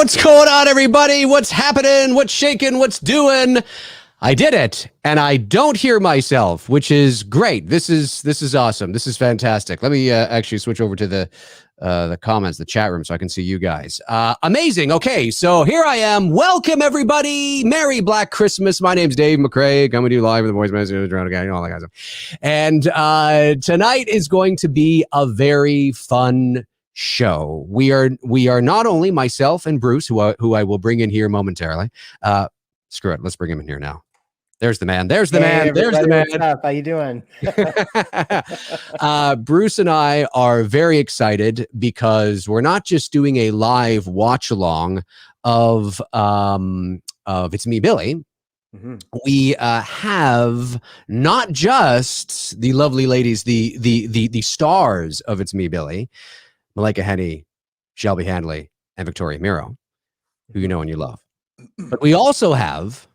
What's going on, everybody? What's happening? What's shaking? What's doing? I did it, and I don't hear myself, which is great. This is awesome. This is fantastic. Let me actually switch over to the comments, the chat room, so I can see you guys. Amazing. Okay, so here I am. Welcome, everybody. Merry Black Christmas. My name's Dave McRae. Coming to you live with the VoiceMann Studios, all that kind of stuff. And tonight is going to be a very fun show. We are not only myself and Bruce, who I will bring in here momentarily. Screw it. Let's bring him in here now. There's the man. There's the man. There's the man. What's up? How you doing? Bruce and I are very excited because we're not just doing a live watch along of It's Me, Billy. Mm-hmm. We have not just the lovely ladies, the stars of It's Me, Billy, Malaika, Hennie, Shelby, Handley, and Victoria Mero, who you know and you love. But we also have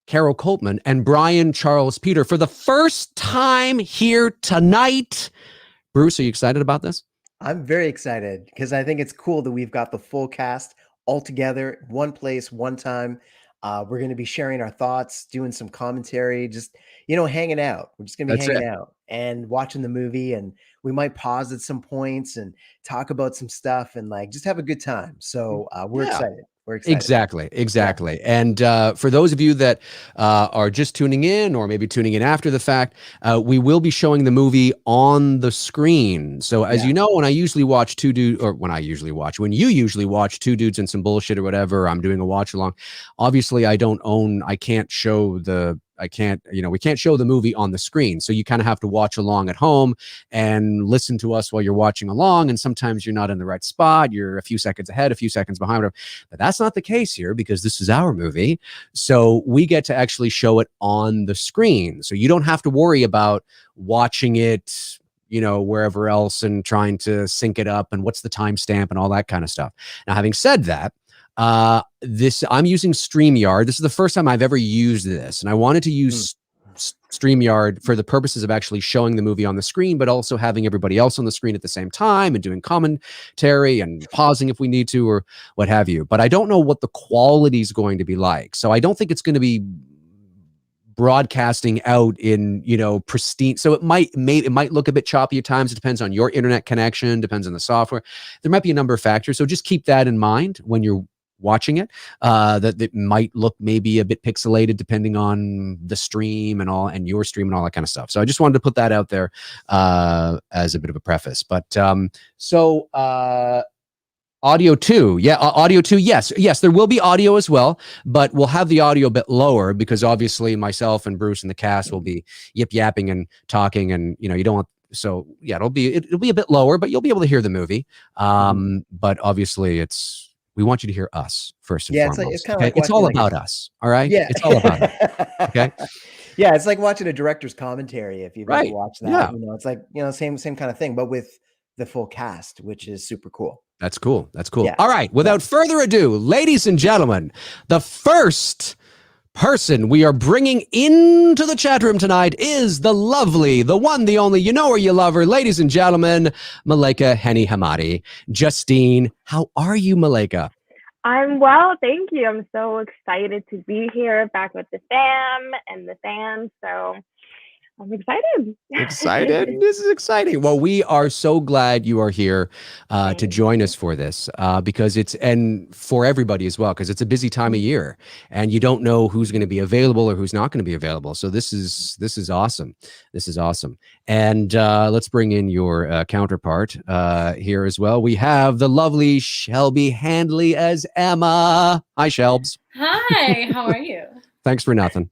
Caro, Coltman, and Bryan Charles Peter for the first time here tonight. Bruce, are you excited about this? I'm very excited because I think it's cool that we've got the full cast all together, one place, one time. We're going to be sharing our thoughts, doing some commentary, just, hanging out. We're just going to be hanging out and watching the movie, and we might pause at some points and talk about some stuff and just have a good time. So we're excited. We're excited. Exactly. Yeah. And for those of you that are just tuning in or maybe tuning in after the fact, we will be showing the movie on the screen. So as you know, when you usually watch two dudes and some bullshit or whatever, I'm doing a watch along. Obviously, we can't show the movie on the screen. So you kind of have to watch along at home and listen to us while you're watching along. And sometimes you're not in the right spot. You're a few seconds ahead, a few seconds behind. Whatever. But that's not the case here because this is our movie. So we get to actually show it on the screen. So you don't have to worry about watching it, wherever else and trying to sync it up and what's the timestamp and all that kind of stuff. Now, having said that, I'm using StreamYard. This is the first time I've ever used this, and I wanted to use StreamYard for the purposes of actually showing the movie on the screen, but also having everybody else on the screen at the same time and doing commentary and pausing if we need to or what have you. But I don't know what the quality is going to be like, so I don't think it's going to be broadcasting out in pristine. So it might look a bit choppy at times. It depends on your internet connection, depends on the software. There might be a number of factors, so just keep that in mind when you're watching it, that it might look maybe a bit pixelated depending on the stream and your stream and all that kind of stuff. So I just wanted to put that out there as a bit of a preface. But audio too. Yeah, audio too. Yes, there will be audio as well, but we'll have the audio a bit lower because obviously myself and Bruce and the cast will be yip-yapping and talking, and you don't want. So yeah, it'll be a bit lower, but you'll be able to hear the movie. But obviously we want you to hear us first and foremost. It's all about us. All right. Yeah. It's all about us. Okay. Yeah. It's like watching a director's commentary. If you've ever watched that, it's like, same kind of thing, but with the full cast, which is super cool. That's cool. Yeah. All right. Without further ado, ladies and gentlemen, the first person we are bringing into the chat room tonight is the lovely, the one, the only, you know her, you love her, ladies and gentlemen, Malaika, Hennie, Hamadi. Justine, how are you, Malaika? I'm well, thank you. I'm so excited to be here back with the fam and the fans. So I'm excited. Excited? This is exciting. Well, we are so glad you are here to join us for this because and for everybody as well, because it's a busy time of year and you don't know who's going to be available or who's not going to be available. So this is awesome. This is awesome. And let's bring in your counterpart here as well. We have the lovely Shelby Handley as Emma. Hi, Shelbs. Hi, how are you? Thanks for nothing.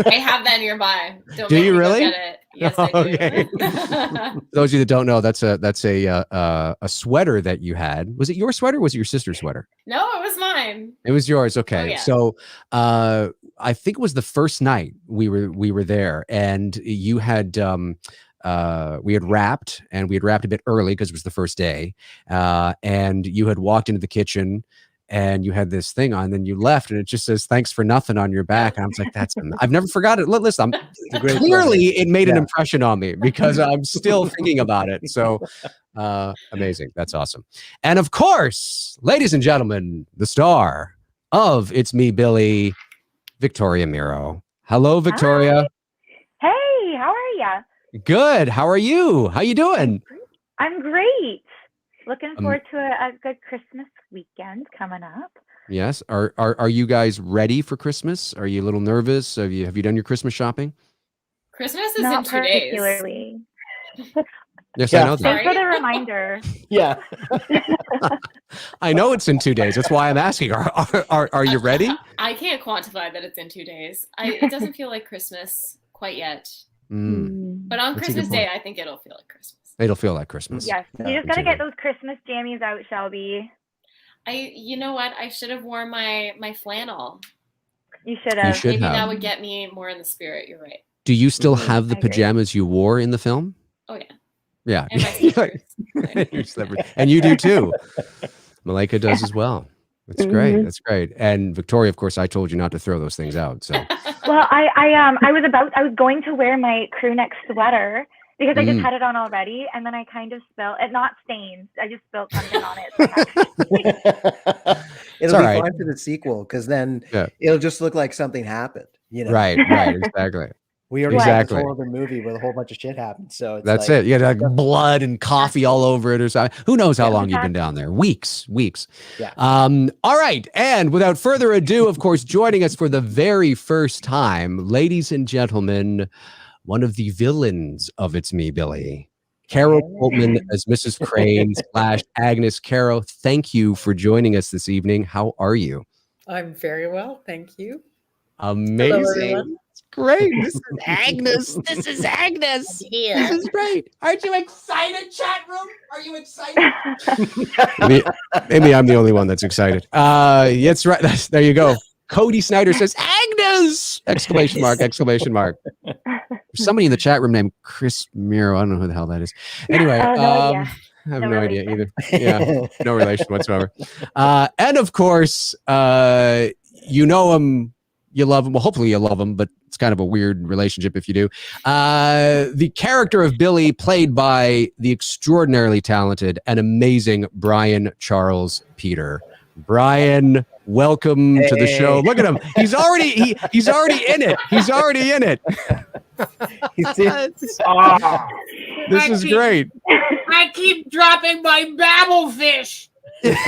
I have that nearby. Do you really? Get it. Yes, I do. Okay. For those of you that don't know, that's a sweater that you had. Was it your sweater or was it your sister's sweater? No, it was mine. It was yours. Okay. Oh, yeah. So I think it was the first night we were there, and you had we had wrapped a bit early because it was the first day, and you had walked into the kitchen and you had this thing on, then you left, and it just says "Thanks for nothing" on your back. And I was like, I've never forgot it. Listen, clearly it made an impression on me because I'm still thinking about it. So amazing. That's awesome. And of course, ladies and gentlemen, the star of It's Me, Billy, Victoria Mero. Hello, Victoria. Hi. Hey, how are ya? Good. How are you? How you doing? I'm great. Looking forward to a good Christmas weekend coming up. Yes. Are you guys ready for Christmas? Are you a little nervous? Have you done your Christmas shopping? Christmas is Not in 2 days. particularly. Yes, Yeah. I know that. Thanks for the reminder. Yeah. I know it's in 2 days. That's why I'm asking. Are you ready? I can't quantify that it's in 2 days. It doesn't feel like Christmas quite yet. But on That's a good Christmas Day, point. I think it'll feel like Christmas. It'll feel like Christmas. Yes, Yeah, you just gotta me too. get those Christmas jammies out, Shelby. You know what? I should have worn my flannel. You should You have. should Maybe have. that would get me more in the spirit. You're right. Do you still Mhm. have the I agree. pajamas you wore in the film? Oh yeah. Yeah. And my sneakers. Your slippers. And you do too. Malaika does as well. That's great. Mhm. That's great. And Victoria, of course, I told you not to throw those things out. So Well, I was going to wear my crew neck sweater because I just had it on already, and then I kind of spilled it. Not stains. I just spilled something on it. It'll all be right. fine for the sequel because then Yeah. it'll just look like something happened. You know, right, exactly. We already Exactly. had this whole other movie where a whole bunch of shit happened. So it's That's like, it. You got like blood and coffee all over it or something. Who knows how long you've been down there? Weeks. Yeah. All right. And without further ado, of course, joining us for the very first time, ladies and gentlemen, one of the villains of It's Me, Billy, Caro Coltman as Mrs. Crane / Agnes. Caro, thank you for joining us this evening. How are you? I'm very well, thank you. Amazing. Hello, everyone. Great. This is Agnes. This is Agnes. This is great. Aren't you excited, chat room? Are you excited? maybe I'm the only one that's excited. That's right. There you go. Cody Snyder says, Agnes! Exclamation mark, exclamation mark. There's somebody in the chat room named Chris Mero. I don't know who the hell that is. Anyway, I have no idea either. Yeah, no relation whatsoever. And of course, you know him, you love him. Well, hopefully you love him, but it's kind of a weird relationship if you do. The character of Billy, played by the extraordinarily talented and amazing Bryan Charles Peter. Bryan, welcome to the show. Look at him. He's already in it. He's already in it. This is great. I keep dropping my babble fish. Jeez,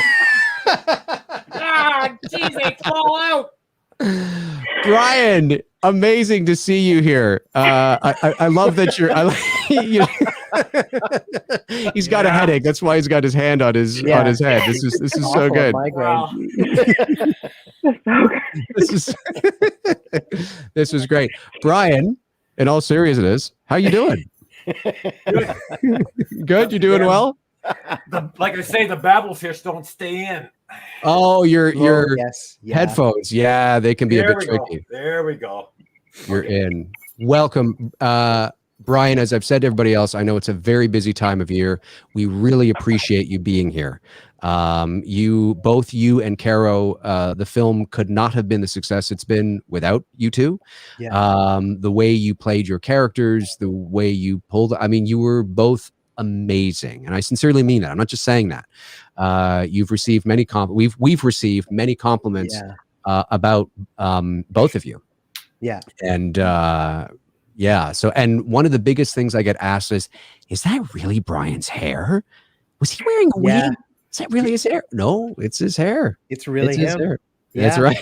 they fall out. Bryan, amazing to see you here. I love that he's got a headache. That's why he's got his hand on his head. This is so good. Wow. This is great. Bryan, in all seriousness, how you doing? Good. You doing well? Like I say, the babble fish don't stay in. Oh, your yes. Yeah. headphones. Yeah, they can be a bit tricky. There we go. You're in. Welcome. Bryan, as I've said to everybody else, I know it's a very busy time of year. We really appreciate you being here. Both you and Caro, the film could not have been the success it's been without you two. Yeah. The way you played your characters, the way you pulled, you were both amazing. And I sincerely mean that. I'm not just saying that. You've received many we've received many compliments about both of you. Yeah. And so, and one of the biggest things I get asked is that really Bryan's hair? Was he wearing a wig? Yeah. Is that really his hair? No, it's his hair. It's really his him. hair. Yeah. That's right.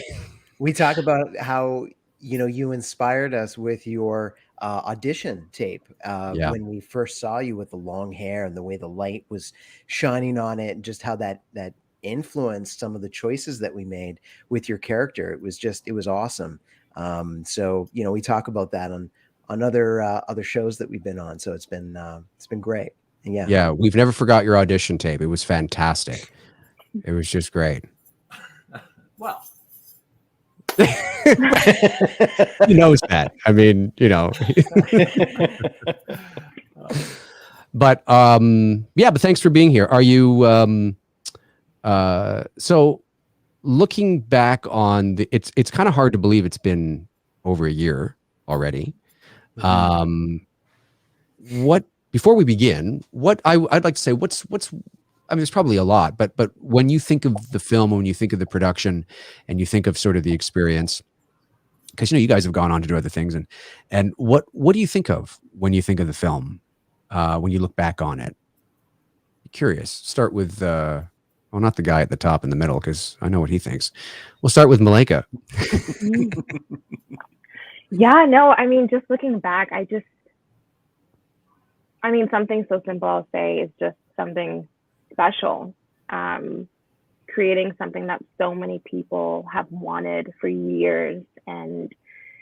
We talk about how, you inspired us with your audition tape when we first saw you with the long hair and the way the light was shining on it, and just how that influenced some of the choices that we made with your character. It was awesome. So we talk about that on other shows that we've been on. So it's been great. And yeah, we've never forgot your audition tape. It was fantastic. It was just great. Well, He knows that. But but thanks for being here. Are you so looking back on it's kind of hard to believe it's been over a year already. What before we begin, what I'd like to say, what's I mean, there's probably a lot, but when you think of the film, when you think of the production, and you think of sort of the experience, because you guys have gone on to do other things, and what do you think of when you think of the film, when you look back on it? Curious. Start with well, not the guy at the top in the middle, because I know what he thinks. We'll start with Malaika. Yeah, no, I mean, just looking back, something so simple I'll say is just something special. Creating something that so many people have wanted for years. And,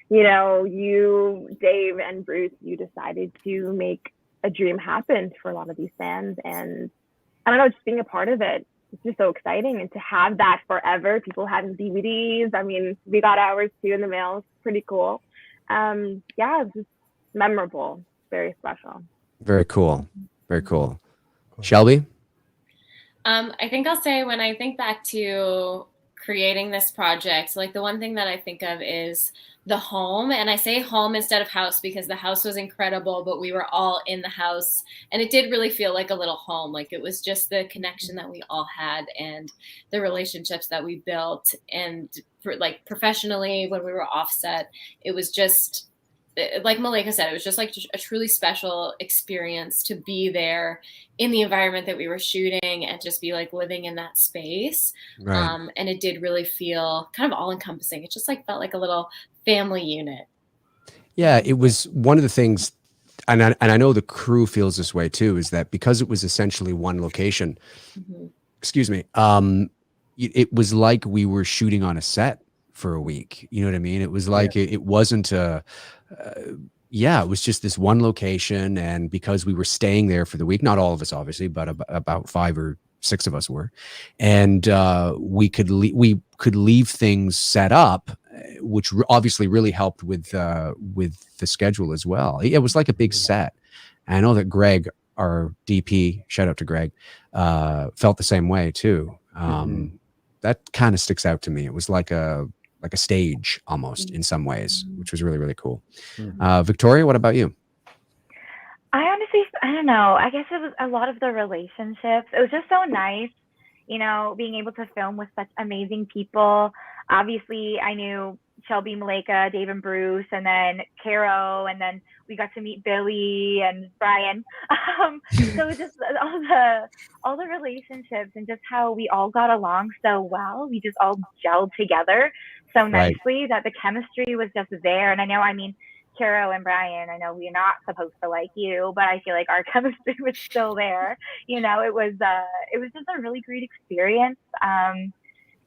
you, Dave and Bruce, you decided to make a dream happen for a lot of these fans. And I don't know, just being a part of it, it's just so exciting. And to have that forever, people having DVDs. I mean, we got ours too in the mail. It's pretty cool. Yeah, it's just memorable, very special. Very cool. Very cool. Shelby? I think I'll say when I think back to creating this project, like the one thing that I think of is the home. And I say home instead of house because the house was incredible, but we were all in the house and it did really feel like a little home. Like it was just the connection that we all had and the relationships that we built. And like professionally, when we were offset, it was just, like Malaika said, it was just like a truly special experience to be there in the environment that we were shooting and just be like living in that space. Right. And it did really feel kind of all encompassing. It just like felt like a little family unit. Yeah, it was one of the things, and I know the crew feels this way too, is that because it was essentially one location, excuse me, it was like we were shooting on a set for a week. You know what I mean? It was like it wasn't a it was just this one location, and because we were staying there for the week, not all of us obviously, but about 5 or 6 of us were, and we could leave things set up, which obviously really helped with the schedule as well. It was like a big set. And I know that Greg, our DP, shout out to Greg, felt the same way too. That kind of sticks out to me. It was like a stage almost in some ways, which was really, really cool. Victoria, what about you? I honestly, I don't know. I guess it was a lot of the relationships. It was just so nice, being able to film with such amazing people. Obviously, I knew Shelby, Malaika, Dave and Bruce, and then Caro, and then we got to meet Billy and Bryan. So it was just all the relationships and just how we all got along so well. We just all gelled together so nicely that the chemistry was just there. And I mean, Caro and Bryan, I know we're not supposed to like you, but I feel like our chemistry was still there. It was just a really great experience.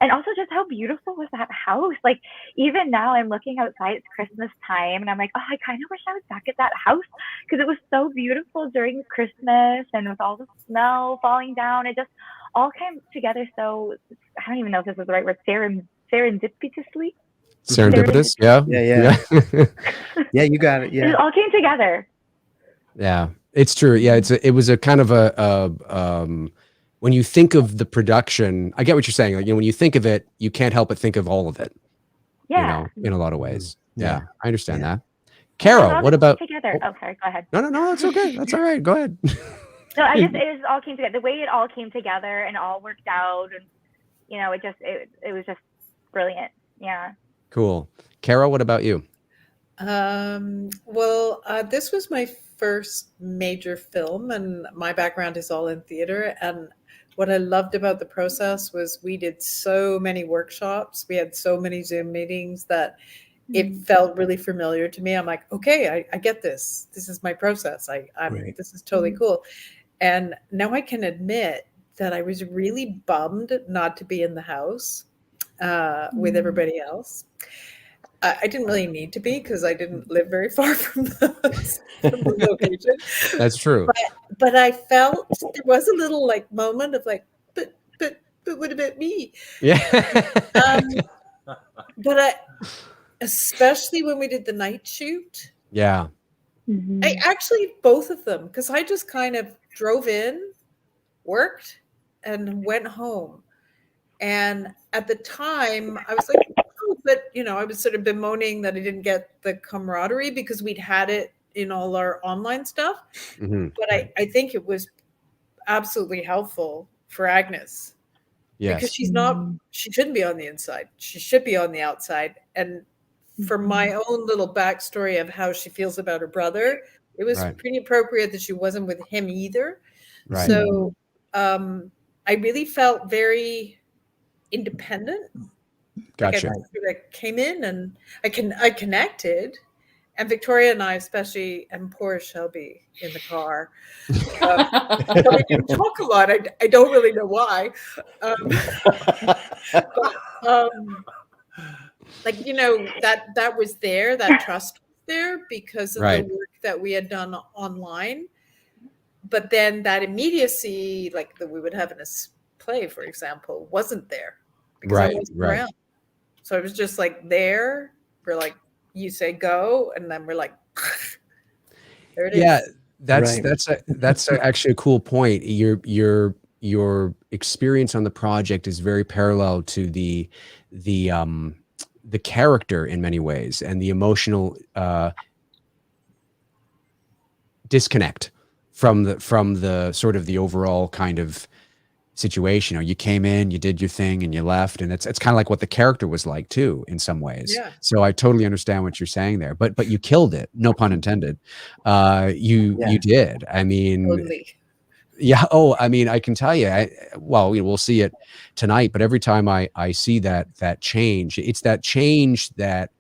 And also just how beautiful was that house? Like even now I'm looking outside, it's Christmas time, and I'm like, oh, I kind of wish I was back at that house because it was so beautiful during Christmas and with all the snow falling down. It just all came together. So I don't even know if this is the right word, serendipitously. Serendipitous, yeah. Yeah, you got it. Yeah, it all came together. Yeah, it's true. Yeah, it was a kind of a when you think of the production, I get what you're saying. Like, when you think of it, you can't help but think of all of it. Yeah, in a lot of ways. Yeah, I understand that. Caro, what about together? Oh, sorry, go ahead. No, that's okay. That's all right. Go ahead. No, I just it all came together. The way it all came together and all worked out, and it was just brilliant. Yeah. Cool. Caro, what about you? Well, this was my first major film, and my background is all in theater. And what I loved about the process was we did so many workshops. We had so many Zoom meetings that it felt really familiar to me. I'm like, okay, I get this. This is my process. This is totally cool. And now I can admit that I was really bummed not to be in the house with everybody else. I didn't really need to be because I didn't live very far from the location. That's true. But I felt there was a little moment of but what about me? Yeah. But especially when we did the night shoot. Yeah. I actually, both of them, because I just kind of drove in, worked, and went home. And at the time, I was like, oh, but I was sort of bemoaning that I didn't get the camaraderie because we'd had it in all our online stuff. Mm-hmm. But I think it was absolutely helpful for Agnes. Yes. Because she shouldn't be on the inside. She should be on the outside. And for my own little backstory of how she feels about her brother, it was pretty appropriate that she wasn't with him either. Right. So I really felt very independent. Gotcha. Like I came in and I connected. And Victoria and I, especially, and poor Shelby in the car, we didn't talk a lot. I don't really know why. That was there, that trust was there because of the work that we had done online. But then that immediacy, like that we would have in a play, for example, wasn't there because I wasn't around. So it was just like there. We're like, you say go, and then we're like, there it is. Yeah, that's actually a cool point. Your experience on the project is very parallel to the character in many ways, and the emotional disconnect from the sort of the overall kind of situation. You came in, you did your thing, and you left, and it's kind of like what the character was like too in some ways. Yeah. So I totally understand what you're saying there, but you killed it, no pun intended. You did. I mean, totally. Yeah. Oh, I mean, I can tell you. We'll see it tonight, but every time I see that change, it's that change that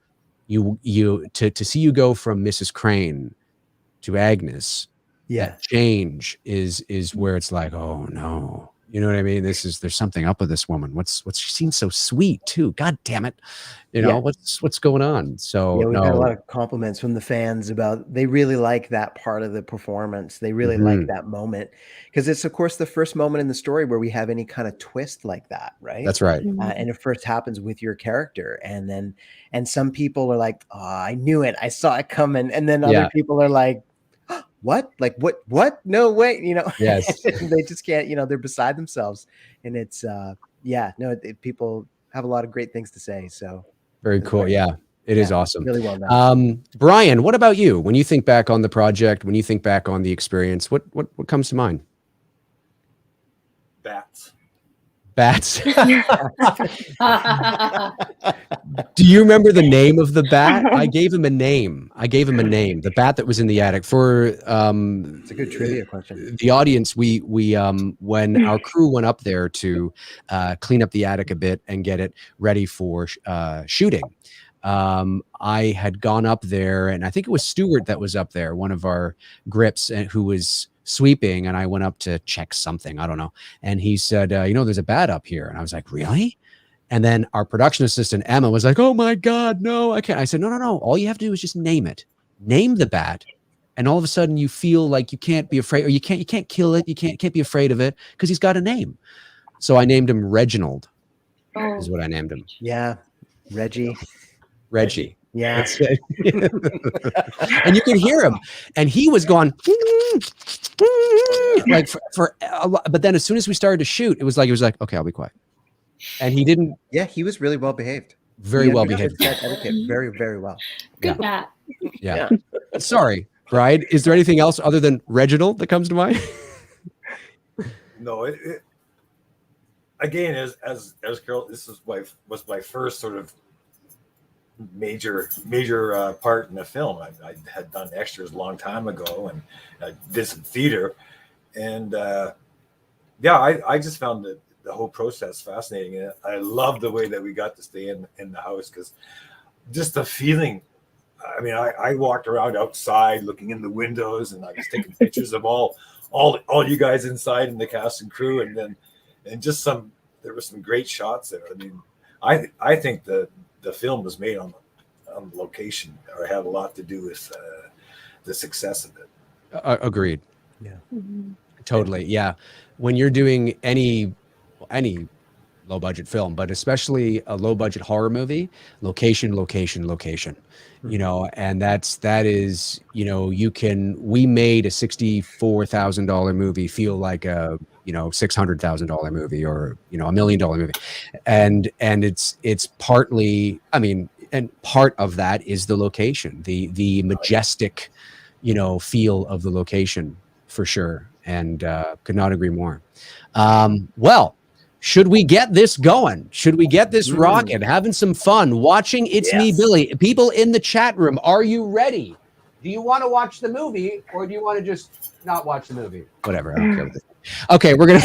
you to see you go from Mrs. Crane to Agnes. Yeah. That change is where it's like, oh no. You know what I mean? There's something up with this woman. What's she seems so sweet too. God damn it. What's going on? So we've had a lot of compliments from the fans about they really like that part of the performance. They really like that moment because it's of course the first moment in the story where we have any kind of twist like that, right? That's right. And it first happens with your character, and some people are like, oh, I knew it, I saw it coming, and then other people are like, what? Like what? No way, Yes. They just can't, they're beside themselves. And it's people have a lot of great things to say. So very cool. Great. Yeah, it is awesome. Really well done. Bryan, what about you? When you think back on the project, when you think back on the experience, what comes to mind? Bats. Do you remember the name of the bat? I gave him a name. The bat that was in the attic. For it's a good trivia question. The audience, we when our crew went up there to clean up the attic a bit and get it ready for shooting. I had gone up there, and I think it was Stuart that was up there, one of our grips, who was sweeping, and I went up to check something, I don't know, and he said, there's a bat up here, and I was like, really? And then our production assistant Emma was like, oh my God, no, I can't. I said, no, all you have to do is just name the bat, and all of a sudden you feel like you can't be afraid, or you can't kill it, you can't be afraid of it because he's got a name. So I named him Reginald. Is what I named him. Yeah, Reggie. Yeah. And you can hear him, and he was going like for a lot, but then as soon as we started to shoot, it was like okay, I'll be quiet. And he didn't. Yeah, he was really well behaved. Very well behaved. Etiquette, very, very well. Good bat. Yeah. Sorry, Bryan. Is there anything else other than Reginald that comes to mind? No, again, as Carol, this was my first sort of major part in the film. I had done extras a long time ago, and I did some theater, and I just found the whole process fascinating, and I love the way that we got to stay in the house, because just the feeling. I mean, I walked around outside looking in the windows, and I was taking pictures of all you guys inside and the cast and crew, and there were some great shots there. I mean, I think the film was made on location, or had a lot to do with the success of it. Agreed. Yeah. Totally. Yeah. When you're doing any low budget film, but especially a low budget horror movie, location, location, location. You know, and that is, you know, we made a $64,000 movie feel like a, you know, $600,000 movie, or, you know, $1 million movie. And it's partly, I mean, and part of that is the location, the majestic, you know, feel of the location, for sure. And could not agree more. Well, should we get this going? Should we get this rocking, having some fun, watching It's Me, Billy? People in the chat room, are you ready? Do you want to watch the movie, or do you want to just not watch the movie? Whatever, I don't care what this. Okay, we're gonna.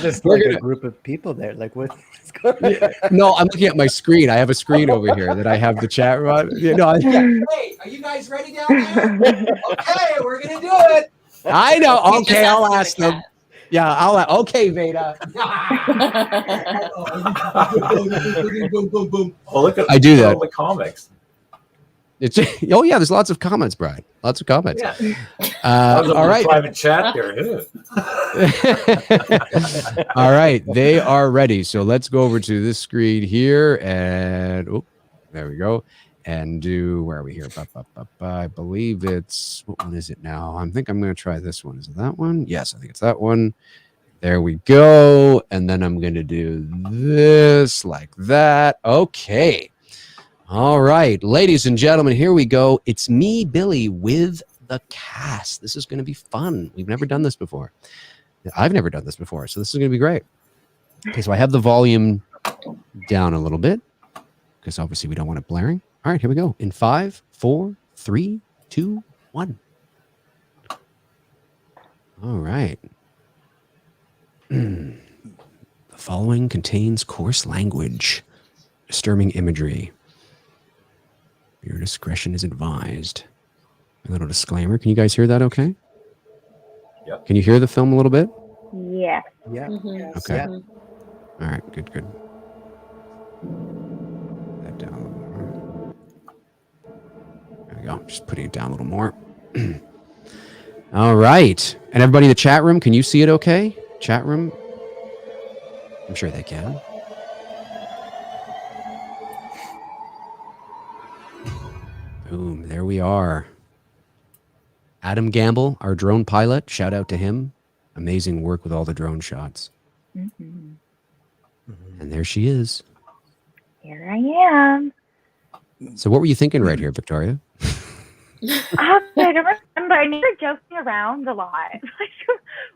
There's like a group of people there. Like, what's going on? Yeah, no, I'm looking at my screen. I have a screen over here that I have the chat room. You know, hey, are you guys ready down there? Okay, we're gonna do it. I know. Okay, I'll ask them. Yeah, okay, Veda. Oh, look at I do that. all the comics. It's yeah, there's lots of comments, Bryan. Lots of comments. Yeah. All right. Private chat there. Isn't it? All right, they are ready. So let's go over to this screen here, and there we go. And where are we here? I believe it's, what one is it now? I think I'm going to try this one. Is it that one? Yes, I think it's that one. There we go. And then I'm going to do this like that. Okay. All right, ladies and gentlemen, here we go. It's me, Billy, with the cast. This is going to be fun. We've never done this before. I've never done this before, so this is going to be great. Okay, so I have the volume down a little bit because obviously we don't want it blaring. All right, here we go. In 5, 4, 3, 2, 1. All right. The following contains coarse language, disturbing imagery. Your discretion is advised. A little disclaimer. Can you guys hear that okay? Yep. Can you hear the film a little bit? Yeah. Yeah. Okay. Yeah. All right, good. That down a little more. There we go. Just putting it down a little more. All right. And everybody in the chat room, can you see it okay? Chat room? I'm sure they can. Boom, there we are. Adam Gamble, our drone pilot, shout out to him. Amazing work with all the drone shots. Mm-hmm. And there she is. Here I am. So what were you thinking right here, Victoria? I don't remember. I know you're joking around a lot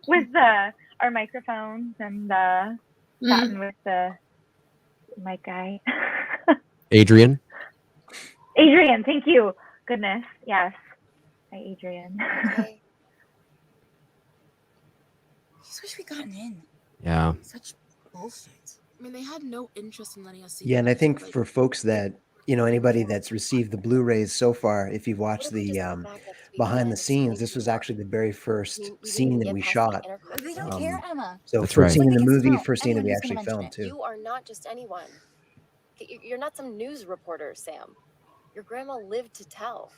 with our microphones and chatting with the mic guy. Adrian? Adrian, thank you. Goodness, yes. Hi, Adrian. Okay. Just wish we gotten in. Yeah. Such bullshit. I mean, they had no interest in letting us see. Yeah, and I think for folks that, you know, anybody that's received the Blu-rays so far, if you've watched the behind the scenes, this was actually the very first scene that we shot. They don't care, Emma. So That's first right. scene in the movie, Anyone first scene that we who's gonna actually mention filmed it. too. You are not just anyone. You're not some news reporter, Sam. Your grandma lived to tell.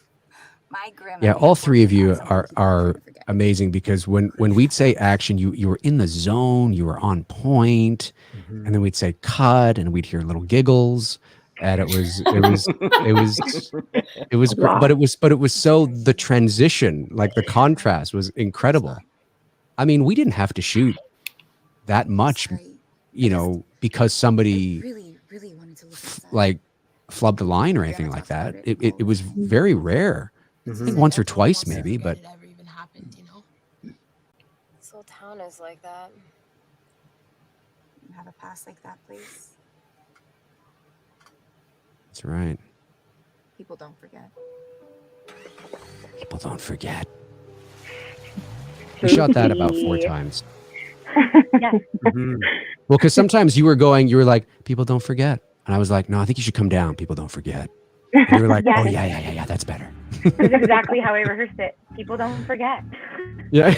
My grandma. Yeah, all three of you are amazing, because when we'd say action, you were in the zone, you were on point, and then we'd say cut, and we'd hear little giggles, and it was great, but it was so, the transition, like the contrast was incredible. I mean, we didn't have to shoot that much, you know, because somebody really wanted to look like flubbed a line or anything like that. It was very rare. I think once or twice maybe, but It ever even happened, you know? This whole town is like that. You have a past like that, please. that's right. People don't forget. People don't forget. We shot that about 4 times. Yes. Mhm. Well, because sometimes you were like, people don't forget. And I was like, no, I think you should come down. People don't forget. And you were like, Yes. oh, yeah, that's better. That's exactly how I rehearsed it. People don't forget. Yeah.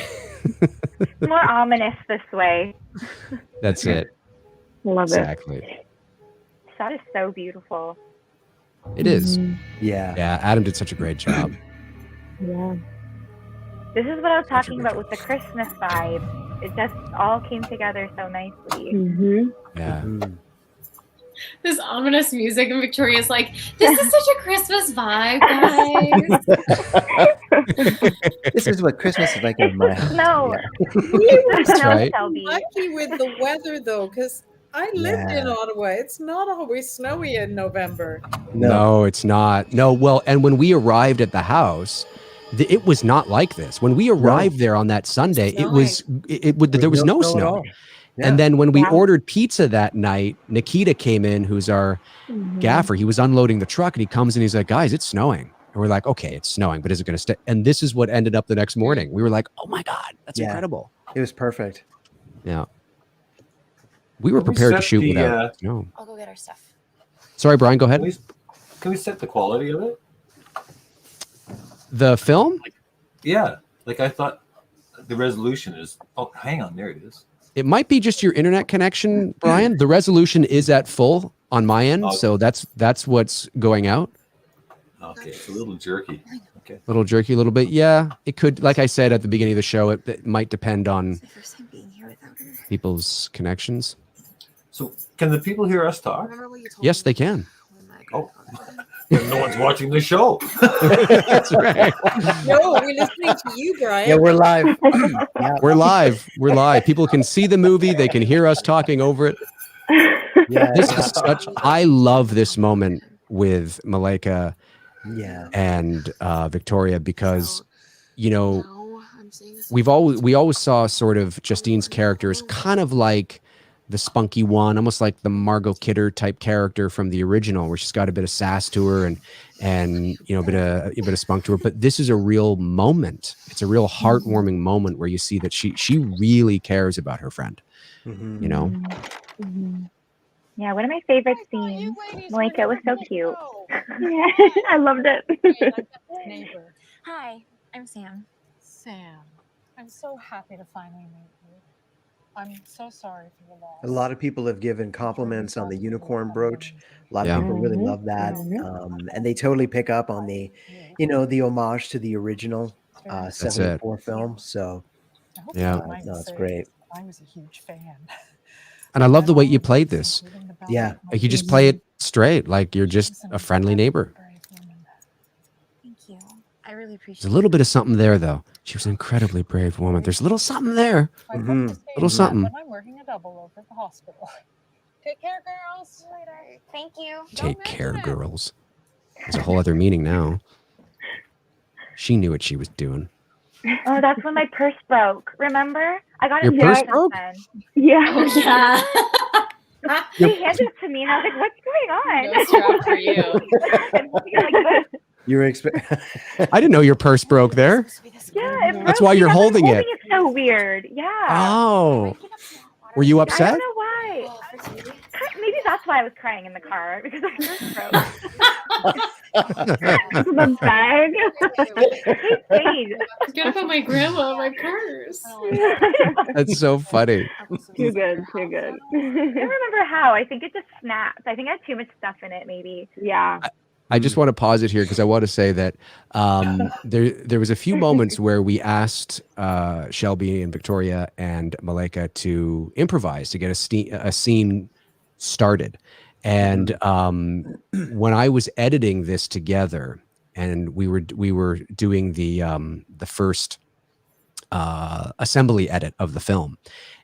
It's more ominous this way. That's it. Love Exactly. it. Shot is so beautiful. It is. Yeah. Yeah, Adam did such a great job. Yeah. This is what I was talking about with the Christmas vibe. it just all came together so nicely. Yeah. This ominous music, and Victoria's like, this is such a Christmas vibe, guys. This is what Christmas is like in my house. No, That's right. Shelby. Lucky with the weather though, because I lived in Yeah. Ottawa. It's not always snowy in November. No, it's not. No, well, and when we arrived at the house, it was not like this. When we arrived there on that Sunday, there was no at snow. all. Yeah. And then when we ordered pizza that night, Nikita came in, who's our gaffer. He was unloading the truck, and he comes in. He's like, "Guys, it's snowing." And we're like, "Okay, it's snowing, but is it going to stay?" And this is what ended up the next morning. We were like, "Oh my god, that's incredible!" It was perfect. Yeah, we were prepared to shoot without snow. I'll go get our stuff. Sorry, Brian, go ahead. Can we set the quality of it? The film? Yeah, like I thought the resolution is. Oh, hang on, there it is. It might be just your internet connection, Brian. The resolution is at full on my end, so that's what's going out. Okay, it's a little jerky. Okay, A little jerky, a little bit. Yeah, it could. Like I said at the beginning of the show, it might depend on people's connections. so can the people hear us talk? Yes, they can. Oh, then no one's watching the show. That's right. No, we're listening to you, Brian. Yeah, we're live. Yeah. We're live. We're live. People can see the movie. They can hear us talking over it. Yeah. This is such. I love this moment with Malaika and Victoria because, you know, we always saw sort of Justine's character as kind of like the spunky one, almost like the Margot Kidder type character from the original, where she's got a bit of sass to her and you know a bit of spunk to her. But this is a real moment. It's a real heartwarming moment where you see that she really cares about her friend. You know. Yeah, one of my favorite scenes. Malaika, it was so cute. Yeah, I loved it. Hi, I'm Sam. Sam, I'm so happy to finally meet you. I'm so sorry for your loss. A lot of people have given compliments on the unicorn brooch. A lot of people really love that. And they totally pick up on the, you know, the homage to the original 74 film. So yeah, no, it's great. I was a huge fan. And I love the way you played this. Yeah. Like you just play it straight, like you're just a friendly neighbor. Thank you. I really appreciate There's a little bit of something there, though. She was an incredibly brave woman. There's a little something there. Little something. I'm working a double over at the hospital. Take care, girls. Later. Thank you. Take care, girls. There's a whole other meaning now. She knew what she was doing. Oh, that's when my purse broke. Remember? I got Your it purse back broke? then. Yeah. Oh, yeah. He handed it to me, and I was like, "What's going on?" No strap for you. You were I didn't know your purse broke there. Yeah, it broke. That's why you're because I'm holding it. It's so weird. Yeah. Oh. Were you I upset? don't know why. Maybe that's why I was crying in the car because my purse broke. The bag. Forget about my grandma, my purse. That's so funny. Too good. I don't remember how. I think it just snapped. I think I had too much stuff in it, maybe. Yeah. I just want to pause it here because I want to say that there was a few moments where we asked Shelby and Victoria and Malaika to improvise to get a scene started. And when I was editing this together, and we were doing the first assembly edit of the film,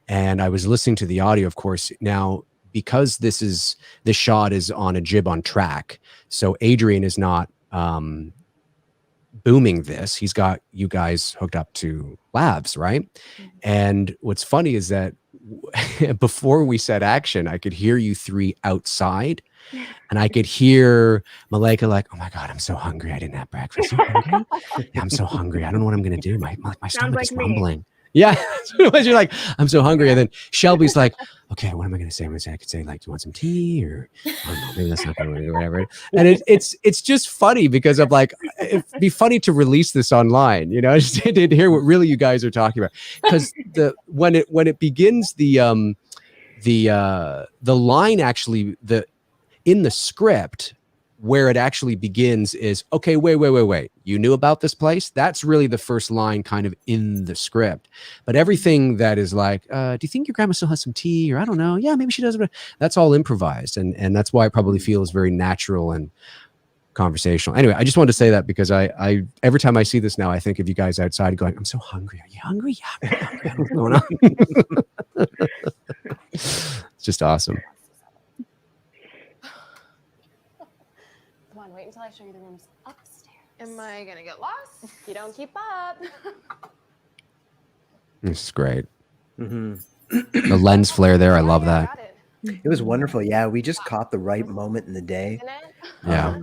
and I was listening to the audio, of course. Now, because this shot is on a jib on track, so Adrian is not booming this. He's got you guys hooked up to labs, right? And what's funny is that before we said action, I could hear you three outside, and I could hear Malaika like, "Oh my god, I'm so hungry. I didn't have breakfast. You hungry? Yeah, I'm so hungry. I don't know what I'm gonna do. My stomach is rumbling." Yeah, you're like, "I'm so hungry," and then Shelby's like, "Okay, what am I gonna say? I could say like, do you want some tea, or I don't know, maybe that's not gonna do whatever." And it's just funny because I'm like, it'd be funny to release this online, you know, just to hear what really you guys are talking about. Because when it begins, the line actually in the script, where it actually begins is, okay, wait. You knew about this place? That's really the first line kind of in the script. But everything that is like, do you think your grandma still has some tea? Or I don't know. Yeah, maybe she does. But that's all improvised. And that's why it probably feels very natural and conversational. Anyway, I just wanted to say that because I every time I see this now, I think of you guys outside going, I'm so hungry. Are you hungry? Yeah, I'm hungry. What's going on? It's just awesome. Come on, wait until I show you the rooms upstairs. Am I gonna get lost if you don't keep up? This is great. Mm-hmm. The lens flare there, I love that. It was wonderful. Yeah, we just caught the right moment in the day. Yeah.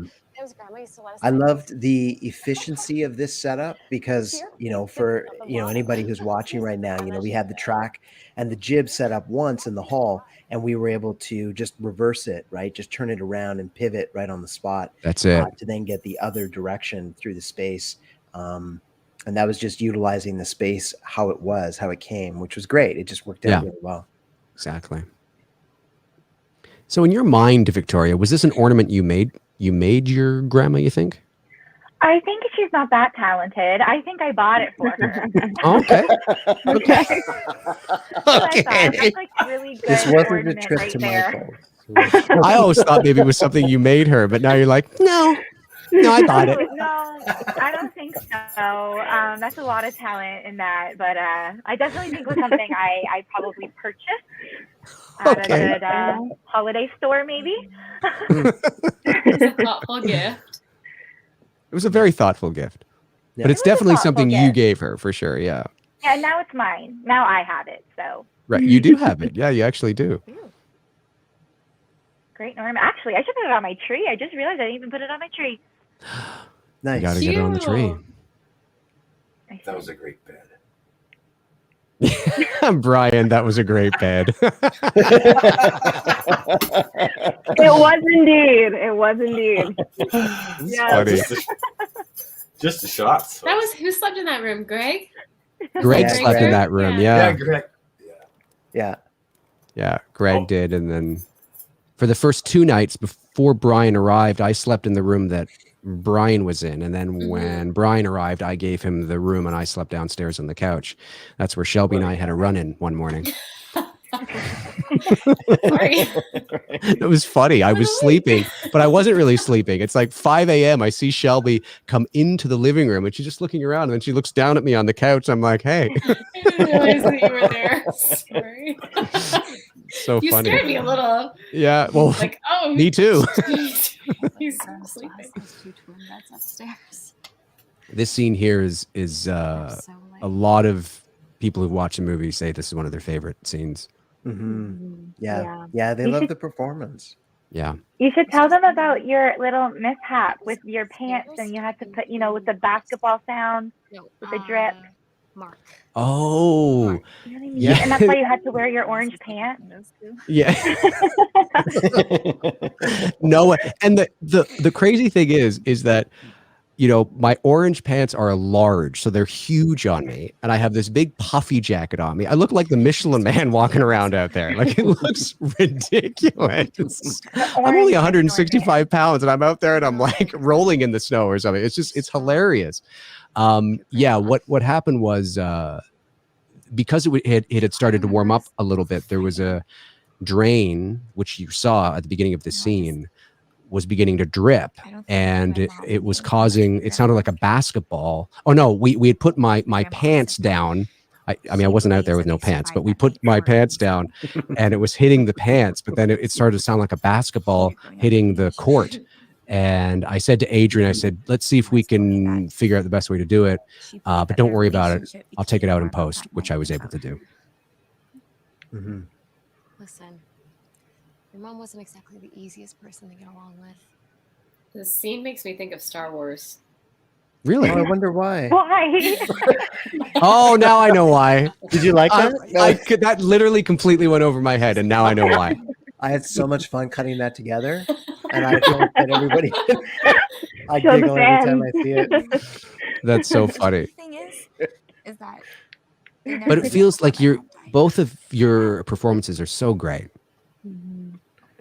I loved the efficiency of this setup because, you know, for, you know, anybody who's watching right now, you know, we had the track and the jib set up once in the hall, and we were able to just reverse it, right? Just turn it around and pivot right on the spot. That's it. To then get the other direction through the space. And that was just utilizing the space how it came, which was great. It just worked out really well. Exactly. So in your mind, Victoria, was this an ornament you made? You made your grandma, you think? I think she's not that talented. I think I bought it for her. Okay. Okay. That's like really good. This wasn't a ornament trip right to there. Michael. I always thought maybe it was something you made her, but now you're like, no, I bought it. No, I don't think so. That's a lot of talent in that, but I definitely think it was something I probably purchased at a good holiday store, maybe. It's a thoughtful gift. It was a very thoughtful gift, but it's It was a definitely thoughtful something you gift. gave her for sure. Yeah. Yeah, now it's mine. Now I have it. So Right. You do have it. Yeah, you actually do. great, Norm. Actually, I should put it on my tree. I just realized I didn't even put it on my tree. Nice. You got to get it on the tree. That was a great bed. Brian, that was a great bed. It was indeed. It was indeed. Yeah, funny. Just the shots. That was who slept in that room, Greg? Greg Yeah, slept in that room. Yeah. Greg. Yeah. Yeah. Greg did. And then for the first 2 nights before Brian arrived, I slept in the room that Bryan was in. And then when Bryan arrived, I gave him the room and I slept downstairs on the couch. That's where Shelby and I had a run-in one morning. Sorry. It was funny. I was sleeping, but I wasn't really sleeping. It's like 5 a.m. I see Shelby come into the living room and she's just looking around and then she looks down at me on the couch. I'm like, hey. I didn't realize that you were there. Sorry. So You funny. scared me a little. Yeah. Well, Like, oh. me too. He's sleeping. This scene here is a lot of people who watch the movie say this is one of their favorite scenes. Mm-hmm. Yeah. They love the performance. Yeah. You should tell them about your little mishap with your pants, and you had to put, you know, with the basketball sound, with the drip. Mark. Oh. You know what I mean? Yeah. And that's why you had to wear your orange pants. Yeah. No, and the crazy thing is that, you know, my orange pants are large, so they're huge on me, and I have this big puffy jacket on me. I look like the Michelin Man walking around out there. Like, it looks ridiculous. I'm only 165 pounds, and I'm out there, and I'm like rolling in the snow or something. It's hilarious. Yeah, what happened was because it had started to warm up a little bit. There was a drain, which you saw at the beginning of the scene, was beginning to drip, and it was causing, it sounded like a basketball. Oh no, we had put my pants down. I mean, I wasn't out there with no pants, but we put my pants down and it was hitting the pants, but then it started to sound like a basketball hitting the court. And I said to Adrian, I said, let's see if we can figure out the best way to do it. But don't worry about it. I'll take it out in post, which I was able to do. Mm-hmm. Listen, your mom wasn't exactly the easiest person to get along with. The scene makes me think of Star Wars. Really? Oh, I wonder why. Why? Oh, now I know why. Did you like that? That literally completely went over my head, and now I know why. I had so much fun cutting that together, and I hope that everybody. I Show the giggle every time I see it. That's so funny. The thing is that. But it feels like both of your performances are so great.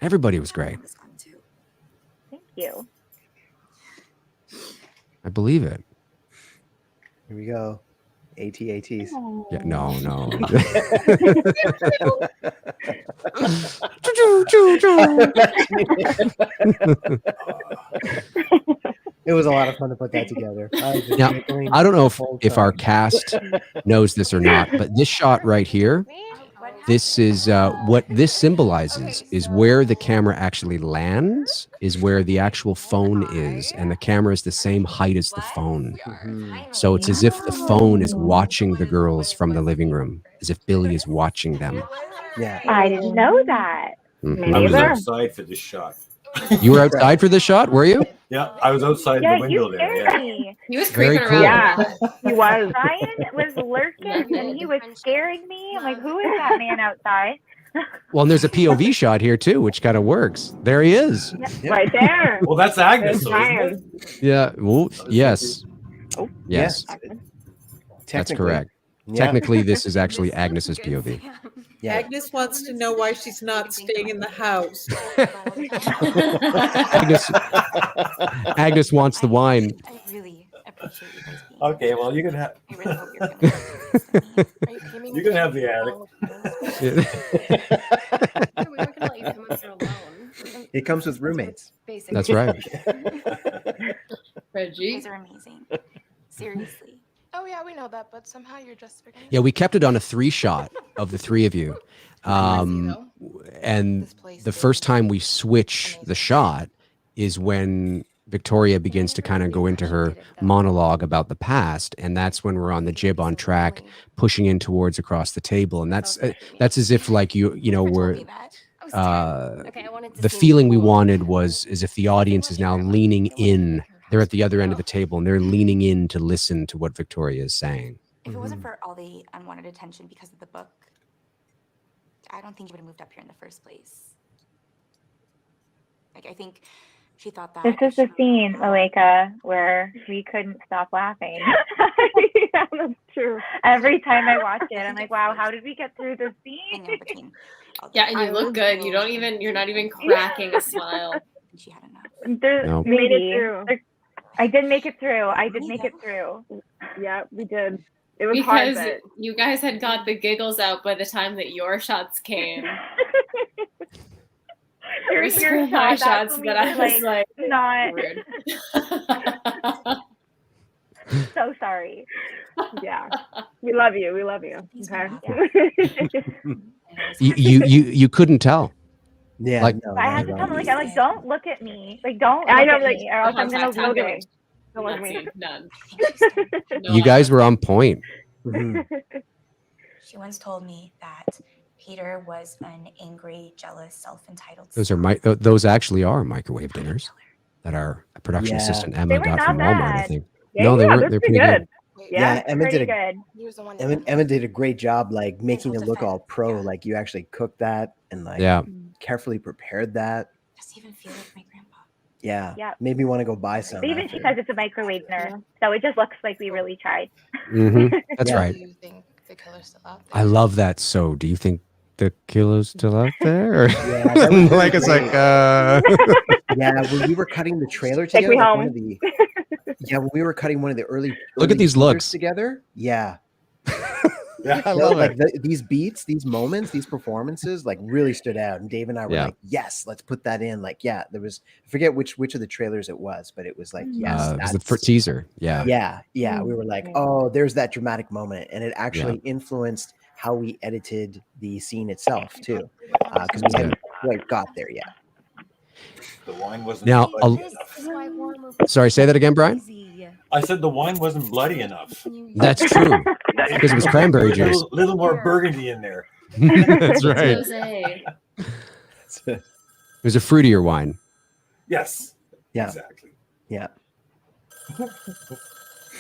Everybody was great. Thank you. I believe it. Here we go. AT-ATs. Yeah, no. It was a lot of fun to put that together. Now, I don't know if our cast knows this or not, but this shot right here, this is what this symbolizes is where the camera actually lands, is where the actual phone is, and the camera is the same height as the phone. So it's as if the phone is watching the girls from the living room, as if Billy is watching them. Yeah, I didn't know that. Mhm. I was Neither. outside for this shot. You were outside for this shot, were you? Yeah, I was outside Yeah, the window you there. scared Yeah. me. He was Very creeping cool. around. Yeah, he was. Brian was lurking and he was scaring me. I'm like, who is that man outside? Well, and there's a POV shot here too, which kind of works. There he is. Right there. Well, that's Agnes, There's though, isn't Brian. it? Yeah. Ooh, yes. Oh, Yes. Yes. That's Technically. correct. Yeah. Technically, this is actually Agnes's POV. Yeah. Agnes wants to know why she's not staying in the house. Agnes wants the wine. I really appreciate you guys being Okay, well, you can have I really hope you're gonna you can have the attic. We weren't gonna let you come up here alone. It comes with roommates. Basically. That's right. You Reggie. guys are amazing. Seriously. Oh yeah, we know that, but somehow you're just forgetting. Yeah, we kept it on a 3-shot of the 3 of you. And the first time we switch the shot is when Victoria begins to kind of go into her monologue about the past, and that's when we're on the jib on track, pushing in towards across the table, and that's as if like you know we're the feeling we wanted was as if the audience is now leaning in. They're at the other end of the table and they're leaning in to listen to what Victoria is saying. If it wasn't for all the unwanted attention because of the book, I don't think you would have moved up here in the first place. Like, I think she thought that. This is the scene, Malaika, where we couldn't stop laughing. Yeah, that's true. Every time I watch it, I'm like, wow, how did we get through this scene? Yeah, and you look good. You're not even cracking a smile. She had enough. There, No. Made it maybe. through. I did make it through. I did make it through. Yeah, we did. It was hard, Because but you guys had got the giggles out by the time that your shots came. There were some of my shots that I was like, not rude. so sorry. yeah, we love you. We love you. Okay. You couldn't tell. Yeah, Like, no, I had to no, tell him, like, I'm like, don't look at me. Like, don't I look know, at like, me, or else I'm gonna contact look at happening. me. Don't look at me. None. you guys were on point. Mhm. She once told me that Peter was an angry, jealous, self-entitled. Those actually are microwave dinners that our production Yeah. assistant They Emma were got not from Walmart, I bad. think. Yeah, No, they yeah, weren't. they're They're pretty pretty good. Yeah, Yeah, Emma Pretty did a good. He was the one. Emma did a great job, like making it look all pro. Like you actually cooked that and like Yeah. carefully prepared that. Just even feel like my grandpa. Yeah, Yeah. made me want to go buy some. But even she after. says it's a microwave dinner, so it just looks like we really tried. That's Yeah. right. Do you think the killer's still out there? I love that. So, do you think the killer's still out there? Or Yeah, that was like it's great. like Yeah, when we were cutting the trailer Take me together, like home. one of the when we were cutting one of the early Look at these teasers looks. together. Yeah, Yeah, I no, love like it. these beats, these moments, these performances, like really stood out. And Dave and I were Yeah. like, "Yes, let's put that in." Like, yeah, there was I forget which of the trailers it was, but it was like, "Yes, It was the that's teaser. Yeah. yeah." We were like, "Oh, there's that dramatic moment," and it actually influenced how we edited the scene itself too, because we hadn't quite got there yet. The wine wasn't Now, bloody enough. Sorry, say that again, Brian. I said the wine wasn't bloody enough. That's true because it was cranberry juice. Little more burgundy in there. That's right. Jose. It was a fruitier wine. Yes. Yeah. Exactly. Yeah.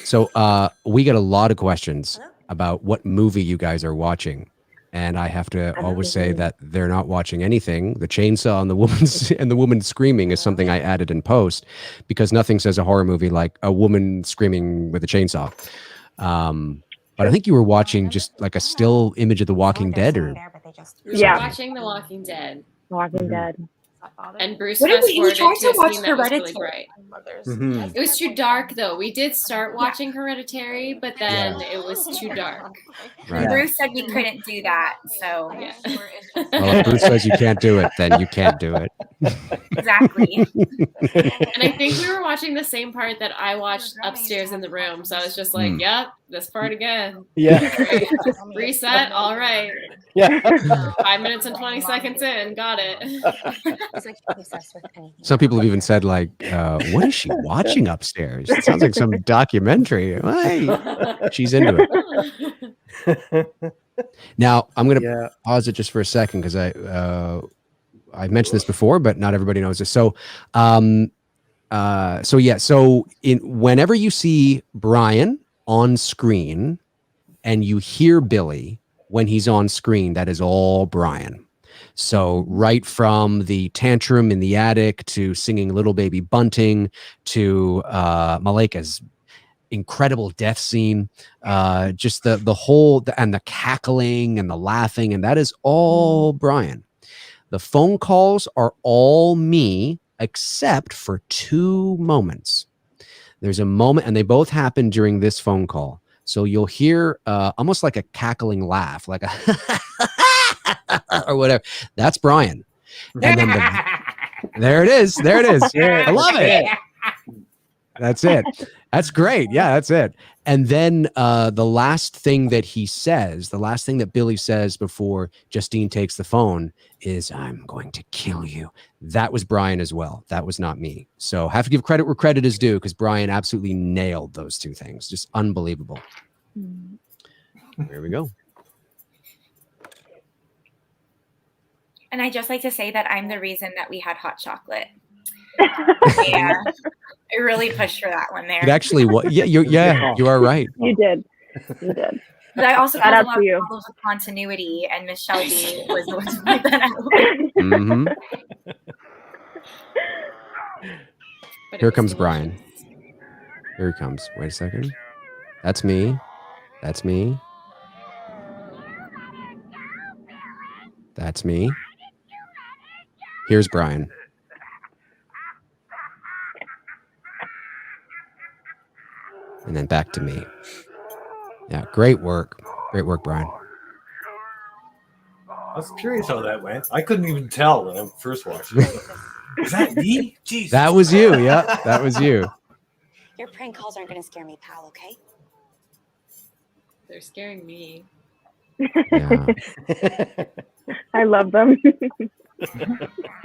So we get a lot of questions about what movie you guys are watching. And I have to always say that they're not watching anything. The chainsaw and the woman screaming is something I added in post because nothing says a horror movie like a woman screaming with a chainsaw. But I think you were watching just like a still image of The Walking Dead, or We were Yeah. watching The Walking Dead. Walking Dead. And Bruce What did fast we forwarded tried to to a watch scene that was really Hereditary? bright. grandmothers. Mhm. It was too dark though. We did start watching Hereditary, but then it was too dark. Right. Bruce said we couldn't do that, so Yeah. Well, if Bruce says you can't do it, then you can't do it. exactly. And I think we were watching the same part that I watched upstairs in the room. So I was just like, Mm. yep, this part again. Yeah. Great. Reset. All right. Yeah. 5 minutes and 20 seconds in. Got it. Some people have even said, like, what is she watching upstairs? It sounds like some documentary. Hey, she's into it. Now, I'm going to pause it just for a second because I've mentioned this before, but not everybody knows this. So, whenever you see Bryan on screen and you hear Billy when he's on screen, that is all Bryan. So right from the tantrum in the attic to singing Little Baby Bunting to Malaika's incredible death scene, just the whole and the cackling and the laughing, and that is all Bryan. The phone calls are all me, except for 2 moments. There's a moment, and they both happen during this phone call. So you'll hear almost like a cackling laugh, like a or whatever. That's Bryan. And then there it is. There it is. I love it. That's it. That's great. Yeah, that's it. And then the last thing that he says, the last thing that Billy says before Justine takes the phone is, "I'm going to kill you." That was Bryan as well. That was not me. So have to give credit where credit is due because Bryan absolutely nailed those 2 things. Just unbelievable. There we go. And I just like to say that I'm the reason that we had hot chocolate. Yeah, I really pushed for that one there. It actually was. Yeah, you are right. You did. You did. But I also Shout had a out lot to of you. problems with continuity, and Miss Shelby was the one to point that out. Mhm. Here comes Bryan. Here he comes. Wait a second. That's me. That's me. That's me. Here's Bryan. And then back to me. Yeah, great work. Great work, Bryan. I was curious how that went. I couldn't even tell when I first watched it. Is that me? Jesus. That was you. Yeah, that was you. Your prank calls aren't going to scare me, pal, okay? They're scaring me. Yeah. I love them.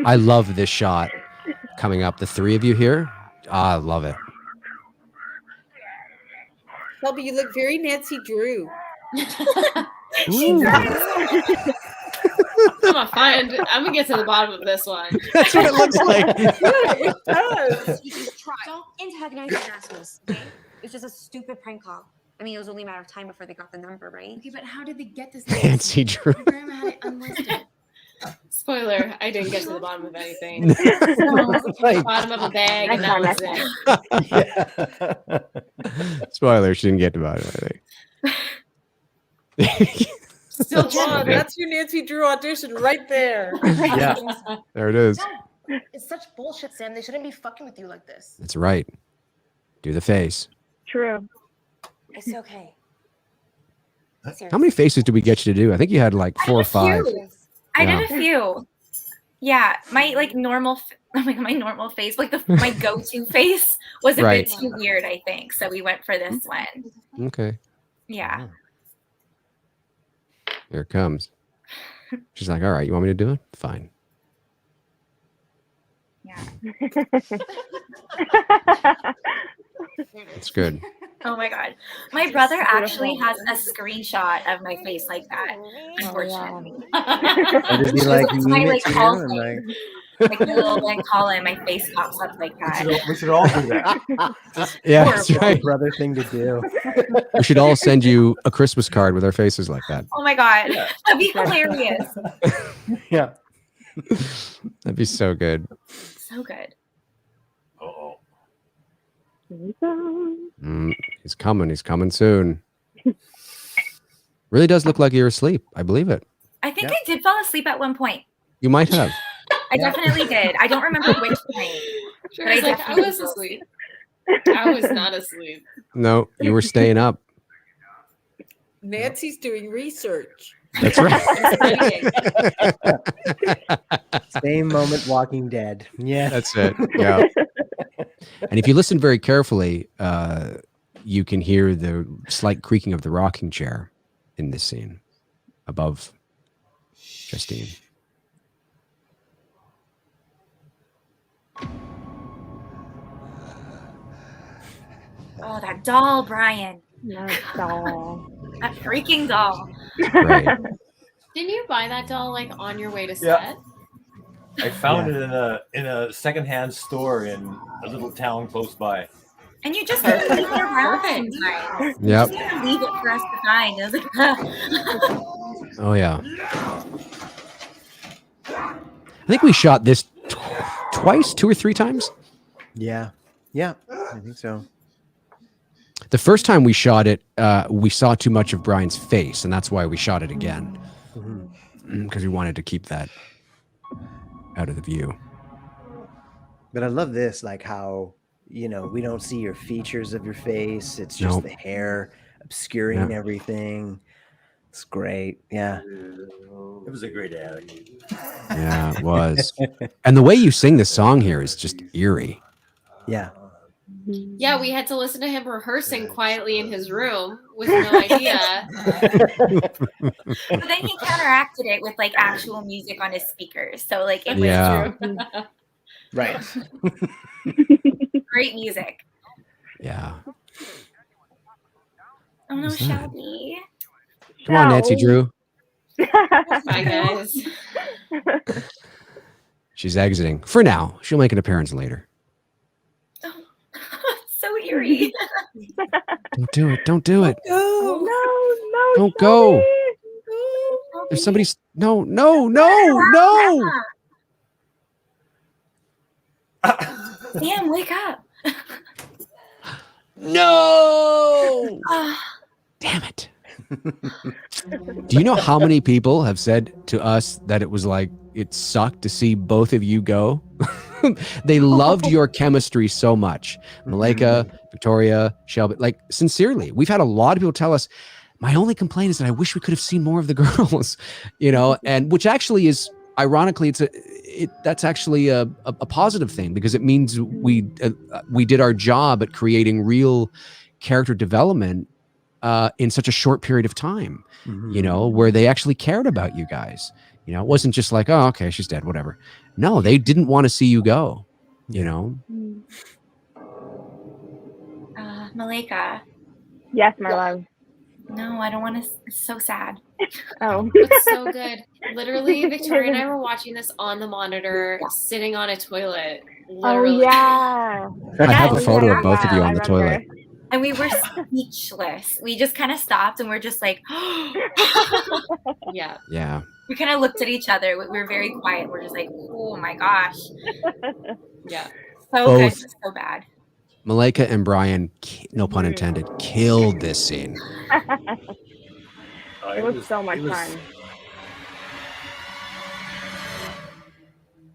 I love this shot coming up. The 3 of you here. I love it. Shelby, you look very Nancy Drew. I'm gonna get to the bottom of this one. That's what it looks like. It does. Don't antagonize your assholes, okay? It's just a stupid prank call. I mean, it was only a matter of time before they got the number, right? Okay, but how did they get this? Fancy Drew. My grandma had it unlisted. Spoiler, I didn't get to the bottom of anything. Like- Bottom of a bag, and that was it. Spoiler, she didn't get to bottom of anything. Still Come on, that's your Nancy Drew audition right there. Yeah. There it is. It's such bullshit, Sam. They shouldn't be fucking with you like this. That's right. Do the face. True. It's okay. How many faces did we get you to do? I think you had like 4 or 5. I Yeah. did a few. Yeah, my like normal, my normal face, like my go-to face was a Right. bit too weird, I think. So we went for this one. Okay. Yeah. Here it comes. She's like, all right, you want me to do it? Fine. It's good. Oh my god. My brother actually has a screenshot of my face like that, unfortunately. Does he like That's meme my, it to you call and sign. like Like a little like call in, my face pops up like that. We should all do that. Yeah, that's horrible right. brother thing to do? We should all send you a Christmas card with our faces like that. Oh my god. That'd be hilarious. Yeah. That'd be so good. So good. He's coming. He's coming soon. Really does look like you're asleep. I believe it. I think I did fall asleep at one point. You might have. I definitely did. I don't remember which point. Sure, But I like, I definitely was fell asleep. I was not asleep. No, you were staying up. Nancy's doing research. That's right. Same moment, Walking Dead. Yeah, That's it. Yeah. And if you listen very carefully, you can hear the slight creaking of the rocking chair in this scene above Justine. Oh, that doll, Bryan. That doll. That freaking doll. Right. Didn't you buy that doll like on your way to Yeah. set? I found it in a secondhand store in a little town close by. And you just leave it around sometimes. Yep. You just gotta leave it for us to find. I was like, Oh, yeah. I think we shot this twice, 2 or 3 times. yeah, I think so. The first time we shot it, we saw too much of Bryan's face, and that's why we shot it again. Because we wanted to keep that out of the view. But I love this, like how, we don't see your features of your face. It's just Nope. the hair obscuring Yeah. everything. It's great. Yeah. It was a great ad. Yeah, it was. And the way you sing this song here is just eerie. Yeah. Yeah, we had to listen to him rehearsing quietly in his room with no idea. but then he counteracted it with like actual music on his speakers. So like it was Yeah. Right. great music. Yeah. Oh no, Who's that? Shelby. Come on, Nancy Drew. Bye, guys. She's exiting. For now. She'll make an appearance later. So eerie. Don't do it. Don't do it. No, Don't go. There's somebody. No. Sam, wake up. No. Ah, Damn it. Do you know how many people have said to us that it was like it sucked to see both of you go? They loved your chemistry so much. Malaika, Victoria, Shelby, like sincerely. We've had a lot of people tell us, my only complaint is that I wish we could have seen more of the girls, and which actually is ironically, that's actually a positive thing because it means we did our job at creating real character development in such a short period of time, where they actually cared about you guys. It wasn't just like, oh, okay, she's dead, whatever. No, they didn't want to see you go, Malaika. Yes, my love. No, I don't want to. It's so sad. Oh. It's so good. Literally, Victoria and I were watching this on the monitor, sitting on a toilet. Literally. Oh, yeah. I have a photo of both of you on the toilet. And we were speechless. We just kind of stopped and we're just like, Yeah. Yeah. We kind of looked at each other. We were very quiet. We're just like, oh my gosh. Yeah. So Both. good, so bad. Malaika and Bryan, no pun intended, killed this scene. It was so much fun.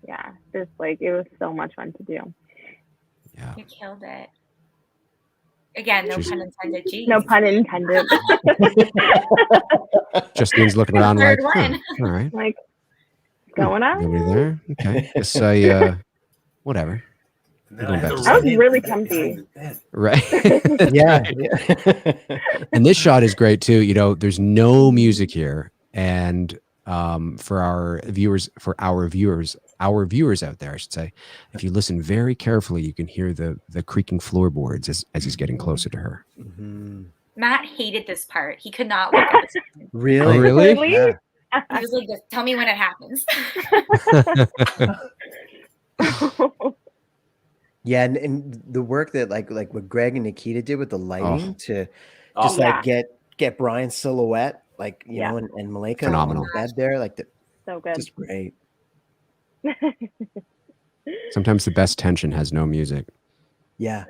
Yeah, it was so much fun to do. Yeah. You killed it. Again, no pun intended. Jeez. No pun intended. Justine's looking around like, Third one. all right. Like, going on? Nobody there? Okay. Guess I, whatever. We're going back to I was sleep. really comfy. Right. Yeah. And this shot is great too. There's no music here. And for our viewers out there, I should say, if you listen very carefully, you can hear the creaking floorboards as he's getting closer to her. Matt hated this part. He could not look at this. Really? Oh, really? Yeah. He was like, just tell me when it happens. Yeah, and the work that like what Greg and Nikita did with the lighting to just yeah. get Bryan's silhouette, like you know, and Malaika Phenomenal. on the bed there, like So good. just great. Sometimes the best tension has no music. Yeah.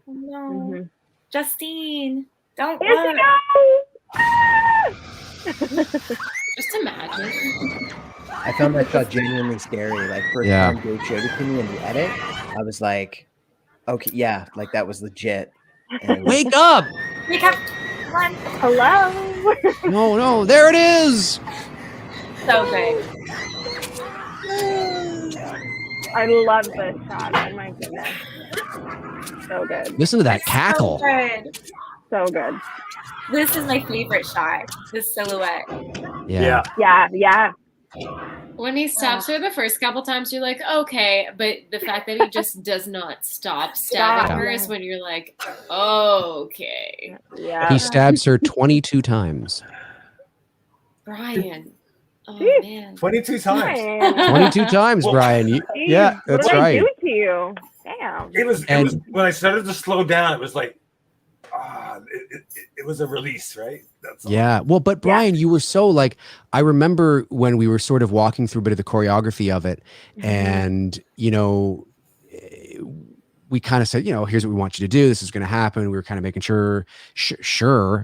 No. Justine, don't Here look. she goes! Just imagine. I found that shot genuinely scary. Like first Yeah. time Dave showed it to me in the edit, I was like, okay, yeah, like that was legit. And Wake up! Wake up. Come on. Hello. No, there it is. So good. I love this shot. Oh my goodness. So good. Listen to that cackle. So good. So good. This is my favorite shot. This silhouette. Yeah. Yeah. When he stops her the first couple times, you're like, okay, but the fact that he just does not stop stabbing her is when you're like, okay. Yeah. He stabs her 22 times. Bryan. Oh man. 22 times. 22 times, Well, Brian. Yeah, What that's did I right. do to you? Damn. It was when I started to slow down, it was like, it was a release, right? That's all. Yeah. Well, but Brian, you were so like, I remember when we were sort of walking through a bit of the choreography of it, and, you know, we kind of said, you know, here's what we want you to do. This is going to happen. We were kind of making sure.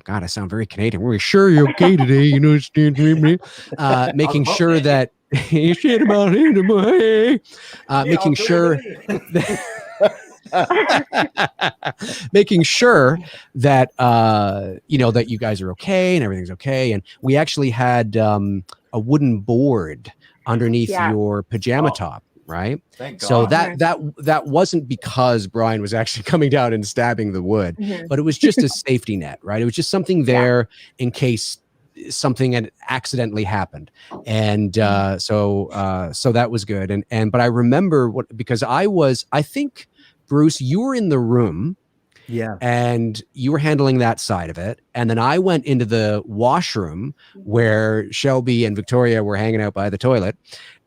God, I sound very Canadian. We're sure you're okay today. You know, making sure that shit about it, making sure. Making sure that you know, that you guys are okay and everything's okay. And we actually had a wooden board underneath your pajama top, right? Thank So God. that wasn't because Brian was actually coming down and stabbing the wood, but it was just a safety net, right? It was just something there in case something had accidentally happened. And so that was good. But I remember because I think, Bruce, you were in the room, and you were handling that side of it, and then I went into the washroom where Shelby and Victoria were hanging out by the toilet,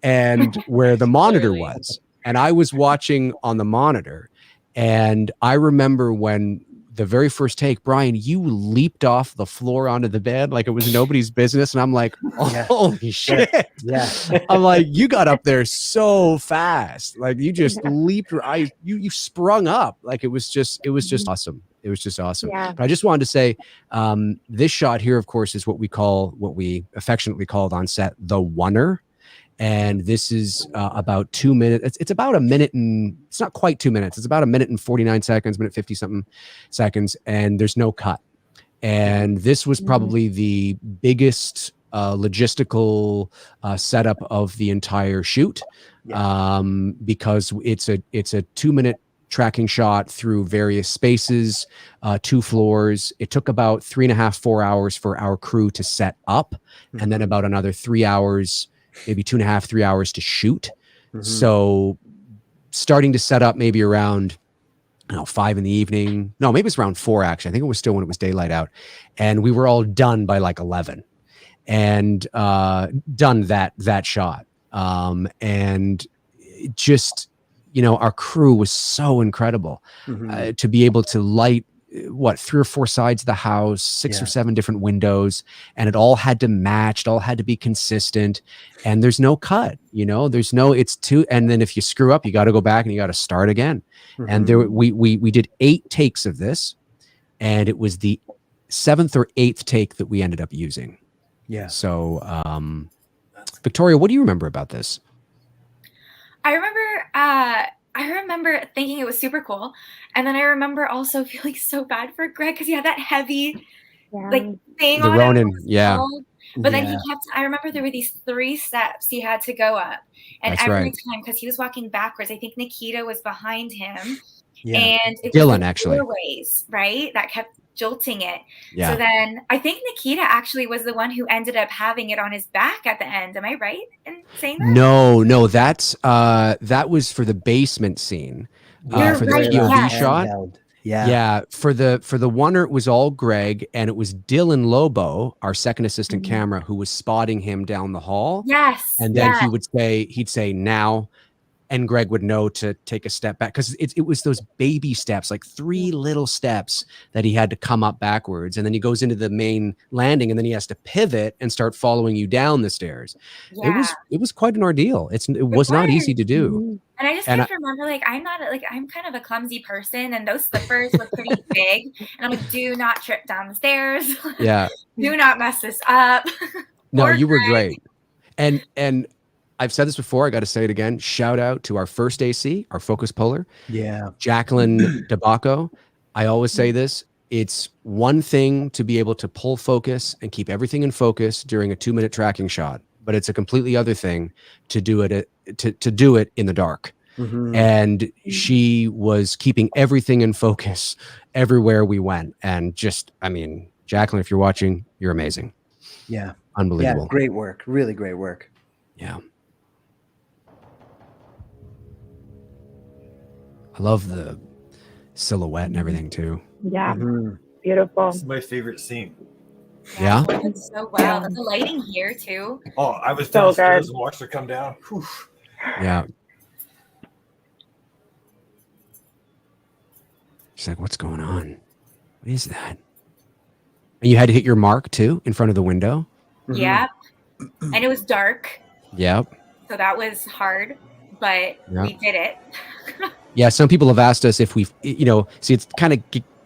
and where the monitor was, and I was watching on the monitor. And I remember when the very first take, Brian, you leaped off the floor onto the bed like it was nobody's business. And I'm like, holy shit. Yeah. I'm like, you got up there so fast. Like you just leaped, you sprung up. Like it was just awesome. It was just awesome. Yeah. But I just wanted to say, this shot here, of course, is what we affectionately called on set the oneer. And this is about 2 minutes. It's about a minute and it's not quite 2 minutes. It's about a minute and 49 seconds, minute 50 something seconds. And there's no cut. And this was probably the biggest logistical setup of the entire shoot, because it's a 2 minute tracking shot through various spaces, 2 floors. It took about 3.5, 4 hours for our crew to set up, and then about another 3 hours, maybe 2.5, 3 hours to shoot. So starting to set up maybe around 5 in the evening. No, maybe it's around 4 actually. I think it was still when it was daylight out, and we were all done by like 11 and done that shot. And just, you know, our crew was so incredible to be able to light 3 or 4 sides of the house, 6 or 7 different windows, and it all had to match, it all had to be consistent, and there's no cut, you know, and then if you screw up, you got to go back and you got to start again. And there we did 8 takes of this, and it was the 7th or 8th take that we ended up using. So Victoria, what do you remember about this? I remember thinking it was super cool. And then I remember also feeling so bad for Greg because he had that heavy like thing The on Ronin, him. But then I remember there were these 3 steps he had to go up. And That's every right. time, because he was walking backwards, I think Nikita was behind him. Yeah. And it Dylan, was the actually. doorways, right? That kept jolting it. Yeah. So then I think Nikita actually was the one who ended up having it on his back at the end. Am I right in saying that? No, that's that was for the basement scene. For the right, POV yeah. shot. Yeah. For the oneer, it was all Greg, and it was Dylan Lobo, our second assistant camera, who was spotting him down the hall. Yes. And then he'd say now, and Greg would know to take a step back, because it was those baby steps, like 3 little steps that he had to come up backwards, and then he goes into the main landing, and then he has to pivot and start following you down the stairs. Yeah. It was quite an ordeal. It was not easy to do. And I just have to remember, like, I'm kind of a clumsy person, and those slippers were pretty big. And I'm like, do not trip down the stairs. Yeah. Do not mess this up. No, Poor you were Greg. great. And I've said this before. I got to say it again. Shout out to our first AC, our focus puller. Yeah. Jacqueline DeBacco. I always say this. It's one thing to be able to pull focus and keep everything in focus during a 2-minute tracking shot, but it's a completely other thing to do it to do it in the dark. And she was keeping everything in focus everywhere we went. And just, I mean, Jacqueline, if you're watching, you're amazing. Yeah. Unbelievable. Yeah, great work. Really great work. Yeah. I love the silhouette and everything too. Yeah. Beautiful. This is my favorite scene. Yeah. It's so well. The lighting here too. Oh, I was So downstairs good. and watched her come down. Whew. Yeah. She's like, what's going on? What is that? And you had to hit your mark too in front of the window? Yeah. And it was dark. Yep. So that was hard, but we did it. Yeah. Some people have asked us if we, see, it's kind of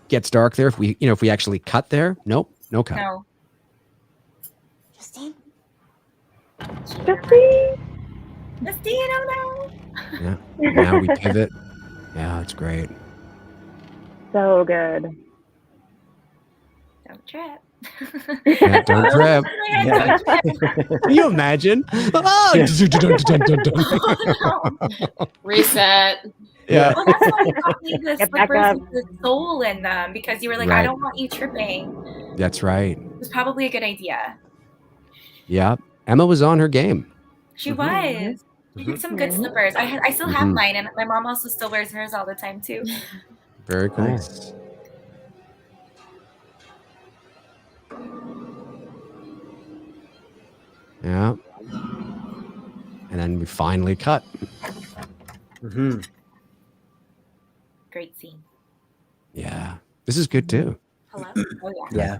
gets dark there. If we, if we actually cut there. Nope. No cut. No. Justine? Justine, oh no. Yeah. Now we pivot. Yeah, it's great. so good. Don't trip. Yeah, don't trip. Yeah. Can you imagine? Oh, Reset. Yeah. Well, that's why you got me the Get back slippers up. with the sole in them, because you were like, Right. I don't want you tripping. That's right. It was probably a good idea. Yeah. Emma was on her game. She was. She had some good slippers. I still have mine, and my mom also still wears hers all the time too. Very cool. Nice. Yeah. And then we finally cut. Great scene. Yeah. This is good too. Hello? Oh yeah. Yeah.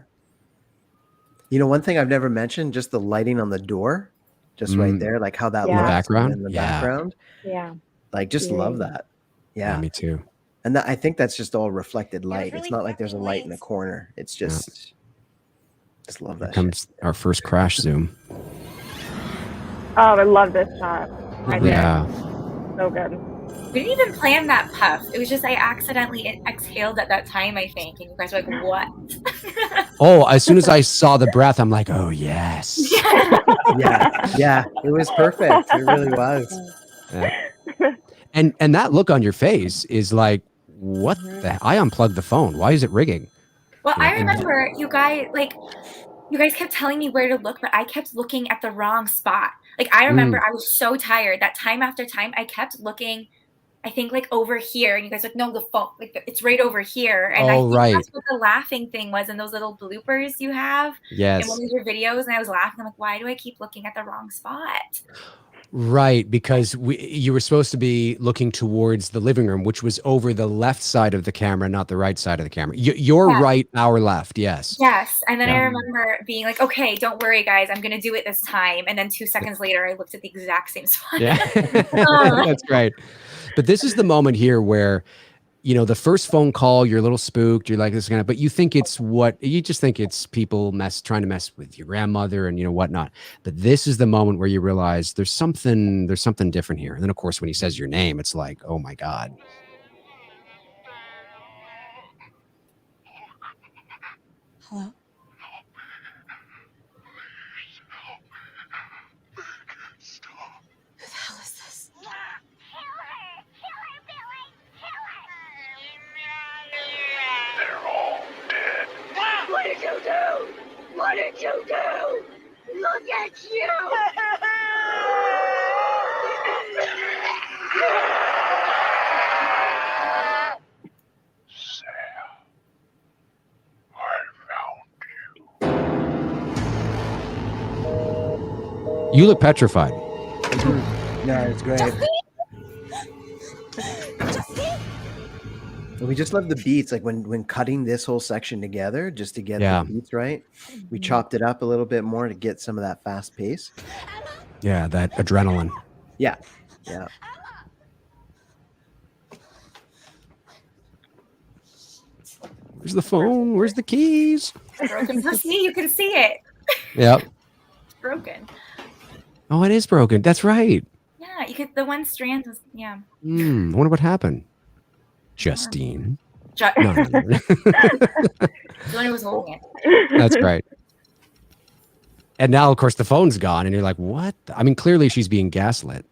You know, one thing I've never mentioned, just the lighting on the door, just right there, like how that Yeah. looks Background? in the Yeah. background. Yeah. Like, just love that. Yeah, Yeah. me too. And I think that's just all reflected light. It's really not like there's a fucking light in the lights. corner. It's just love Here that. comes our first crash zoom. Oh, I love this shot. Right there. Yeah. So good. We didn't even plan that puff. It was just I accidentally exhaled at that time, I think, and you guys were like, "What?" Oh, as soon as I saw the breath, I'm like, oh yes. Yeah. It was perfect. It really was. Yeah. And that look on your face is like, what the? I unplugged the phone. Why is it rigging? Well, Yeah, I and- remember you guys kept telling me where to look, but I kept looking at the wrong spot. Like I remember I was so tired that time after time I kept looking, I think like over here, and you guys were like, no, the phone, like it's right over here. And I Oh, think right. that's what the laughing thing was in those little bloopers you have Yes. in one of your videos. And I was laughing. I'm like, why do I keep looking at the wrong spot? Right, because you were supposed to be looking towards the living room, which was over the left side of the camera, not the right side of the camera. Your right, our left. Yes. Yes. And then I Yeah. remember being like, okay, don't worry, guys, I'm going to do it this time. And then 2 seconds later, I looked at the exact same spot. Yeah. That's right. But this is the moment here where, the first phone call, you're a little spooked. You're like, this is gonna, but you think it's you just think it's people trying to mess with your grandmother and whatnot. But this is the moment where you realize there's something different here. And then of course, when he says your name, it's like, oh my God. Hello? Who the hell is this? What did you do? What did you do? Look at you! You look petrified. No, it's great. And we just love the beats, like when cutting this whole section together, just to get Yeah. the beats right. We chopped it up a little bit more to get some of that fast pace. Yeah, that adrenaline. Yeah. Where's the phone? Where's the keys? Broken. See, you can see it. Yep. It's broken. Oh, it is broken. That's right. Yeah, you could. The one strand was I wonder what happened. Justine. No, no, no. the one who was holding it. That's right. And now, of course, the phone's gone, and you're like, "What?" I mean, clearly she's being gaslit.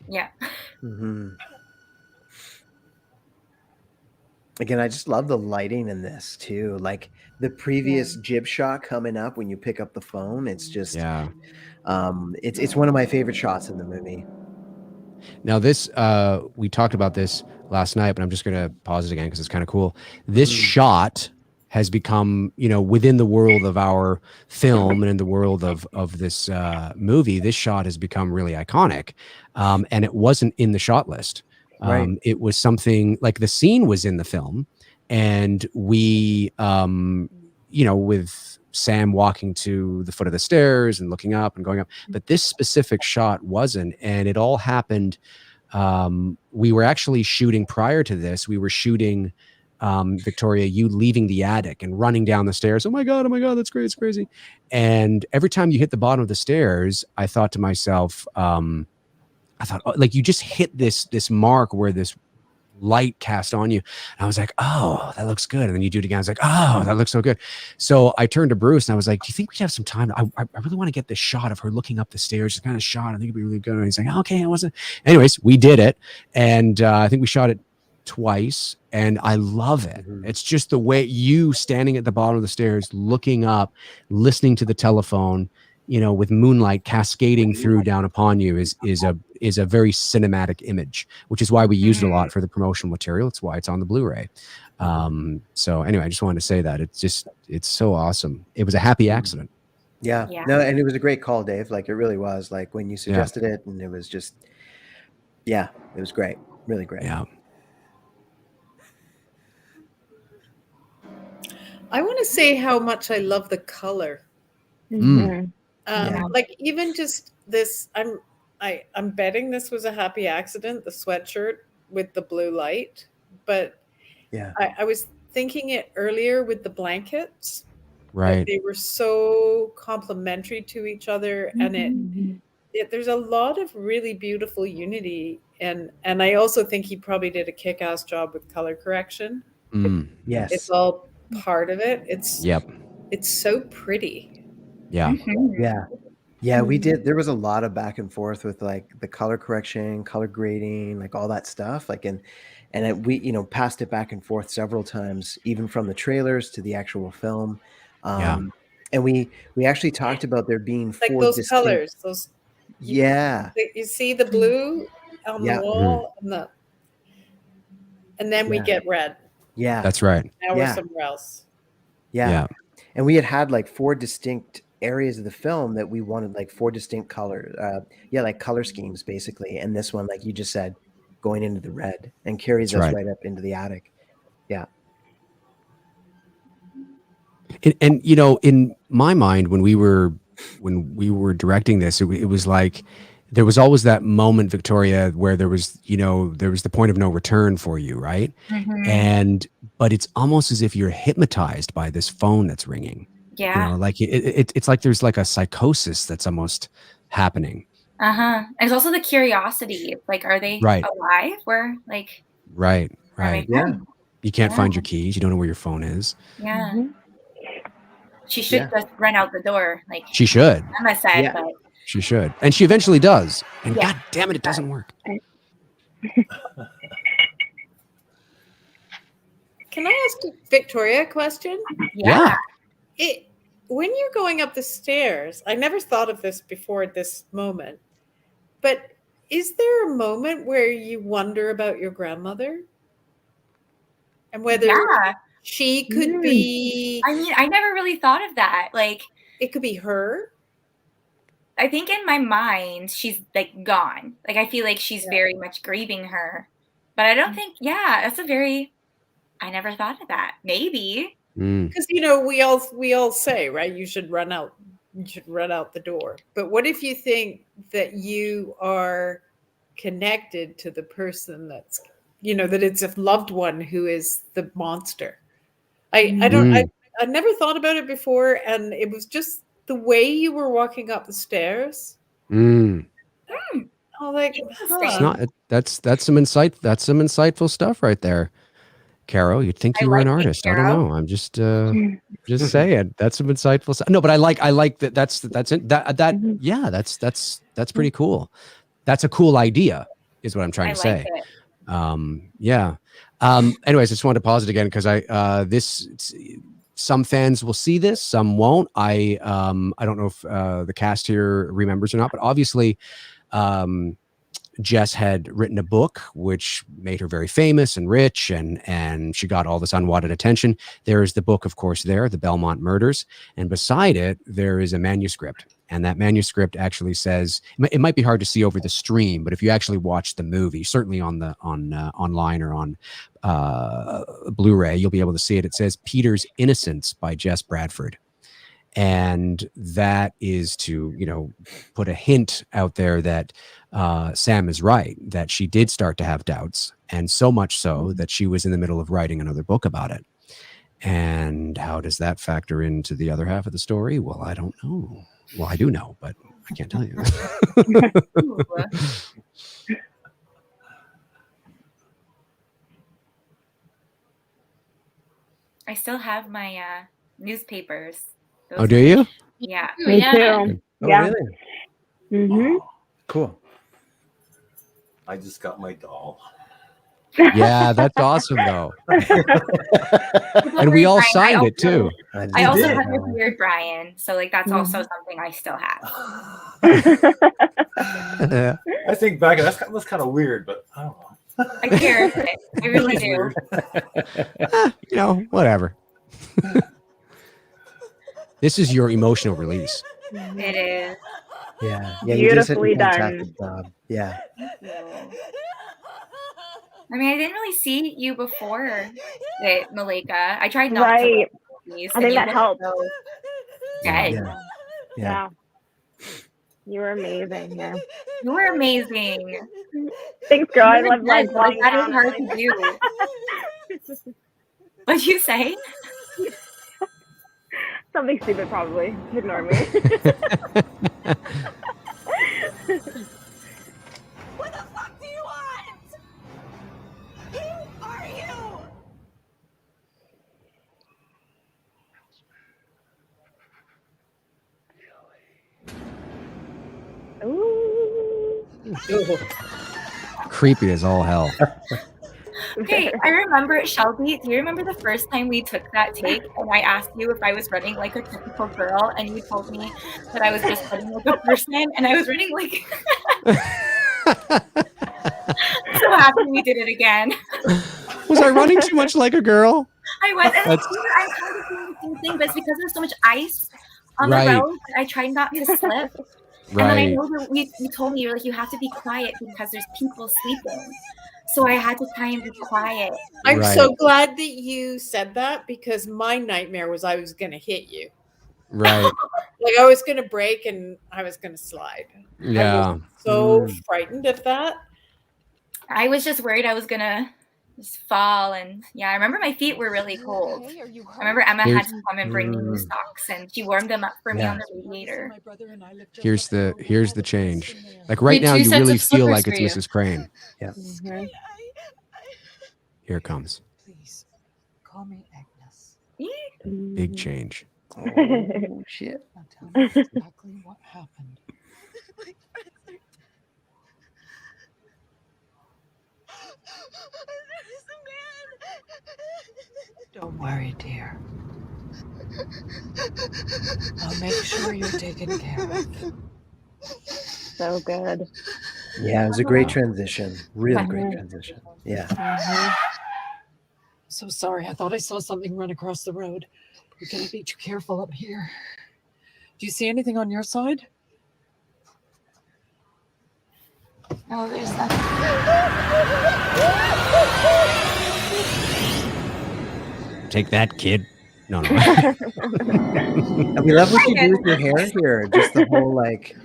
Yeah. Again, I just love the lighting in this too. Like the previous jib shot coming up when you pick up the phone. It's just, it's one of my favorite shots in the movie. Now, this we talked about this last night, but I'm just going to pause it again because it's kind of cool. This shot has become, within the world of our film and in the world of this movie, this shot has become really iconic. And it wasn't in the shot list. It was something like the scene was in the film, and we, with Sam walking to the foot of the stairs and looking up and going up, but this specific shot wasn't, and it all happened. We were actually shooting prior to this. We were shooting Victoria, you leaving the attic and running down the stairs. Oh my God, that's great. It's crazy. And every time you hit the bottom of the stairs, I thought to myself, like you just hit this mark where this light cast on you. And I was like, oh, that looks good. And then you do it again. I was like, oh, that looks so good. So I turned to Bruce and I was like, do you think we have some time? I really want to get this shot of her looking up the stairs. It's kind of shot. I think it'd be really good. And he's like, okay, it wasn't. Anyways, we did it. And I think we shot it twice. And I love it. It's just the way you standing at the bottom of the stairs, looking up, listening to the telephone, with moonlight cascading through down upon you is a very cinematic image, which is why we use it a lot for the promotional material. It's why it's on the Blu-ray. So anyway, I just wanted to say that it's so awesome. It was a happy accident. Yeah. No, and it was a great call, Dave. Like it really was, like when you suggested it, and it was just, it was great. Really great. Yeah. I want to say how much I love the color. Like even just this, I'm betting this was a happy accident, the sweatshirt with the blue light. But I was thinking it earlier with the blankets. Right. They were so complementary to each other, and there's a lot of really beautiful unity. And I also think he probably did a kick-ass job with color correction. Yes. It's all part of it. It's so pretty. Yeah. Yeah, we did. There was a lot of back and forth with like the color correction, color grading, like all that stuff. Like, we passed it back and forth several times, even from the trailers to the actual film. And we actually talked about there being like 4 those distinct colors. Those. You see the blue on the wall, and then we get red. Yeah, that's right. Now we're somewhere else. Yeah. And we had like 4 distinct areas of the film that we wanted, like 4 distinct colors. Like color schemes basically. And this one, like you just said, going into the red and carries us right up into the attic. Yeah. And in my mind, when we were directing this, it was like there was always that moment, Victoria, where there was the point of no return for you, right? But it's almost as if you're hypnotized by this phone that's ringing. Yeah. Like it's like there's like a psychosis that's almost happening. And it's also the curiosity. Like, are they alive? We're like, right. Yeah. You can't find your keys. You don't know where your phone is. Yeah. She should just run out the door. Like she should. Emma said, but she should, and she eventually does. And God damn it doesn't work. Can I ask Victoria a question? Yeah. When you're going up the stairs, I never thought of this before at this moment, but is there a moment where you wonder about your grandmother? And whether she could be... I mean, I never really thought of that. Like, it could be her. I think in my mind, she's like gone. Like, I feel like she's very much grieving her. But I don't think, that's a very... I never thought of that. Maybe. Because we all say, right, you should run out the door. But what if you think that you are connected to the person that's that it's a loved one who is the monster? I never thought about it before, and it was just the way you were walking up the stairs. Mm. Oh, like, It's not. That's some insightful stuff right there, Caro. You'd think I you were an like it, artist. I don't Caro. know. I'm just saying. That's some insightful stuff. No, but I like that. That's it. Yeah. That's pretty cool. That's a cool idea, is what I'm trying I to like say. it. Yeah. Anyways, I just wanted to pause it again because some fans will see this, some won't. I don't know if the cast here remembers or not, but obviously, Jess had written a book which made her very famous and rich, and she got all this unwanted attention. There is the book, of course, the Belmont Murders, and beside it there is a manuscript, and that manuscript actually says, it might be hard to see over the stream, but if you actually watch the movie, certainly on online or on Blu-ray, you'll be able to see it. It says Peter's Innocence by Jess Bradford. And that is to, put a hint out there that Sam is right, that she did start to have doubts, and so much so that she was in the middle of writing another book about it. And how does that factor into the other half of the story? Well, I don't know. Well, I do know, but I can't tell you. I still have my newspapers. Oh, do you? Yeah. Me too. Oh, Yeah. really? Mm-hmm. Cool. I just got my doll. Yeah, that's awesome though. And we all signed it too. I also have your weird Bryan, so like that's also something I still have. I think back, that was kind of weird, but I don't know. I care. I really do. Whatever. This is your emotional release. It is. Yeah. Beautifully you did such a done. fantastic job. Yeah. I mean, I didn't really see you before it, Malaika. I tried not Right. to. These, I think that helped. Dead. Yeah. You were amazing. Yeah. You were amazing. Thanks, girl. I love Like, like that is hard to do. What'd you say? Something stupid, probably. Ignore me. What the fuck do you want? Who are you? Ooh. Creepy as all hell. Okay, I remember, Shelby, do you remember the first time we took that take and I asked you if I was running like a typical girl and you told me that I was just running like a person and I was running like... I'm so happy we did it again. Was I running too much like a girl? I was, and I'm That's- kind of doing the same thing, but it's because there's so much ice on Right. the road that I tried not to slip. And then I Right. know that you told me, you're like, you have to be quiet because there's people sleeping. So I had to try and be quiet. I'm Right. so glad that you said that because my nightmare was I was going to hit you. Right. Like I was going to break and I was going to slide. I Yeah. was so frightened of that. I was just worried I was going to just fall. And yeah, I remember my feet were really cold. I remember Emma had to come and bring me new socks and she warmed them up for me on the radiator. Here's the change. Like right We now, had two you sets really of feel slippers like it's for you. Mrs. Crane. Yeah. Here it comes. Please, call me Agnes. Big change. Oh, shit. Now tell me exactly what happened. Don't worry, dear. I'll make sure you're taken care of. So good. Yeah, it was a great transition. Really great transition. Yeah. So sorry. I thought I saw something run across the road. We're going to be too careful up here. Do you see anything on your side? Oh, there's nothing. Take that, kid. No. And we love what you do with your hair here. Just the whole like.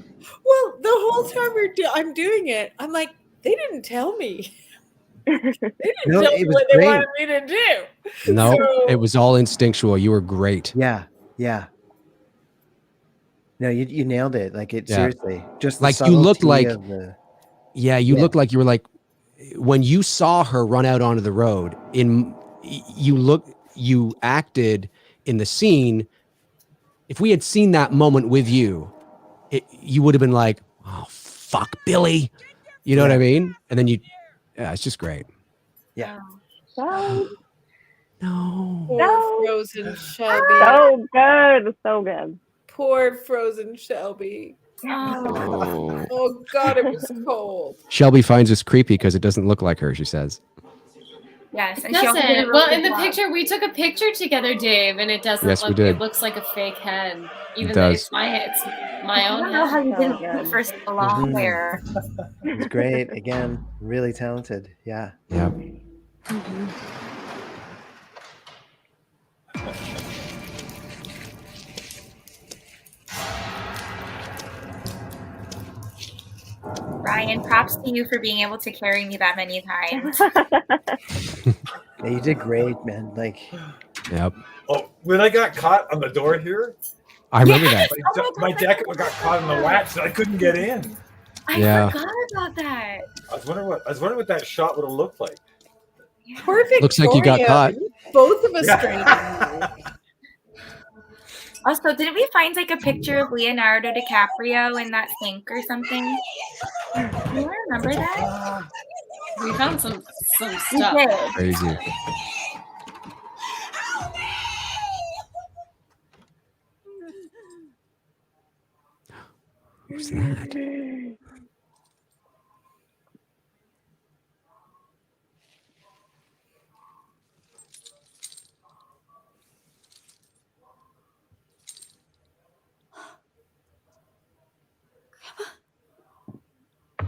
Well, the whole time I'm doing it, I'm like, they didn't tell me. They didn't No, tell it me was what they great. wanted me to do. No, So- it was all instinctual. You were great. Yeah. Yeah. No, you nailed it. Like it seriously. Just the like you looked subtlety like of the you looked like you were like when you saw her run out onto the road you acted in the scene. If we had seen that moment with you, you would have been like, oh fuck Billy. You know what I mean? And then it's just great. Yeah. So, Poor frozen Shelby. so good. So good. Poor frozen Shelby. Oh God, it was cold. Shelby finds us creepy because it doesn't look like her, she says. Yes, It and she also did a doesn't. really Well, good in the job. picture, we took a picture together, Dave, and it doesn't Yes, we look. did. It looks like a fake head, even It though does. it's my I own don't know how head. you didn't look for so long there. It's great. Again, really talented. Yeah. Yeah. Bryan, props to you for being able to carry me that many times. Yeah, you did great, man. Like, yep. Oh, when I got caught on the door here, I remember that. My jacket got caught in the latch, so I couldn't get in. I forgot about that. I was wondering what that shot would have looked like. Poor Victoria. Looks like you got caught. Both of us straight. Also, didn't we find like a picture of Leonardo DiCaprio in that sink or something? Do you remember that? We found some We stuff. did. Crazy. Who's that?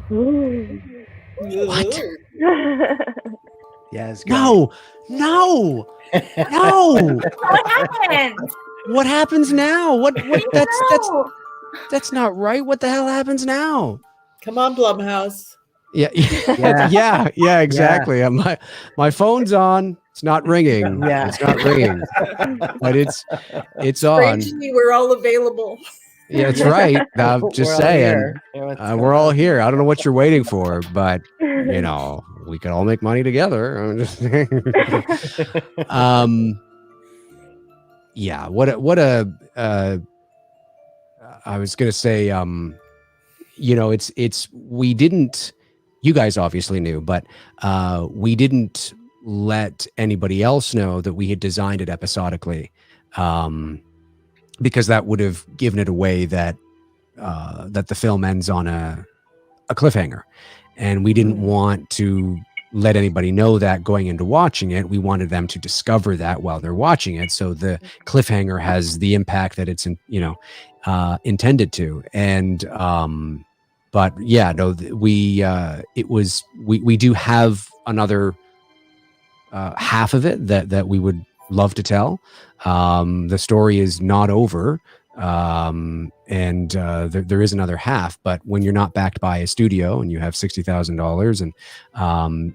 What? yeah, it's great. No. What happened? What happens now? What that's not right. What the hell happens now? Come on, Blumhouse. Yeah, exactly. My phone's on. It's not ringing. Yeah. It's not ringing. But it's on. Strangely, we're all available. Yeah, that's right. I'm We're just all saying. here. We're all here. I don't know what you're waiting for, but we could all make money together. I'm just saying. Yeah. What a. I was gonna say. It's we didn't. You guys obviously knew, but we didn't let anybody else know that we had designed it episodically, because that would have given it away that the film ends on a cliffhanger, and we didn't want to let anybody know that going into watching it. We wanted them to discover that while they're watching it, so the cliffhanger has the impact that it's intended to. And but yeah, no, we do have another half of it that we would love to tell. The story is not over, and there is another half. But when you're not backed by a studio and you have $60,000, and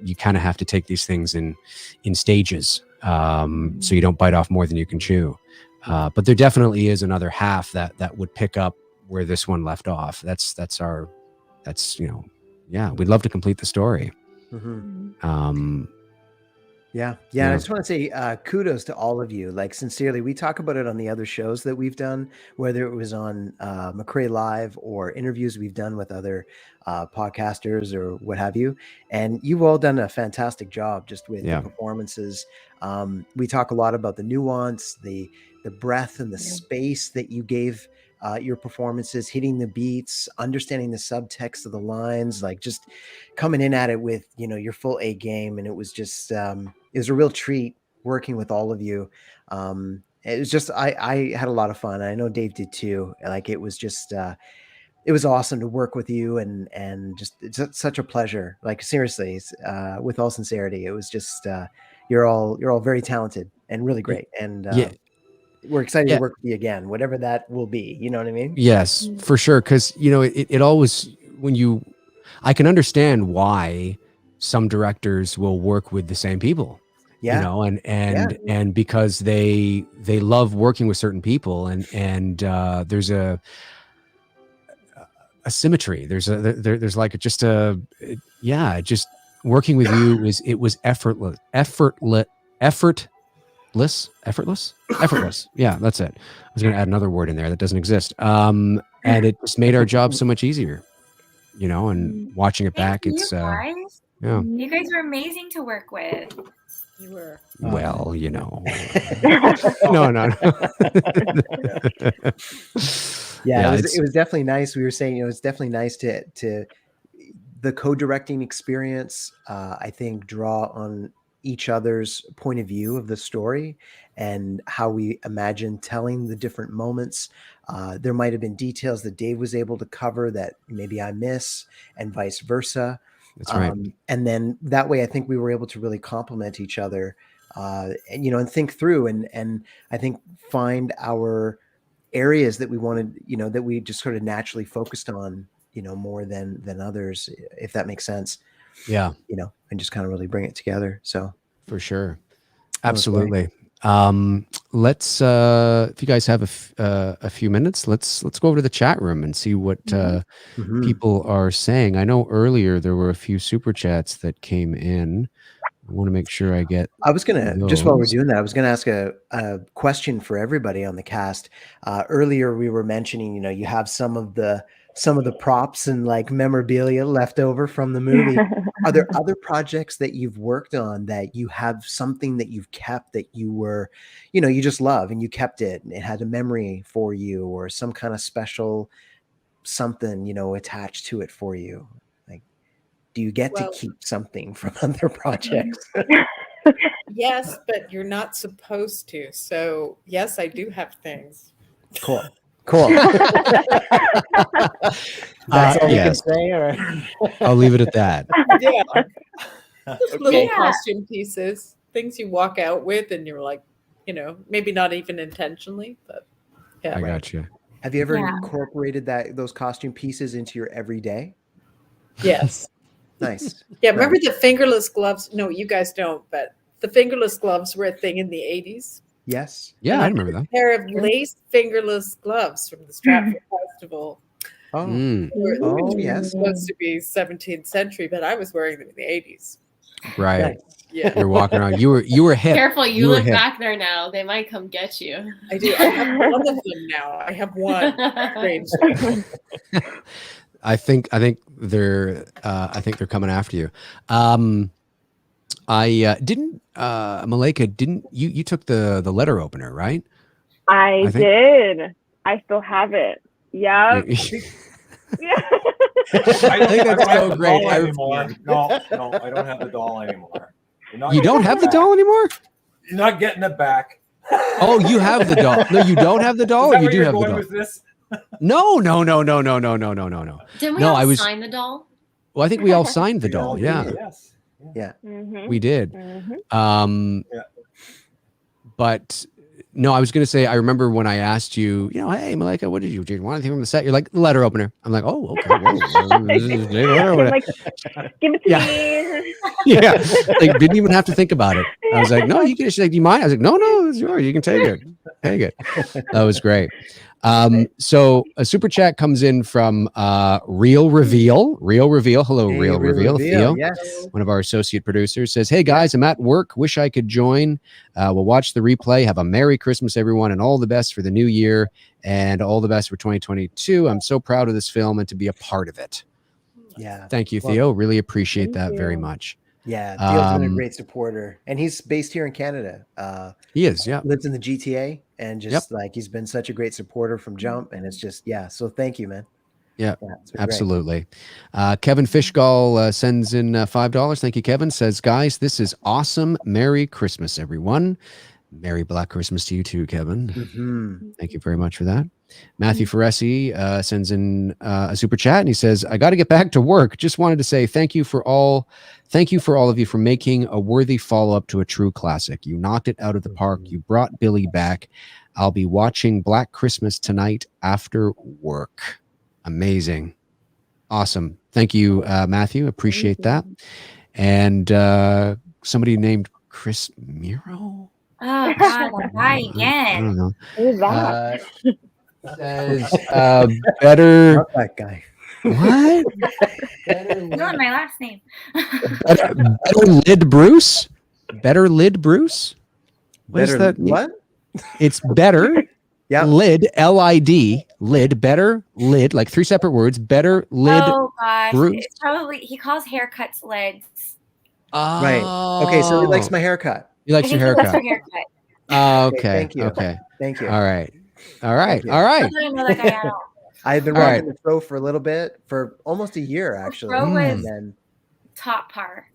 you kind of have to take these things in stages, so you don't bite off more than you can chew. But there definitely is another half that would pick up where this one left off. We'd love to complete the story. Mm-hmm. Yeah. I just want to say kudos to all of you. Like, sincerely, we talk about it on the other shows that we've done, whether it was on McRae Live or interviews we've done with other podcasters or what have you. And you've all done a fantastic job just with the performances. We talk a lot about the nuance, the breadth and the space that you gave your performances, hitting the beats, understanding the subtext of the lines, like just coming in at it with, your full A game. And it was just, it was a real treat working with all of you. It was just, I had a lot of fun. I know Dave did too. Like, it was just, it was awesome to work with you, and just, it's such a pleasure. Like, seriously, with all sincerity, it was just, you're all very talented and really great. And, we're excited to work with you again, whatever that will be. You know what I mean? Yes, for sure. Because it always, I can understand why some directors will work with the same people. And because they love working with certain people, and there's a symmetry. There's like just just working with you was effortless. Yeah, that's it. I was going to add another word in there that doesn't exist. And it just made our job so much easier, and watching it back, Thank it's you guys. yeah. You guys were amazing to work with. You were. Well, no. Yeah, it was definitely nice. We were saying, it's definitely nice to the co-directing experience. I think draw on each other's point of view of the story and how we imagine telling the different moments. There might have been details that Dave was able to cover that maybe I miss, and vice versa. That's right. And then that way, I think we were able to really complement each other, and think through and I think find our areas that we wanted, that we just sort of naturally focused on, more than others, if that makes sense. Yeah. And just kind of really bring it together. So for sure. Absolutely. Let's if you guys have a few minutes, let's go over to the chat room and see what people are saying. I know earlier there were a few super chats that came in. I want to make sure I get. I was gonna just while we're doing that, I was gonna ask a question for everybody on the cast. Earlier we were mentioning, you have some of the props and like memorabilia left over from the movie. Are there other projects that you've worked on that you have something that you've kept that you were, you just love and you kept it and it had a memory for you, or some kind of special something, attached to it for you? Like, do you get to keep something from other projects? Yes, but you're not supposed to. So yes, I do have things. Cool. That's all you can say, or I'll leave it at that. Yeah. Just little costume pieces, things you walk out with and you're like, maybe not even intentionally, but yeah. I got you. Have you ever incorporated those costume pieces into your everyday? Yes. Nice. Yeah, remember the fingerless gloves? No, you guys don't, but the fingerless gloves were a thing in the 80s. Yes. Yeah, I remember that. A pair of lace fingerless gloves from the Stratford Festival. Oh, yes. Supposed to be 17th century, but I was wearing them in the 80s. Right. Yeah. You're walking around. You were hip. Careful, you look back there now. They might come get you. I do. I have one of them now. I have one. Strangely. I think they're coming after you. I didn't Malaika, didn't you took the letter opener, right? I did. I still have it. Yeah. I think that's so great. No, I don't have the doll anymore. You don't have the doll anymore? You're not getting it back. Oh, you have the doll. No, you don't have the doll, or you do have the doll? With this? No. Didn't we all sign the doll? Well, I think we all signed the doll. Yeah. Yes. Yeah. We did. But no, I was going to say, I remember when I asked you, hey, Malaika, what did you want anything from the set? You're like, the letter opener. I'm like, oh, okay. Like, give it to me. Yeah. Like, didn't even have to think about it. I was like, no, you can. She's like, do you mind? I was like, no, it's yours. You can take it. Take it. That was great. So a super chat comes in from Real Reveal. Hello, Hey, Real Reveal. Theo, yes. one of our associate producers, says, hey guys, I'm at work. Wish I could join. We'll watch the replay. Have a Merry Christmas, everyone, and all the best for the new year and all the best for 2022. I'm so proud of this film and to be a part of it. Yeah. Thank you, Theo. Really appreciate that very much. Yeah, Theo's been a great supporter, and he's based here in Canada. He is, yeah. Lives in the GTA, and just like he's been such a great supporter from jump, and it's just so thank you, man. Yeah, absolutely. Kevin Fishgall sends in $5. Thank you, Kevin. Says, guys, this is awesome. Merry Christmas, everyone. Merry Black Christmas to you too, Kevin. Thank you very much for that. Matthew Ferresi sends in a super chat, and he says, I got to get back to work. Just wanted to say thank you for all of you for making a worthy follow-up to a true classic. You knocked it out of the park. You brought Billy back. I'll be watching Black Christmas tonight after work. Amazing. Awesome. Thank you, Matthew. Appreciate that. And somebody named Chris Mero. Oh, God, why again? I don't know. Who's that? Says better. Not that guy. What? No, my last name. Better Lid Bruce? Better Lid Bruce? What is Better that? what? It's better. Yeah. Lid, Lid, lid, better, lid, like 3 separate words. Better Lid Oh gosh, Bruce. it's probably he calls haircuts lids. Oh. Okay, so he likes my haircut. He likes I your think he likes haircut. your haircut. Okay. Thank you. Okay. Thank you. All right. All right. Thank you. All right. I don't know that guy at all. I've been All rocking right. the fro for a little bit, for almost a year actually. Fro was And then, top par.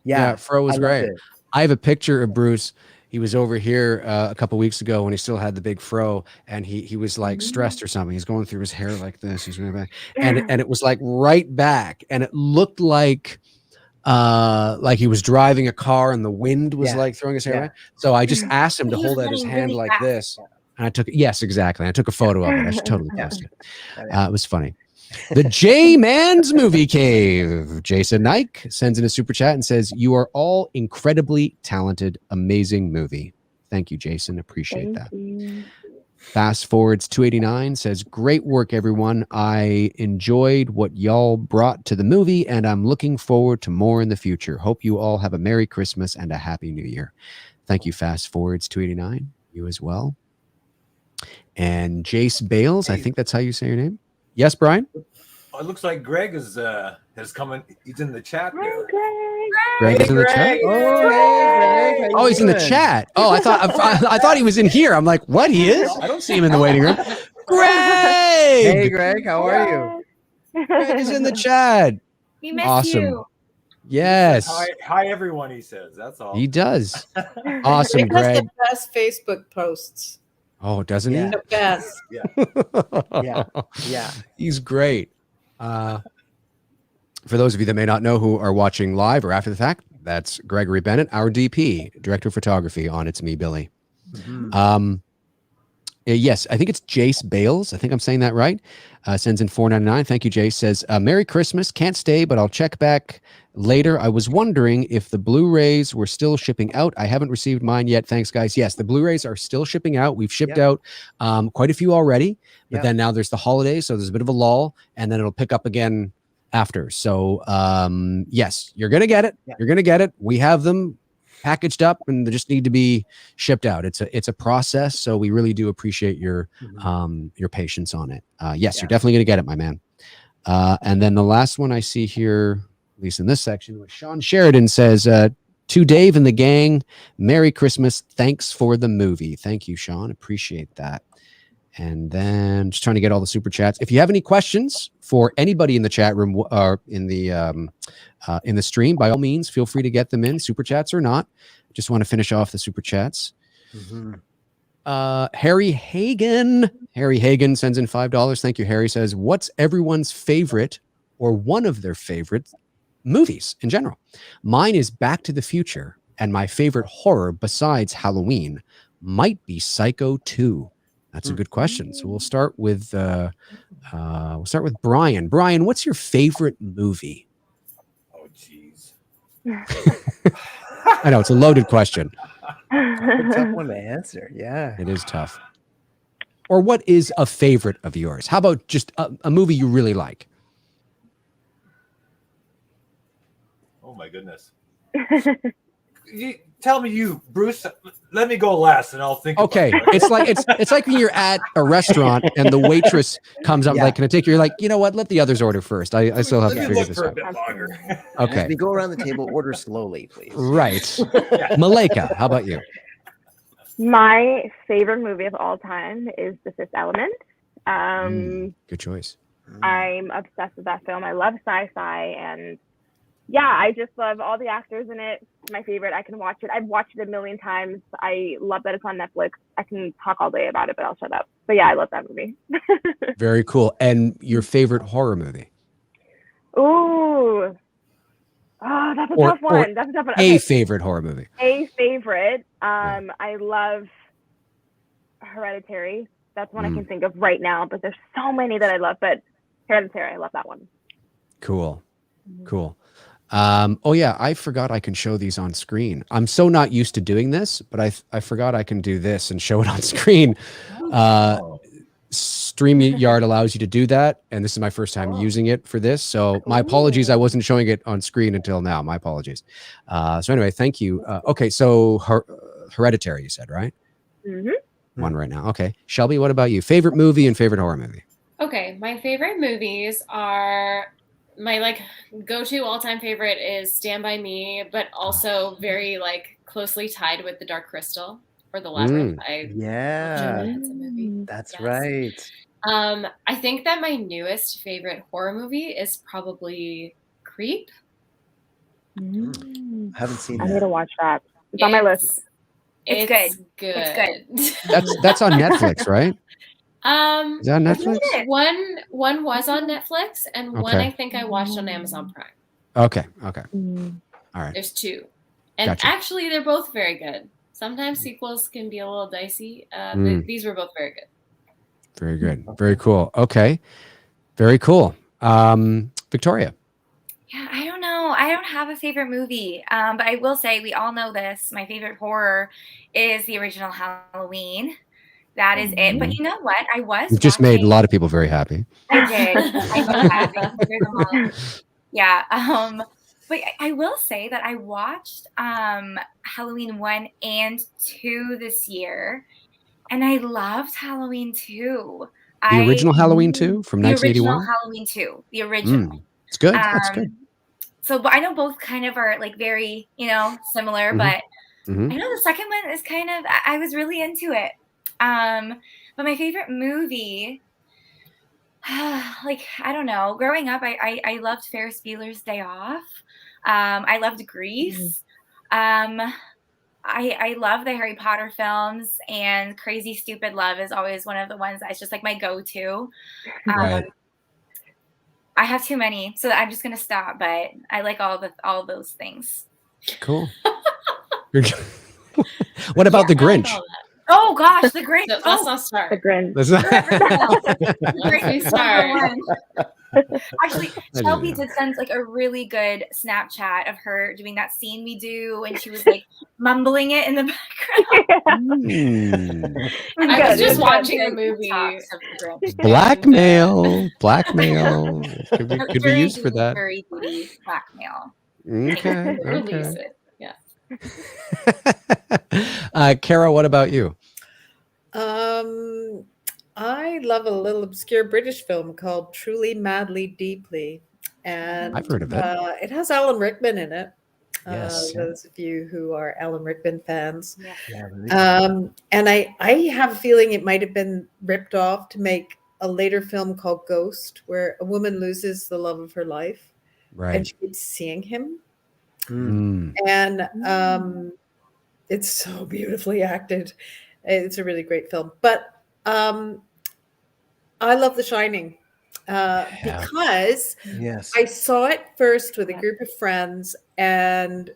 yeah, Fro was I loved great. it. I have a picture of Bruce. He was over here a couple weeks ago when he still had the big fro, and he was like stressed or something. He's going through his hair like this. He's going back, and it was like right back, and it looked like he was driving a car and the wind was like throwing his hair back. So I just asked him to He was hold out his running hand really like fast. this, and I took it. Yes, exactly. I took a photo of it. I should totally post it. It was funny. The J Man's Movie Cave. Jason Nike sends in a super chat and says, "You are all incredibly talented, amazing movie." Thank you, Jason. Appreciate that. Fast Forwards 289 says, "Great work, everyone. I enjoyed what y'all brought to the movie, and I'm looking forward to more in the future. Hope you all have a Merry Christmas and a Happy New Year." Thank you, Fast Forwards 289. You as well. And Jace Bales, I think that's how you say your name. Yes, Brian? Oh, it looks like Greg has come in. He's in the chat there. Greg is in the chat. Oh, he's in the chat. Oh, I thought he was in here. I'm like, what? He is? I don't see him in the waiting room. Greg! Hey, Greg, how are you? Greg is in the chat. We miss Awesome. you. Yes, Hi, everyone. He says. That's all. he does. Awesome, Greg has Greg. the best Facebook posts. Oh, doesn't he? The best. Yeah. He's great. For those of you that may not know who are watching live or after the fact, that's Gregory Bennett, our DP, Director of Photography on It's Me, Billy. Yes, I think it's Jace Bales. I think I'm saying that right. Sends in $4.99. Thank you, Jace. Says, "Merry Christmas. Can't stay, but I'll check back later. I was wondering if the Blu-rays were still shipping out. I haven't received mine yet. Thanks, guys." Yes, the Blu-rays are still shipping out. We've shipped out quite a few already, but then now there's the holidays, so there's a bit of a lull, and then it'll pick up again after. So yes, you're gonna get it. You're gonna get it. We have them packaged up, and they just need to be shipped out. It's a process, so we really do appreciate your patience on it. Yes, you're definitely gonna get it, my man. And then the last one I see here, at least in this section, was Sean Sheridan says, "To Dave and the gang, Merry Christmas. Thanks for the movie." Thank you, Sean. Appreciate that. And then just trying to get all the super chats. If you have any questions for anybody in the chat room or in the stream, by all means, feel free to get them in, super chats or not. Just want to finish off the super chats. Harry Hagen sends in $5. Thank you, Harry. Says, "What's everyone's favorite or one of their favorite movies in general? Mine is Back to the Future, and my favorite horror besides Halloween might be Psycho 2. That's a good question. So we'll start with Brian. Brian, what's your favorite movie? Oh, jeez. I know it's a loaded question. It's a tough one to answer. Yeah. It is tough. Or what is a favorite of yours? How about just a movie you really like? Oh my goodness. Tell me, Bruce. Let me go last, and I'll think. Okay, about it. it's like when you're at a restaurant and the waitress comes up like, "Can I take you?" You're like, you know what? Let the others order first. I still have to figure this out. Okay. As we go around the table, order slowly, please. Right. Malaika, how about you? My favorite movie of all time is The Fifth Element. Good choice. I'm obsessed with that film. I love sci-fi, and yeah, I just love all the actors in it. It's my favorite. I can watch it. I've watched it a million times. I love that it's on Netflix. I can talk all day about it, but I'll shut up. But yeah, I love that movie. Very cool. And your favorite horror movie? Ooh. Oh, that's a tough one. That's a tough one. A favorite horror movie. A favorite. I love Hereditary. That's one I can think of right now, but there's so many that I love. But Hereditary, I love that one. Cool. Oh yeah, I forgot I can show these on screen. I'm so not used to doing this, but I forgot I can do this and show it on screen. StreamYard allows you to do that, and this is my first time using it for this. So my apologies, I wasn't showing it on screen until now. My apologies. So anyway, thank you. Okay, so Hereditary, you said, right? Mm-hmm. One right now. Okay, Shelby, what about you? Favorite movie and favorite horror movie? Okay, my favorite movies are my like go-to all-time favorite is Stand By Me, but also very like closely tied with The Dark Crystal or The Labyrinth. Yeah, it's a movie. that's right. I think that my newest favorite horror movie is probably Creep. I haven't seen I that. need to watch that. It's on my list. It's good. It's good. That's on Netflix, right? Is that on Netflix? One was on Netflix, and one Okay. I think I watched on Amazon Prime. Okay. All right. There's two, and Gotcha. actually they're both very good. Sometimes sequels can be a little dicey. These were both very good. Very good. Very cool. Okay. Very cool. Victoria. Yeah, I don't know. I don't have a favorite movie, but I will say we all know this. My favorite horror is the original Halloween. That is it. But you know what? I was You just made a lot of people very happy. I did. I know that. I consider them all. Yeah. But I will say that I watched Halloween 1 and 2 this year, and I loved Halloween 2. The original Halloween 2 from 1981? The original Halloween 2. The original. It's good. That's good. So, but I know both kind of are like very, similar, but I know the second one is kind of, I was really into it. But my favorite movie, like, I don't know, growing up, I loved Ferris Bueller's Day Off. I loved Grease. I love the Harry Potter films, and Crazy Stupid Love is always one of the ones that's just like my go-to. Right. I have too many, so I'm just gonna stop. But I like all those things. Cool. What about The Grinch? Oh gosh, The Grinch. Let's not start. The Grinch. Let's not- Let's start. Actually, Shelby did send like a really good Snapchat of her doing that scene we do, and she was like mumbling it in the background. I was just watching a movie. Blackmail. Could be used for that. Very booty blackmail. Okay. Release it. Yeah. Caro, what about you? I love a little obscure British film called Truly, Madly, Deeply. And I've heard of it. It has Alan Rickman in it. Yes. Those of you who are Alan Rickman fans. Yeah, And I have a feeling it might have been ripped off to make a later film called Ghost, where a woman loses the love of her life. Right. And she keeps seeing him. Mm. And it's so beautifully acted. It's a really great film. But I love The Shining because Yes. I saw it first with a group of friends, and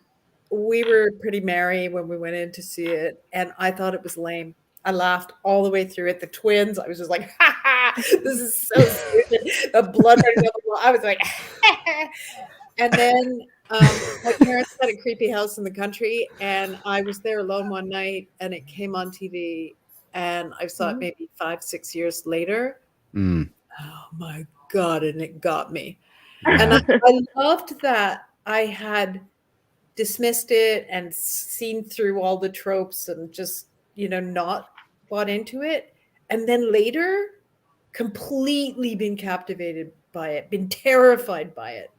we were pretty merry when we went in to see it, and I thought it was lame. I laughed all the way through it. The twins, I was just like, ha ha, this is so stupid. The blood running down the wall. I was like, and then my parents had a creepy house in the country, and I was there alone one night, and it came on TV, and I saw it maybe 5-6 years later. Mm. Oh my God, and it got me. And I loved that I had dismissed it and seen through all the tropes and just, not bought into it. And then later, completely been captivated by it, been terrified by it.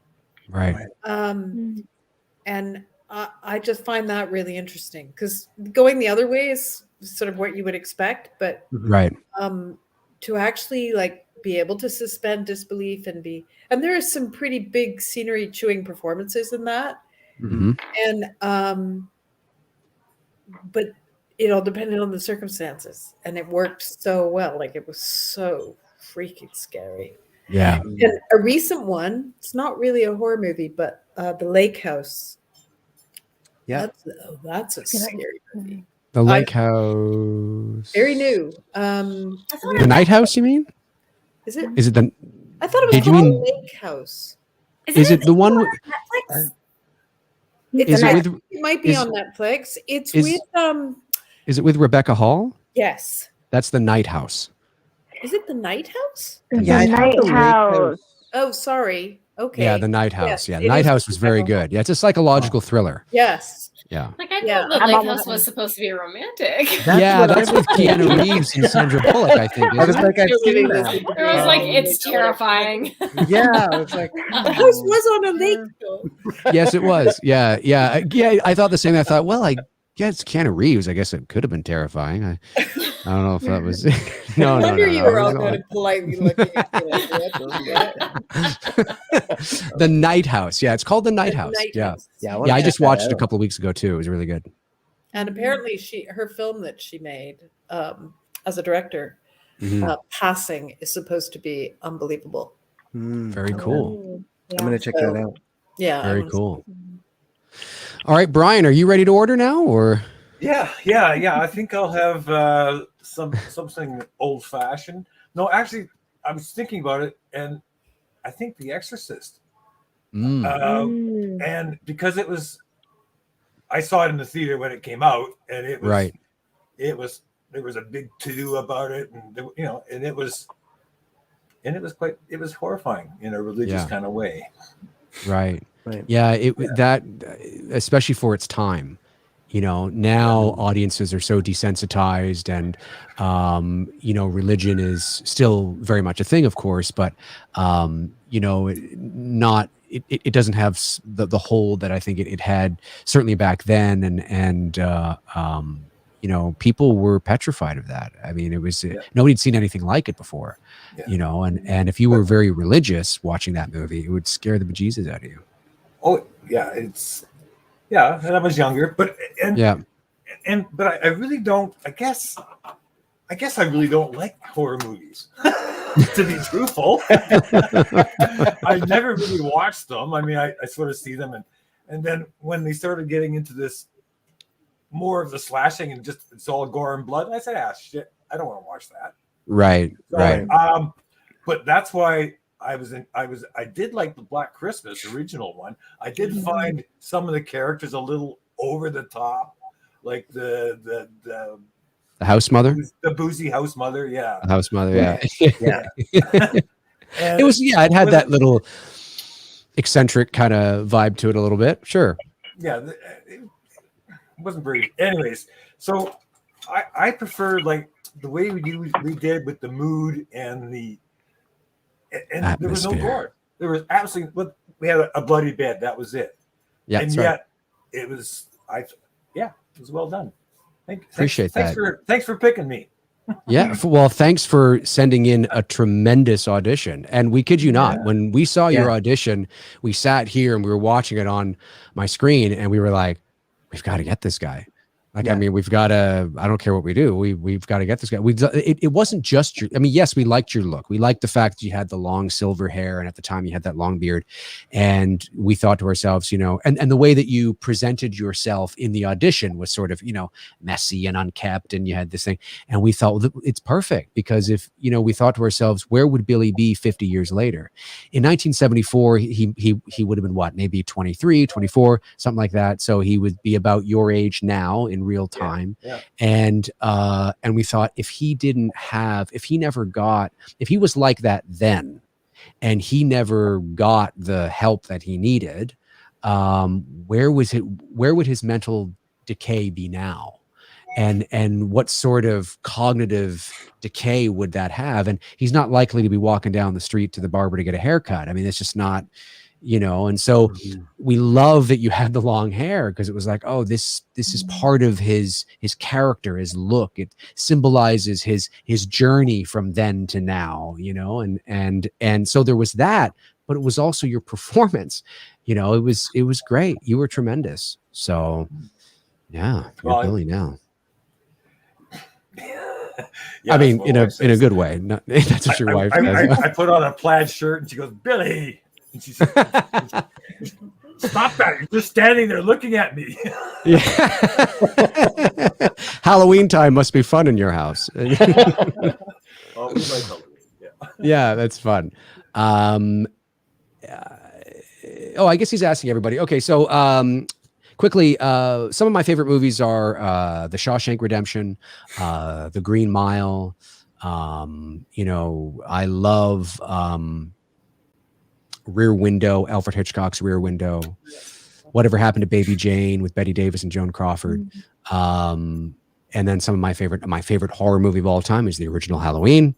Right. And I just find that really interesting, because going the other way is sort of what you would expect, but Right. To actually like be able to suspend disbelief and there are some pretty big scenery chewing performances in that. Mm-hmm. And but it all depended on the circumstances, and it worked so well. Like, it was so freaking scary. Yeah. And a recent one, it's not really a horror movie, but The Lake House. Yeah. That's a scary movie. The Lake House. Very new. The Night House, you mean? Is it? Is it the? I thought it was Did you called mean- Lake House. Is it the one? Netflix? Is it with? It might be on Netflix. It's is- with Is it with Rebecca Hall? yes. That's the Night House. Is it the Night House? Yeah, I The thought Night the House. Oh, sorry. Okay. Yeah, The Night House. Yes, Yeah, it The Night is House was very Chicago. good. Yeah, it's a psychological thriller. Yes. Yeah. Like I Yeah, thought the I'm Lake almost House done. was supposed to be romantic. That's Yeah, what I that's was with Keanu Reeves and Sandra Bullock, I think. I was Isn't it? like, I've seen that. It was like it's Oh, terrifying. Yeah, I was like, The house was on a lake, though. Yes, it was. Yeah, yeah, yeah. I thought the same. I thought, well, I guess Keanu Reeves. I guess it could have been terrifying. I don't know if that was. No, I no, wonder no, you no. were It all was kind of politely looking at me like, The Night House. Yeah, it's called The Night House. Night Yeah, House. yeah, yeah. I just watched it a couple of weeks ago too. It was really good. And apparently, her film that she made as a director, Mhm. Passing, is supposed to be unbelievable. Very cool. I'm gonna check that out. Yeah, I Very wanna see cool. All right, Brian, are you ready to order now, or? Yeah. I think I'll have something old fashioned. No, actually, I was thinking about it, and I think The Exorcist. And because I saw it in the theater when it came out, and it was Right. There was a big to do about it, and it was horrifying in a religious Yeah. kind of way. Right. Yeah. That, especially for its time, now audiences are so desensitized, and religion is still very much a thing, of course, but it doesn't have the hold that I think it had certainly back then, and people were petrified of that. I mean, it was nobody'd seen anything like it before, and if you were very religious watching that movie, it would scare the bejesus out of you. Oh yeah, and I was younger, but I really don't. I guess I really don't like horror movies. To be truthful, I never really watched them. I mean, I sort of see them, and then when they started getting into this more of the slashing and just it's all gore and blood, I said, shit, I don't want to watch that. Right. But that's why I did like the Black Christmas original one. I did find some of the characters a little over the top, like the house mother, the boozy house mother. Yeah. The house mother. Yeah. And it was, it had that little eccentric kind of vibe to it a little bit. Sure. Yeah. It wasn't very, anyways. So I prefer like the way we did with the mood and and there was no gore. There was absolutely, we had a bloody bed. That was it. Yeah. And yet it was, it was well done. Appreciate that. Thanks for picking me. Yeah. Well, thanks for sending in a tremendous audition. And we kid you not, when we saw your audition, we sat here and we were watching it on my screen, and we were like, we've got to get this guy. Like, I mean, we've got to, I don't care what we do. We've got to get this guy. It wasn't just your, I mean, yes, we liked your look. We liked the fact that you had the long silver hair, and at the time you had that long beard. And we thought to ourselves, and the way that you presented yourself in the audition was sort of, messy and unkept, and you had this thing. And we thought, well, it's perfect, because if, we thought to ourselves, where would Billy be 50 years later? In 1974, he would have been what, maybe 23, 24, something like that. So he would be about your age now in real time. And we thought, if he was like that then, and he never got the help that he needed, where would his mental decay be now? And what sort of cognitive decay would that have? And he's not likely to be walking down the street to the barber to get a haircut. I mean, it's just not, and so we love that you had the long hair, because it was like, oh, this is part of his character, his look. It symbolizes his journey from then to now, and so there was that, but it was also your performance. It was great. You were tremendous. So yeah, you're Billy now. I mean, in a good way. That's what your wife says. I put on a plaid shirt, and she goes, Billy. And she said, stop that. You're just standing there looking at me. Yeah. Halloween time must be fun in your house. Oh, we like Halloween. Yeah, that's fun. I guess he's asking everybody. Okay, so quickly, some of my favorite movies are The Shawshank Redemption, The Green Mile, You know, I love Rear Window, Alfred Hitchcock's Rear Window. Whatever Happened to Baby Jane with Betty Davis and Joan Crawford. And then some of my favorite horror movie of all time is the original Halloween.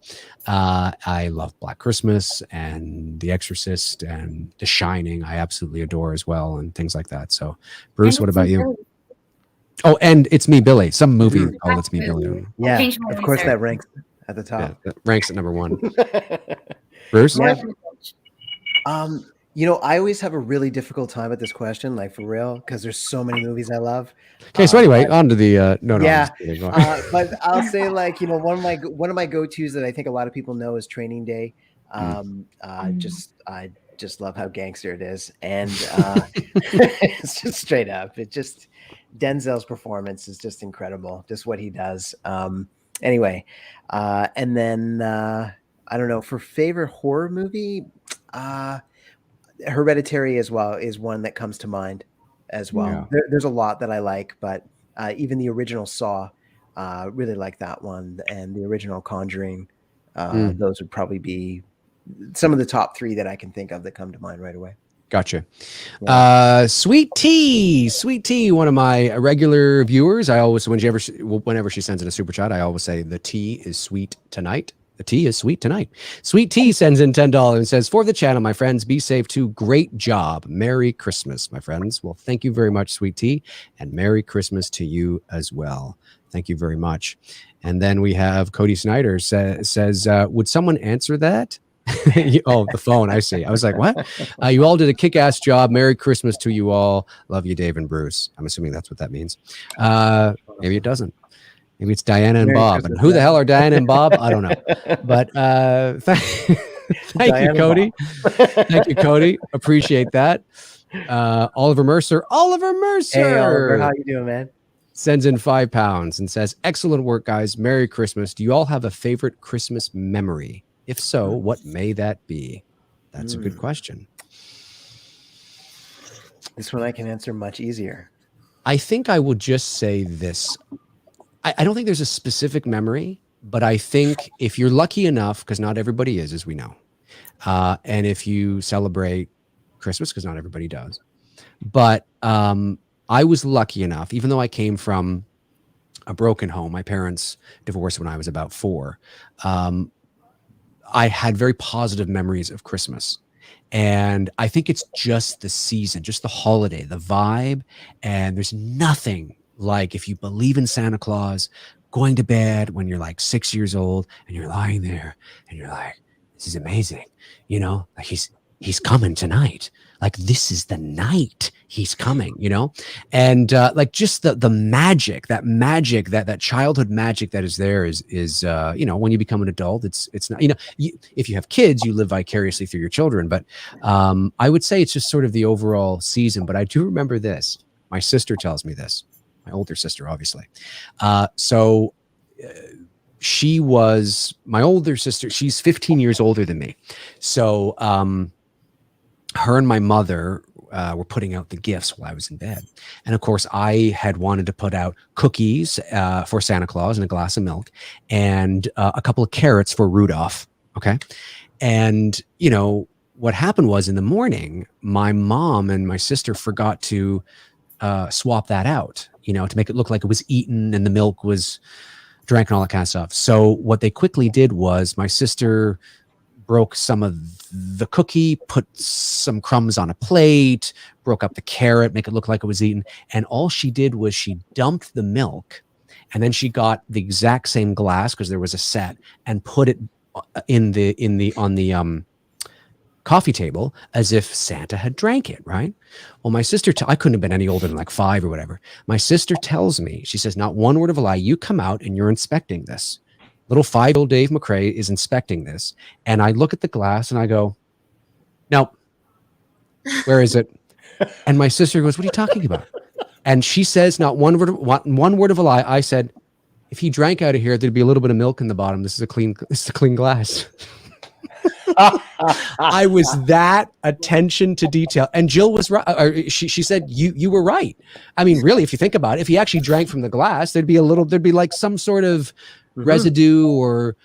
I love Black Christmas and The Exorcist and The Shining. I absolutely adore as well, and things like that. So, Bruce, what about you? Oh, and It's Me, Billy. Some movie called It's Me, Billy. Yeah, of course that ranks at the top. Yeah, that ranks at number one. Bruce? Yeah. You know, I always have a really difficult time with this question, like for real, because there's so many movies I love. Okay, so anyway, on to the yeah. But I'll say, like, you know, one of my go-tos that I think a lot of people know is Training Day. I just love how gangster it is, and it's just straight up. It just Denzel's performance is just incredible, just what he does. Anyway, and then I don't know, for favorite horror movie, Hereditary as well is one that comes to mind as well. Yeah. There's a lot that I like, but even the original Saw, really like that one, and the original Conjuring. Those would probably be some of the top three that I can think of that come to mind right away. Gotcha. Sweet Tea, one of my regular viewers. I always, whenever she sends in a super chat, I always say the tea is sweet tonight. The tea is sweet tonight. Sweet Tea sends in $10 and says, for the channel, my friends, be safe too. Great job. Merry Christmas, my friends. Well, thank you very much, Sweet Tea, and Merry Christmas to you as well. Thank you very much. And then we have Cody Snyder says, would someone answer that? Oh, the phone. I see. I was like, what? You all did a kick-ass job. Merry Christmas to you all. Love you, Dave and Bruce. I'm assuming that's what that means. Maybe it doesn't. Maybe it's Diana and Bob. And who the hell are Diana and Bob? I don't know. But thank you, Cody. Thank you, Cody. Appreciate that. Oliver Mercer. Hey, Oliver, how you doing, man? Sends in £5 and says, excellent work, guys. Merry Christmas. Do you all have a favorite Christmas memory? If so, what may that be? That's a good question. This one I can answer much easier. I think I would just say this. I don't think there's a specific memory, but I think if you're lucky enough, because not everybody is, as we know, and if you celebrate Christmas, because not everybody does, but I was lucky enough, even though I came from a broken home, my parents divorced when I was about 4, I had very positive memories of Christmas. And I think it's just the season, just the holiday, the vibe, and there's nothing like, if you believe in Santa Claus, going to bed when you're like 6 years old and you're lying there and you're like, this is amazing. You know, like he's coming tonight. Like, this is the night he's coming, you know? And like, just the magic, that childhood magic that is there is you know, when you become an adult, it's not, you know, if you have kids, you live vicariously through your children. But I would say it's just sort of the overall season. But I do remember this. My sister tells me this. My older sister, obviously. She was my older sister. She's 15 years older than me. So her and my mother were putting out the gifts while I was in bed. And of course, I had wanted to put out cookies for Santa Claus and a glass of milk and a couple of carrots for Rudolph. Okay. And, you know, what happened was in the morning, my mom and my sister forgot to swap that out, you know, to make it look like it was eaten and the milk was drank and all that kind of stuff. So what they quickly did was my sister broke some of the cookie, put some crumbs on a plate, broke up the carrot, make it look like it was eaten. And all she did was she dumped the milk, and then she got the exact same glass, because there was a set, and put it on the coffee table as if Santa had drank it, right? Well, my sister, I couldn't have been any older than like 5 or whatever. My sister tells me, she says, not one word of a lie, you come out and you're inspecting this. Little 5-year-old Dave McRae is inspecting this. And I look at the glass and I go, no, where is it? And my sister goes, what are you talking about? And she says, not one word of a lie. I said, if he drank out of here, there'd be a little bit of milk in the bottom. This is a clean glass. I was that attention to detail. And Jill was right. She said, you were right. I mean, really, if you think about it, if he actually drank from the glass, there'd be like some sort of residue or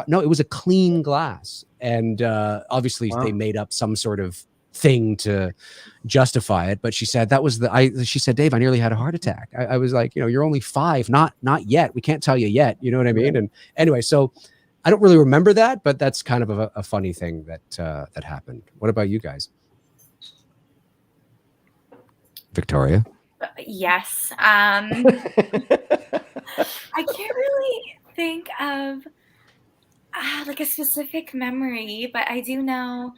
No, it was a clean glass. And obviously they made up some sort of thing to justify it. But she said that was she said, Dave, I nearly had a heart attack. I was like, you're only 5, not yet. We can't tell you yet. You know what I mean? And anyway, so I don't really remember that, but that's kind of a funny thing that happened. What about you guys? Victoria? Yes. I can't really think of like a specific memory, but I do know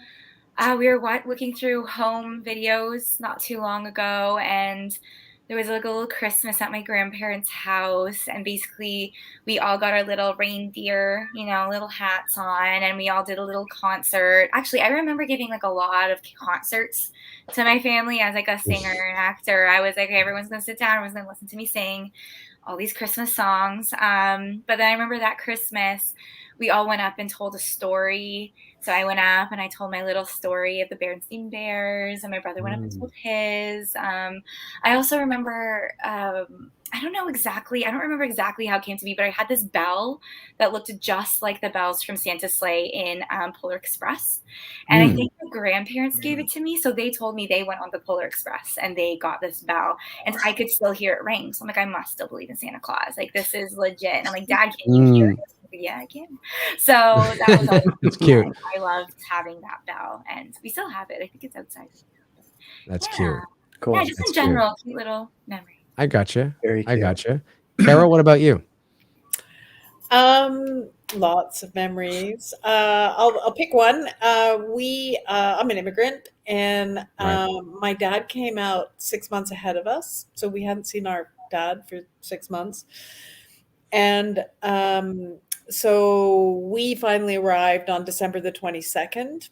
we were looking through home videos not too long ago, and there was like a little Christmas at my grandparents' house, and basically we all got our little reindeer, little hats on, and we all did a little concert. Actually, I remember giving like a lot of concerts to my family as like a singer and actor. I was like, okay, everyone's gonna sit down, everyone's gonna listen to me sing all these Christmas songs. But then I remember that Christmas, we all went up and told a story. So I went up and I told my little story of the Berenstain Bears, and my brother went up and told his. I also remember, I don't remember exactly how it came to be, but I had this bell that looked just like the bells from Santa's sleigh in Polar Express. And I think the grandparents gave it to me. So they told me they went on the Polar Express and they got this bell, and I could still hear it ring. So I'm like, I must still believe in Santa Claus. Like, this is legit. And I'm like, Dad, can you hear it? Yeah, I can. So that was always it's cute. I loved having that bell, and we still have it. I think it's outside. That's cute. Cool. Yeah, just in general, cute little memory. I gotcha. Very cute. I gotcha. Caro, what about you? Lots of memories. I'll pick one. I'm an immigrant, and my dad came out 6 months ahead of us, so we hadn't seen our dad for 6 months, and so we finally arrived on December the 22nd,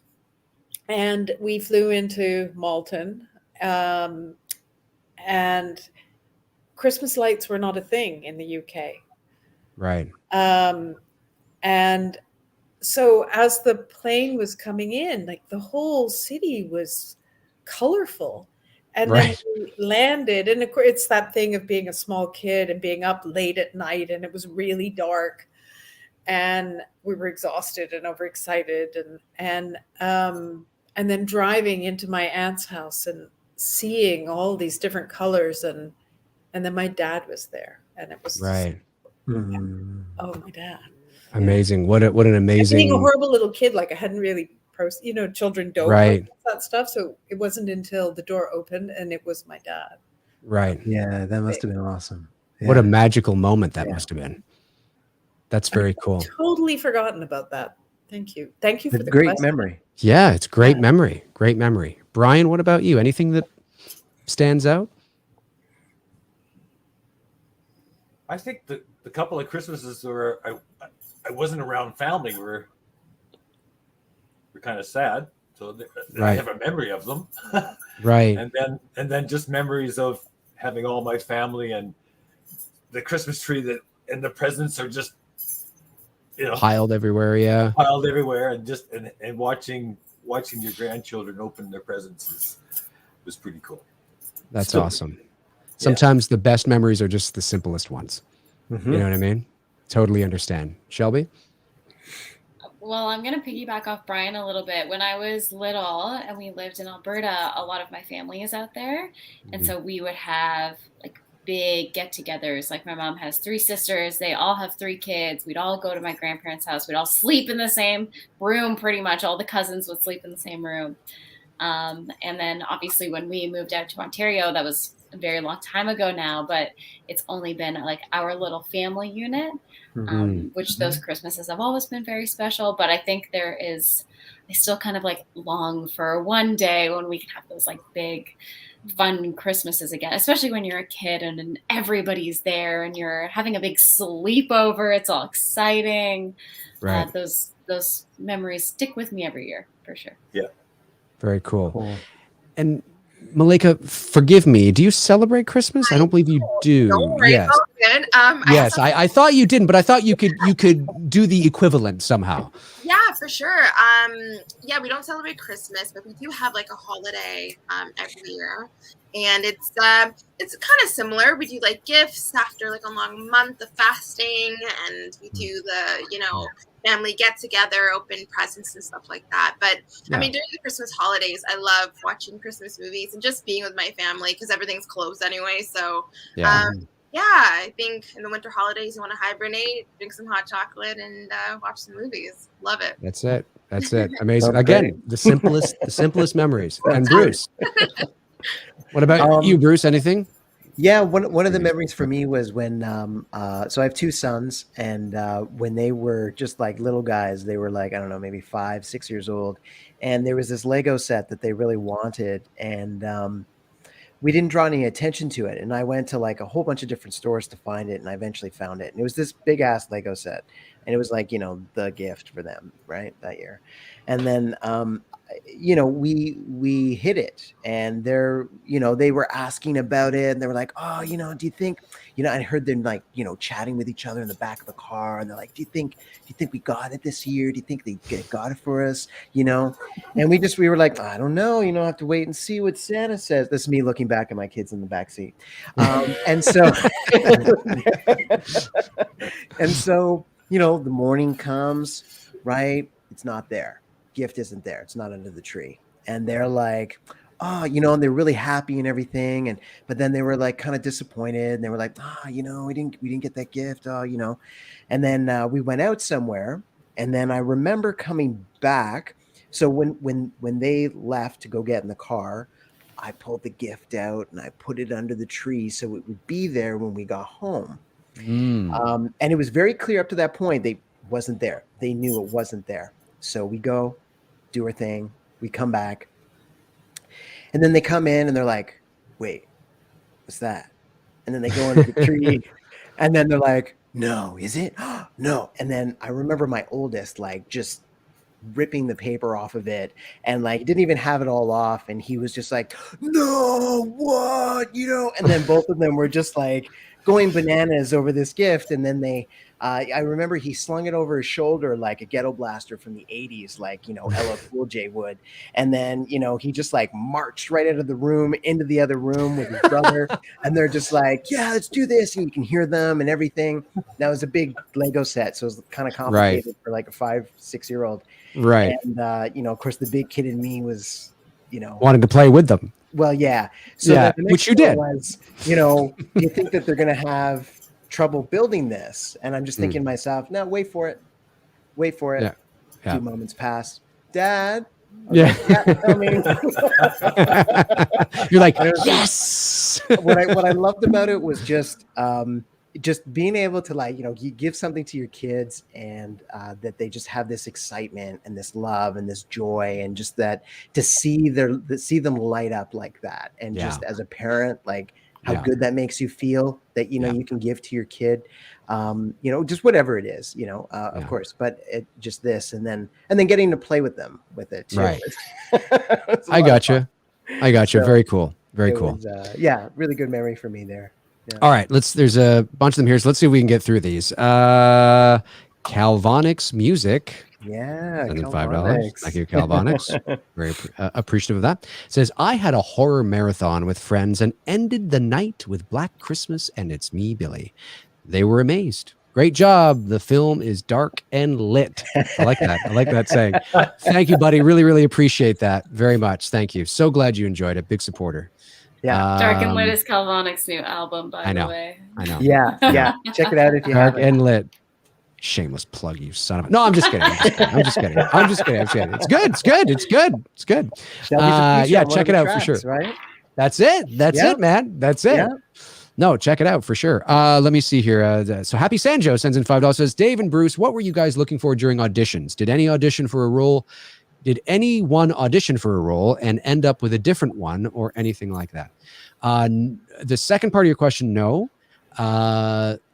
and we flew into Malton, and Christmas lights were not a thing in the UK. Right. And so as the plane was coming in, like the whole city was colorful. And then we landed, and of course it's that thing of being a small kid and being up late at night, and it was really dark, and we were exhausted and overexcited, and then driving into my aunt's house and seeing all these different colors, and then my dad was there, and it was oh, my dad. Amazing. What an amazing. Being a horrible little kid, like I hadn't really, children don't like that stuff. So it wasn't until the door opened and it was my dad. Right. Yeah, that must have been awesome. Yeah. What a magical moment that must have been. That's very cool. Totally forgotten about that. Thank you. Thank you for the great question. memory. Yeah, it's great memory. Great memory. Bryan, what about you? Anything that stands out? I think the couple of Christmases where I wasn't around family were kind of sad. So I have a memory of them. Right. And then just memories of having all my family and the Christmas tree and the presents are just piled everywhere. Yeah. Piled everywhere, and watching your grandchildren open their presents was pretty cool. That's awesome. Sometimes the best memories are just the simplest ones. You know what I mean? Totally understand. Shelby? Well, I'm going to piggyback off Bryan a little bit. When I was little and we lived in Alberta, a lot of my family is out there. And so we would have like big get-togethers. Like my mom has 3 sisters. They all have 3 kids. We'd all go to my grandparents' house. We'd all sleep in the same room pretty much. All the cousins would sleep in the same room. And then obviously when we moved out to Ontario, that was a very long time ago now, but it's only been like our little family unit, which those Christmases have always been very special. But I think I still kind of like long for one day when we can have those like big fun Christmases again, especially when you're a kid and everybody's there and you're having a big sleepover. It's all exciting. Right. Those memories stick with me every year for sure. Yeah. Very cool. And Malaika, forgive me. Do you celebrate Christmas? I don't believe you do. Don't worry, Yes. all good. Yes, I thought you didn't, but I thought you could do the equivalent somehow. Yeah, for sure. Yeah, we don't celebrate Christmas, but we do have like a holiday every year, and it's kind of similar. We do like gifts after like a long month of fasting, and we do the family get together, open presents and stuff like that. But I mean, during the Christmas holidays, I love watching Christmas movies and just being with my family because everything's closed anyway. So yeah, I think in the winter holidays, you want to hibernate, drink some hot chocolate, and watch some movies. Love it. That's it. That's it. Amazing. Again, the simplest memories. And Bruce, what about you, Bruce? Anything? Yeah, one of the memories for me was when so I have two sons, and when they were just like little guys, they were like, I don't know, maybe 5, 6 years old, and there was this Lego set that they really wanted, and we didn't draw any attention to it. And I went to like a whole bunch of different stores to find it, and I eventually found it. And it was this big ass Lego set, and it was like, the gift for them, right, that year. And then we hid it, and they were asking about it, and they were like, oh, do you think, I heard them like, chatting with each other in the back of the car, and they're like, do you think we got it this year? Do you think they got it for us? And we were like, I don't know, I have to wait and see what Santa says. This is me looking back at my kids in the back seat. And so the morning comes, right? It's not there. Gift isn't there. It's not under the tree. And they're like, oh, and they're really happy and everything. But then they were like kind of disappointed, and they were like, we didn't get that gift. And then we went out somewhere, and then I remember coming back. So when they left to go get in the car, I pulled the gift out and I put it under the tree so it would be there when we got home. And it was very clear up to that point, they wasn't there. They knew it wasn't there. So we go do our thing. We come back. And then they come in and they're like, wait, what's that? And then they go into the tree, and then they're like, no, is it? No. And then I remember my oldest, like, just ripping the paper off of it, and like didn't even have it all off. And he was just like, no, what? And then both of them were just like going bananas over this gift. And then I remember he slung it over his shoulder like a ghetto blaster from the 80s, like, LL Cool J would. And then, he just like marched right out of the room into the other room with his brother. And they're just like, yeah, let's do this. And you can hear them and everything. That was a big Lego set. So it was kind of complicated for like a 5, 6-year-old. Right. And, of course, the big kid in me was, wanted to play with them. Well, yeah. So yeah, the next which you did. Was, do you think that they're going to have trouble building this? And I'm just thinking to myself, no, wait for it. Yeah. A few moments pass. Dad. Yeah. Tell me. You're like, yes. What I loved about it was just being able to, like, you give something to your kids, and that they just have this excitement and this love and this joy, and just that to see them light up like that. And just as a parent, like, how good that makes you feel that, you can give to your kid, just whatever it is, of course, but just this, and then getting to play with them with it too. Right. I got you. So very cool. Very cool. Was, really good memory for me there. Yeah. All right. There's a bunch of them here. So let's see if we can get through these. Calvonics Music. Yeah, $5. Thank you, Calvonics. Very appreciative of that. It says, I had a horror marathon with friends and ended the night with Black Christmas and It's Me, Billy. They were amazed. Great job. The film is dark and lit. I like that. I like that saying. Thank you, buddy. Really, really appreciate that very much. Thank you. So glad you enjoyed it. Big supporter. Yeah. Dark and Lit is Calvonic's new album, by the way. I know. Yeah. Check it out if you Dark haven't. and Lit. Shameless plug, you son of a... No, I'm just kidding. I'm just kidding. It's good. Yeah, check it out for sure. Right? That's it. That's it, man. That's it. Yeah. No, check it out for sure. Let me see here. So Happy Sanjo sends in $5. Says, Dave and Bruce, what were you guys looking for during auditions? Did any audition for a role? Did anyone audition for a role and end up with a different one or anything like that? The second part of your question, no.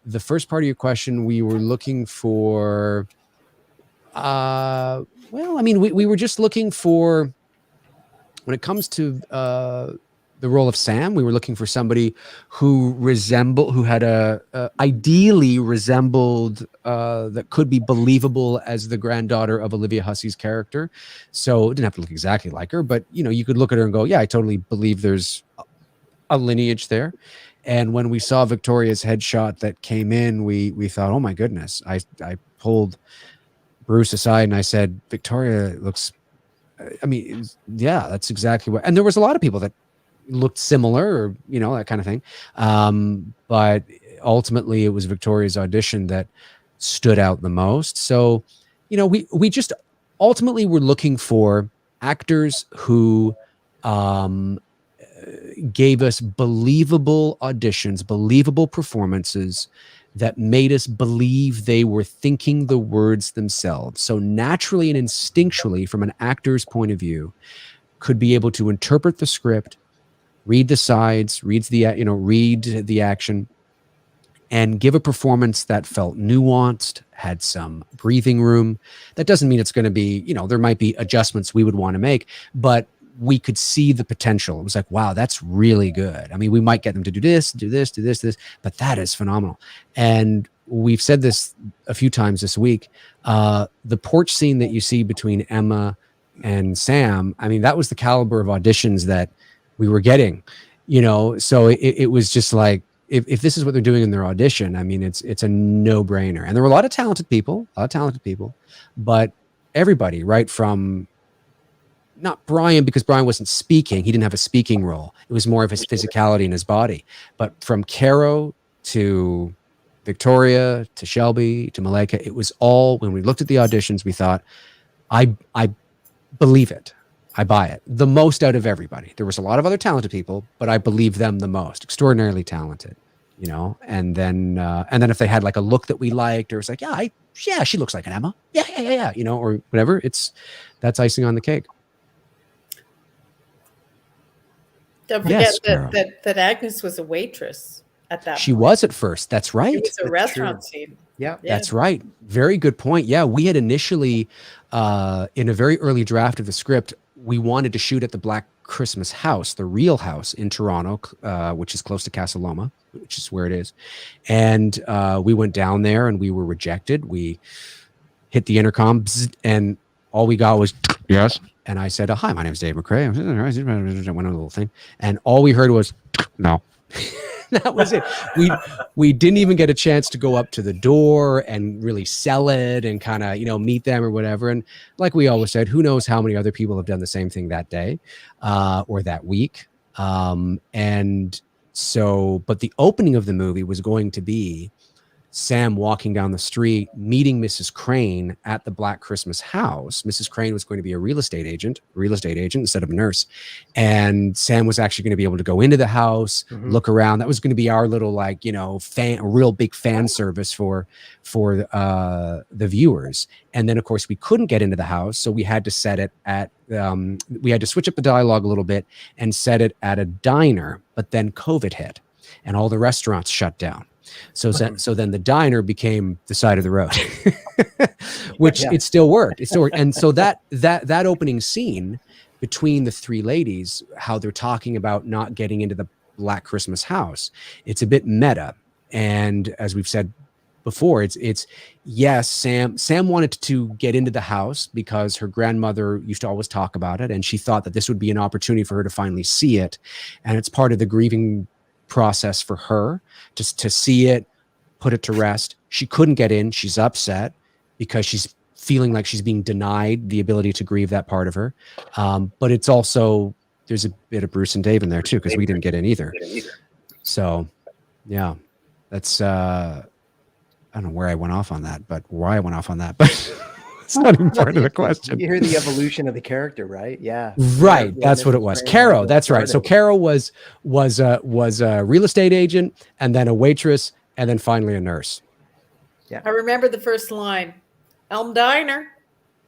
The first part of your question, we were looking for, well, I mean, we were just looking for, when it comes to the the role of Sam. We were looking for somebody who had ideally resembled, that could be believable as the granddaughter of Olivia Hussey's character. So it didn't have to look exactly like her, but you could look at her and go, yeah, I totally believe there's a lineage there. And when we saw Victoria's headshot that came in, we thought, oh my goodness. I pulled Bruce aside and I said, Victoria looks, yeah, that's exactly what. And there was a lot of people that looked similar, or that kind of thing. But ultimately, it was Victoria's audition that stood out the most. So, we just ultimately were looking for actors who gave us believable auditions, believable performances that made us believe they were thinking the words themselves. So naturally and instinctually, from an actor's point of view, could be able to interpret the script, read the sides, read the action, and give a performance that felt nuanced, had some breathing room. That doesn't mean it's going to be, there might be adjustments we would want to make, but we could see the potential. It was like, wow, that's really good. I mean, we might get them to do this, but that is phenomenal. And we've said this a few times this week. The porch scene that you see between Emma and Sam, I mean, that was the caliber of auditions that we were getting, so it was just like, if this is what they're doing in their audition, I mean, it's a no-brainer. And there were a lot of talented people, but everybody, right from, not Bryan, because Bryan wasn't speaking. He didn't have a speaking role. It was more of his physicality in his body. But from Caro to Victoria to Shelby to Malaika, it was all, when we looked at the auditions, we thought, I believe it. I buy it. The most out of everybody. There was a lot of other talented people, but I believe them the most. Extraordinarily talented, And then if they had like a look that we liked, or it's like, yeah, she looks like an Emma. Yeah, or whatever. That's icing on the cake. Don't forget that Agnes was a waitress at that She point. was at first. That's right. It was a restaurant scene. Yeah. That's right. Very good point. Yeah, we had initially, in a very early draft of the script, we wanted to shoot at the Black Christmas house, the real house in Toronto, which is close to Casa Loma, which is where it is. And we went down there and we were rejected. We hit the intercom, and all we got was, yes. And I said, hi, my name is Dave McRae. I went on a little thing. And all we heard was, no. That was it. We didn't even get a chance to go up to the door and really sell it and kind of, meet them or whatever. And like we always said, who knows how many other people have done the same thing that day or that week. And so, but the opening of the movie was going to be Sam walking down the street, meeting Mrs. Crane at the Black Christmas house. Mrs. Crane was going to be a real estate agent instead of a nurse. And Sam was actually going to be able to go into the house, look around. That was going to be our little, a real big fan service for the viewers. And then of course we couldn't get into the house. So we had to set it at, we had to switch up the dialogue a little bit and set it at a diner, but then COVID hit and all the restaurants shut down. So then the diner became the side of the road, which it still worked. And so that opening scene between the three ladies, how they're talking about not getting into the Black Christmas house, it's a bit meta. And as we've said before, it's yes, Sam wanted to get into the house because her grandmother used to always talk about it. And she thought that this would be an opportunity for her to finally see it. And it's part of the grieving process for her just to see it, put it to rest. She couldn't get in. She's upset because she's feeling like she's being denied the ability to grieve that part of her. But it's also, there's a bit of Bruce and Dave in there too, because we didn't get in either. So yeah, that's I don't know where I went off on that, but it's not even part of the question. You hear the evolution of the character, right? Yeah. Right. That's what it was. Caro. That's right. So Caro was a real estate agent, and then a waitress, and then finally a nurse. Yeah. I remember the first line, Elm Diner.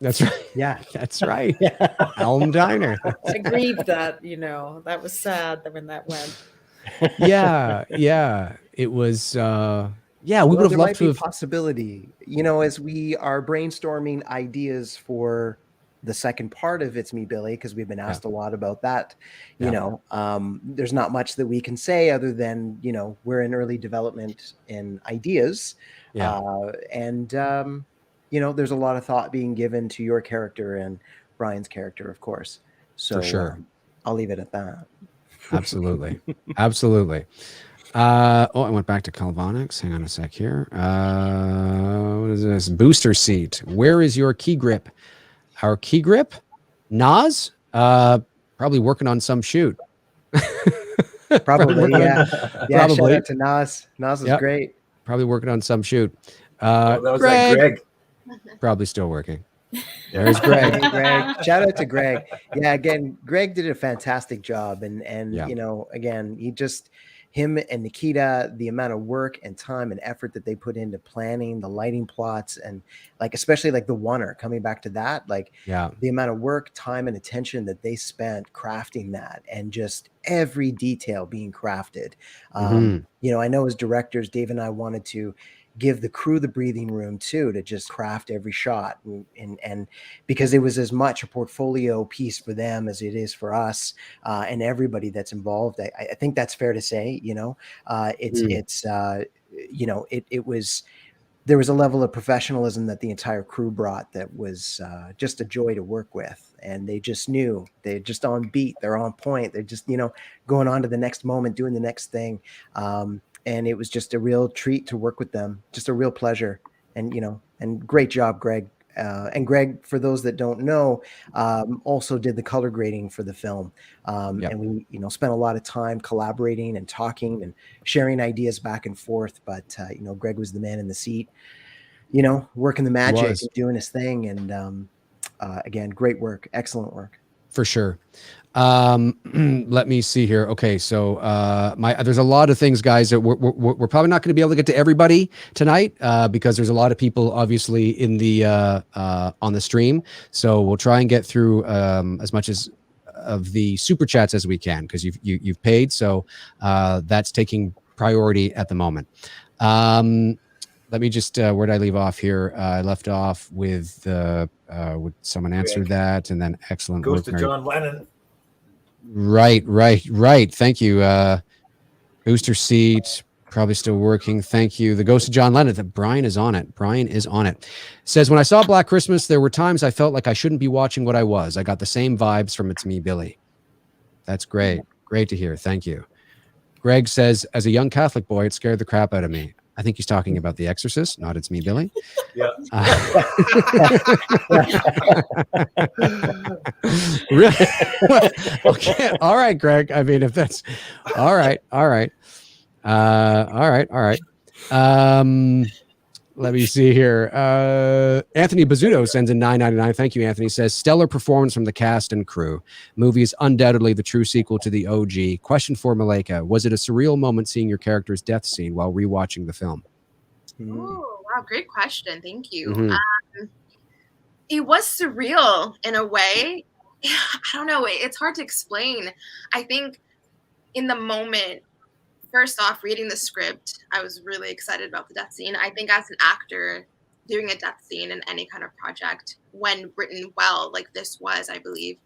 That's right. Yeah. That's right. Elm Diner. I grieved that, that was sad when that went. Yeah. It was, we would have loved to have possibility, as we are brainstorming ideas for the second part of It's Me, Billy, because we've been asked a lot about that. You Yeah. know, there's not much that we can say other than, you know, we're in early development in ideas. Yeah. You know, there's a lot of thought being given to your character and Bryan's character, of course. So For sure. I'll leave it at that. Absolutely. Absolutely. I went back to Calvonics. Hang on a sec here. What is this? Booster seat. Where is your key grip? Our key grip? Nas? Probably working on some shoot. Probably, yeah. Yeah, Probably. shout out to Nas. Nas is Yep. great. Probably working on some shoot. That was Greg. like Greg. Probably still working. There's Greg. Hey, Greg. Shout out to Greg. Yeah, again, Greg did a fantastic job. And Yeah. you know, again, him and Nikita, the amount of work and time and effort that they put into planning the lighting plots, and like, especially like the oneer, coming back to that, like Yeah. the amount of work, time, and attention that they spent crafting that, and just every detail being crafted. You know, I know as directors, Dave and I wanted to give the crew the breathing room too, to just craft every shot, and because it was as much a portfolio piece for them as it is for us, and everybody that's involved. I think that's fair to say. You know, you know, there was a level of professionalism that the entire crew brought that was just a joy to work with, and they just knew, they're just on beat, they're on point, they're just, you know, going on to the next moment, doing the next thing. And it was just a real treat to work with them, just a real pleasure. And, you know, and great job, Greg. And Greg, for those that don't know, also did the color grading for the film. And we, you know, spent a lot of time collaborating and talking and sharing ideas back and forth. But, you know, Greg was the man in the seat, you know, working the magic and doing his thing. And again, great work, excellent work. For sure. Let me see here. Okay, so there's a lot of things, guys, that we're probably not going to be able to get to everybody tonight because there's a lot of people obviously in the on the stream. So we'll try and get through as much of the super chats as we can, because you've paid. So that's taking priority at the moment. Let me just where did I leave off here? I left off with would someone answer that, and then excellent Goes work, to Mary. John Lennon. Right. Thank you. Booster seat, probably still working. Thank you. The Ghost of John Lennon. Bryan is on it. Says, when I saw Black Christmas, there were times I felt like I shouldn't be watching what I was. I got the same vibes from It's Me, Billy. That's great. Great to hear. Thank you. Greg says, as a young Catholic boy, it scared the crap out of me. I think he's talking about The Exorcist, not It's Me, Billy. Yeah. Really? Okay. All right, Greg. I mean, if that's all right. Let me see here. Anthony Bazzuto sends in $9.99. Thank you, Anthony. Says, stellar performance from the cast and crew. Movie is undoubtedly the true sequel to the OG. Question for Malaika. Was it a surreal moment seeing your character's death scene while rewatching the film? Oh, wow. Great question. Thank you. Mm-hmm. It was surreal in a way. I don't know. It's hard to explain. I think in the moment, first off, reading the script, I was really excited about the death scene. I think as an actor, doing a death scene in any kind of project, when written well, like this was, I believe,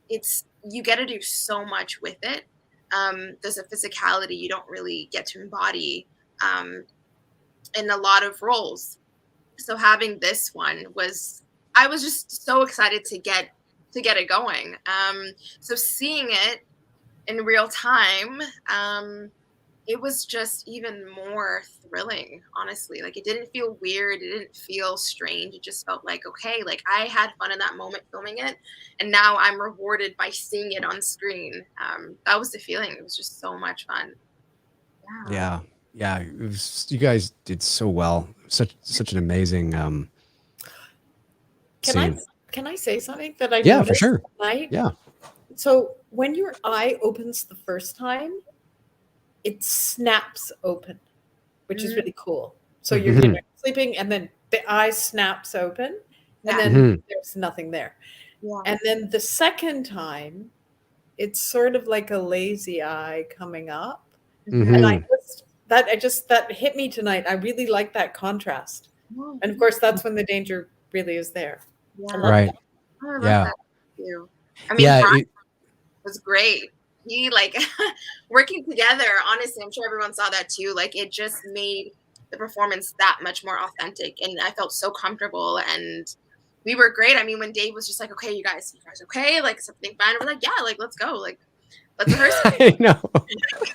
you get to do so much with it. There's a physicality you don't really get to embody in a lot of roles. So having this one I was just so excited to get it going. So seeing it in real time, it was just even more thrilling, honestly. Like, it didn't feel weird, it didn't feel strange. It just felt like, okay, like I had fun in that moment filming it, and now I'm rewarded by seeing it on screen. That was the feeling. It was just so much fun. Yeah. You guys did so well. Such an amazing scene. Can I say something that I Yeah, for noticed sure. tonight? Yeah. So when your eye opens the first time, it snaps open, which is really cool. So you're Mhm. sleeping, and then the eye snaps open, and then Mhm. there's nothing there. Yeah. And then the second time, it's sort of like a lazy eye coming up. And that hit me tonight. I really like that contrast. And of course, that's when the danger really is there. Yeah. Right. Oh, I love Yeah. that too. I mean, Yeah, Bryan was great. He like working together. Honestly, I'm sure everyone saw that too. Like it just made the performance that much more authentic, and I felt so comfortable. And we were great. I mean, when Dave was just like, "Okay, you guys okay? Like is everything fine?" We're like, "Yeah, like let's go. Like let's rehearse." I know.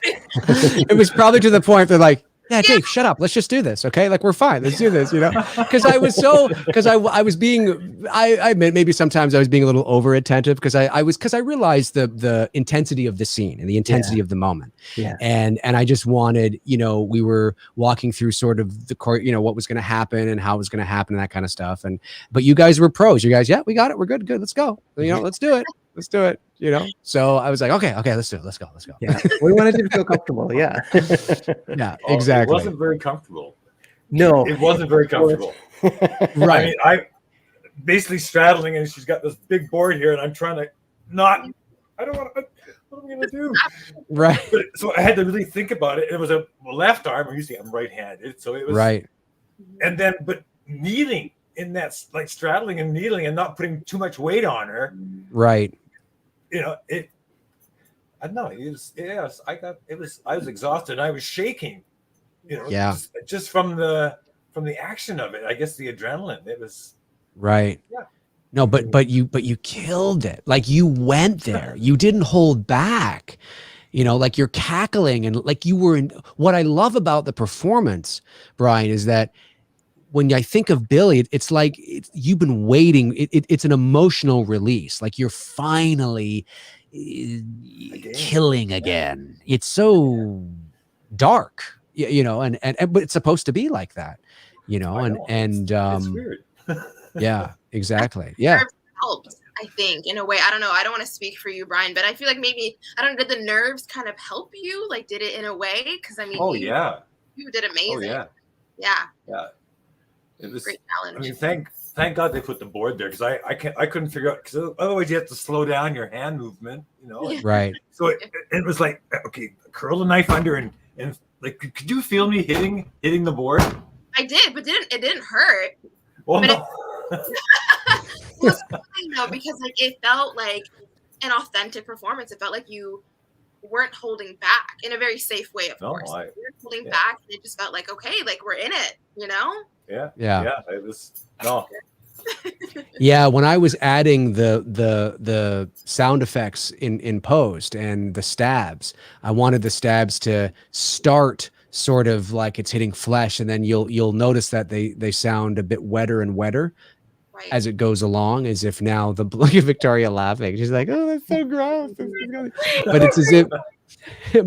It was probably to the point they're like, yeah, Dave, shut up. Let's just do this. Okay. Like we're fine. Let's do this, you know? Cause I was I was being, I admit maybe sometimes I was being a little over attentive because I realized the intensity of the scene and the intensity of the moment. Yeah. And I just wanted, you know, we were walking through sort of the court, you know, what was going to happen and how it was going to happen and that kind of stuff. But you guys were pros. You guys, yeah, we got it. We're good. Let's go. You know, let's do it. Let's do it. You know? So I was like, okay, let's do it. Let's go. Yeah. We wanted you to feel comfortable. Yeah. Yeah, exactly. It wasn't very comfortable. No. It wasn't very comfortable. Right. I mean, I basically straddling and she's got this big board here and I'm trying to not, I don't want to, what am I going to do? Right. But, so I had to really think about it. It was a left arm. Usually I'm right-handed. So it was. Right. And then, but kneeling in that, like straddling and kneeling and not putting too much weight on her. Right. You know, I don't know. I was exhausted. I was shaking, you know, yeah, just from the action of it. I guess the adrenaline. It was right. Yeah. No, but you killed it. Like you went there. You didn't hold back. You know, like you're cackling and like you were in. What I love about the performance, Bryan, is that when I think of Billy, it's like you've been waiting. It's an emotional release. Like you're finally killing again. It's so dark, you know, and but it's supposed to be like that, you know, and it's weird. Yeah, exactly. Yeah. Helped, I think, in a way. I don't know. I don't want to speak for you, Bryan, but I feel like maybe, I don't know, did the nerves kind of help you? Like, did it in a way? Because I mean, you did amazing. Oh yeah. Yeah. Yeah. It was great challenge. I mean, thank God they put the board there because I couldn't figure out, because otherwise you have to slow down your hand movement, you know. Yeah. Right. So it was like, okay, curl the knife under and like, could you feel me hitting the board? I did, but it didn't hurt. Well, but no. It was funny though, because like it felt like an authentic performance. It felt like you weren't holding back in a very safe way, of course. You weren't holding back, and it just felt like, okay, like we're in it, you know? Yeah. It was no. Yeah, when I was adding the sound effects in post and the stabs, I wanted the stabs to start sort of like it's hitting flesh, and then you'll notice that they sound a bit wetter and wetter as it goes along, as if now look at Victoria laughing. She's like, oh, that's so gross. But it's as if,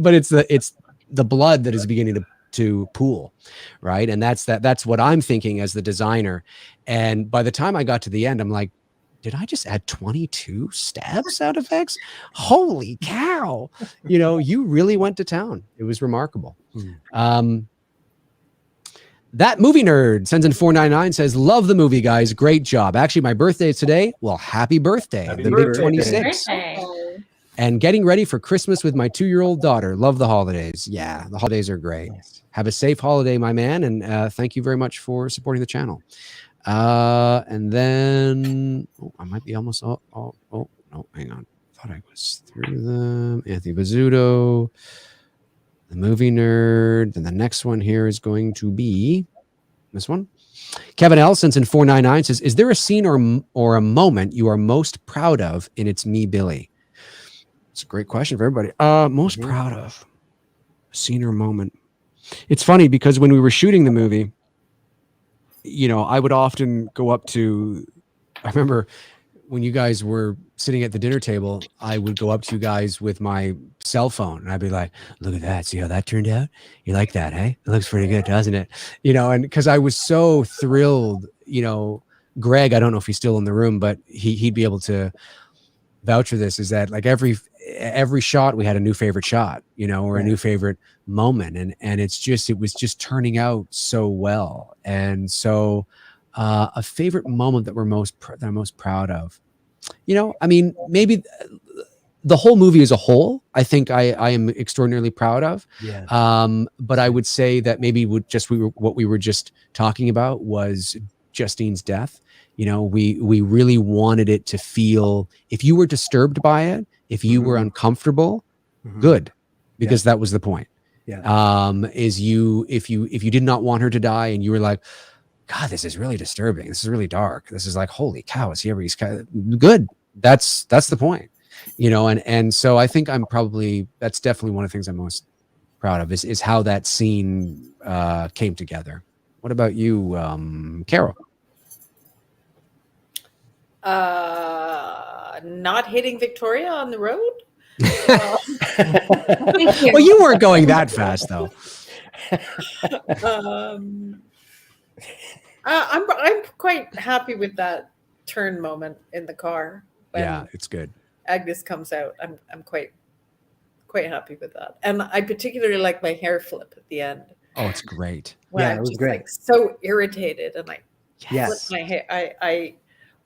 but it's the blood that is beginning to pool, right? And that's what I'm thinking as the designer. And by the time I got to the end, I'm like, did I just add 22 stab sound effects? Holy cow. You know, you really went to town. It was remarkable. That movie nerd sends in 499, says, love the movie, guys. Great job. Actually, my birthday is today. Well, happy birthday. The big 26. And getting ready for Christmas with my 2-year-old daughter. Love the holidays. Yeah, the holidays are great. Have a safe holiday, my man. And thank you very much for supporting the channel. And then, I might be almost, no, hang on. Thought I was through them. Anthony Bizzuto, the movie nerd. And the next one here is going to be this one. Kevin L. sends in 499, says, is there a scene or a moment you are most proud of in It's Me, Billy? It's a great question for everybody. Most proud of a scene or moment. It's funny because when we were shooting the movie, you know, I would often go up to, I remember when you guys were sitting at the dinner table, I would go up to you guys with my cell phone and I'd be like, look at that. See how that turned out? You like that, hey? It looks pretty good, doesn't it? You know, and because I was so thrilled, you know, Greg, I don't know if he's still in the room, but he'd be able to vouch for this, is that like every shot we had a new favorite shot, you know, or a new favorite moment. And it was just turning out so well. And so a favorite moment that I'm most proud of, you know, I mean, maybe the whole movie as a whole, I think I am extraordinarily proud of. Yeah. But I would say that maybe what we were just talking about was Justine's death. You know, we really wanted it to feel, if you were disturbed by it, if you were uncomfortable, good, because that was the point. Is if you did not want her to die and you were like, God, this is really disturbing, this is really dark, this is like, holy cow, is he ever, he's kind of good. That's the point, you know. And so I think that's definitely one of the things I'm most proud of is how that scene came together. What about you, Caro? Not hitting Victoria on the road. Thank you. Well, you weren't going that fast though. I'm quite happy with that turn moment in the car. Yeah, it's good. Agnes comes out. I'm quite happy with that, and I particularly like my hair flip at the end. Oh, it's great. When Yeah, I'm it was just, great. like, so irritated, and I Yes. flip my hair.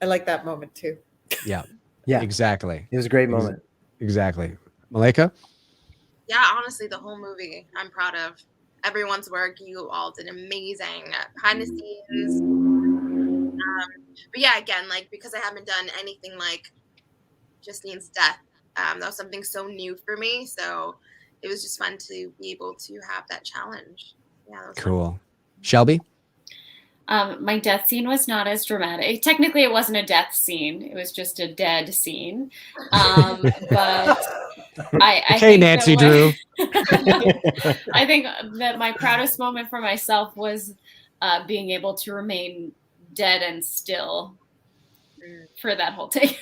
I like that moment too. Yeah. Yeah. Exactly. It was a great moment. Exactly. Malaika? Yeah, honestly, the whole movie, I'm proud of. Everyone's work, you all did amazing behind the scenes. But yeah, again, like, because I haven't done anything like Justine's death, that was something so new for me. So it was just fun to be able to have that challenge. Yeah, that was Cool. fun. Shelby? My death scene was not as dramatic. Technically, it wasn't a death scene. It was just a dead scene. But I Okay, think Nancy that Drew. I think that my proudest moment for myself was being able to remain dead and still for that whole take.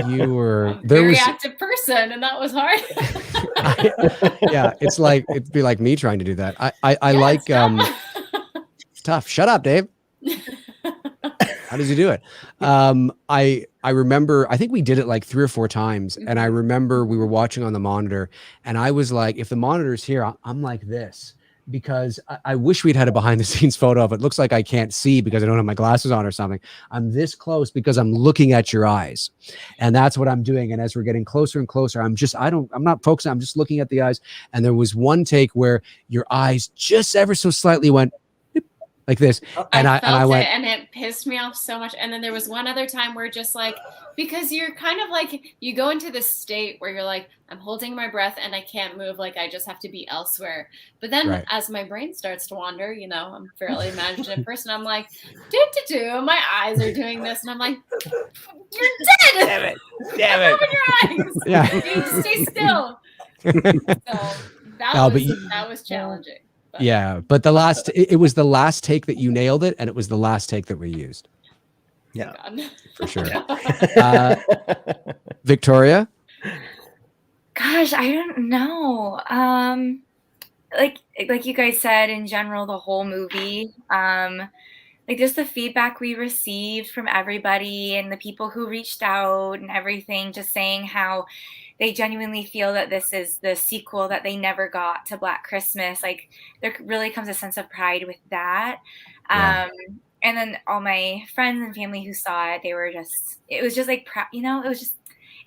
You were I'm a very active person, and that was hard. Yeah, it's like, it'd be like me trying to do that. I like it's tough. Shut up, Dave. How does he do it? I remember, I think we did it like 3 or 4 times, and I remember we were watching on the monitor, and I was like, if the monitor's here, I'm like this, because I wish we'd had a behind the scenes photo of it. It looks like I can't see because I don't have my glasses on or something. I'm this close because I'm looking at your eyes, and that's what I'm doing. And as we're getting closer and closer, I'm not focusing. I'm just looking at the eyes. And there was one take where your eyes just ever so slightly went like this, and I went, and it pissed me off so much. And then there was one other time where just like, because you're kind of like, you go into this state where you're like, I'm holding my breath and I can't move, like I just have to be elsewhere. But then as my brain starts to wander, you know, I'm a fairly imaginative person, I'm like, my eyes are doing this, and I'm like, you're dead. Damn it. Open your eyes. Yeah. You need to stay still. So that was challenging. But. Yeah, but it was the last take that you nailed it, and it was the last take that we used. Yeah, for sure. Victoria? Gosh, I don't know. Like you guys said, in general, the whole movie, like just the feedback we received from everybody and the people who reached out and everything, just saying how they genuinely feel that this is the sequel that they never got to Black Christmas. Like there really comes a sense of pride with that. Yeah. And then all my friends and family who saw it, it was just like, you know, it was just,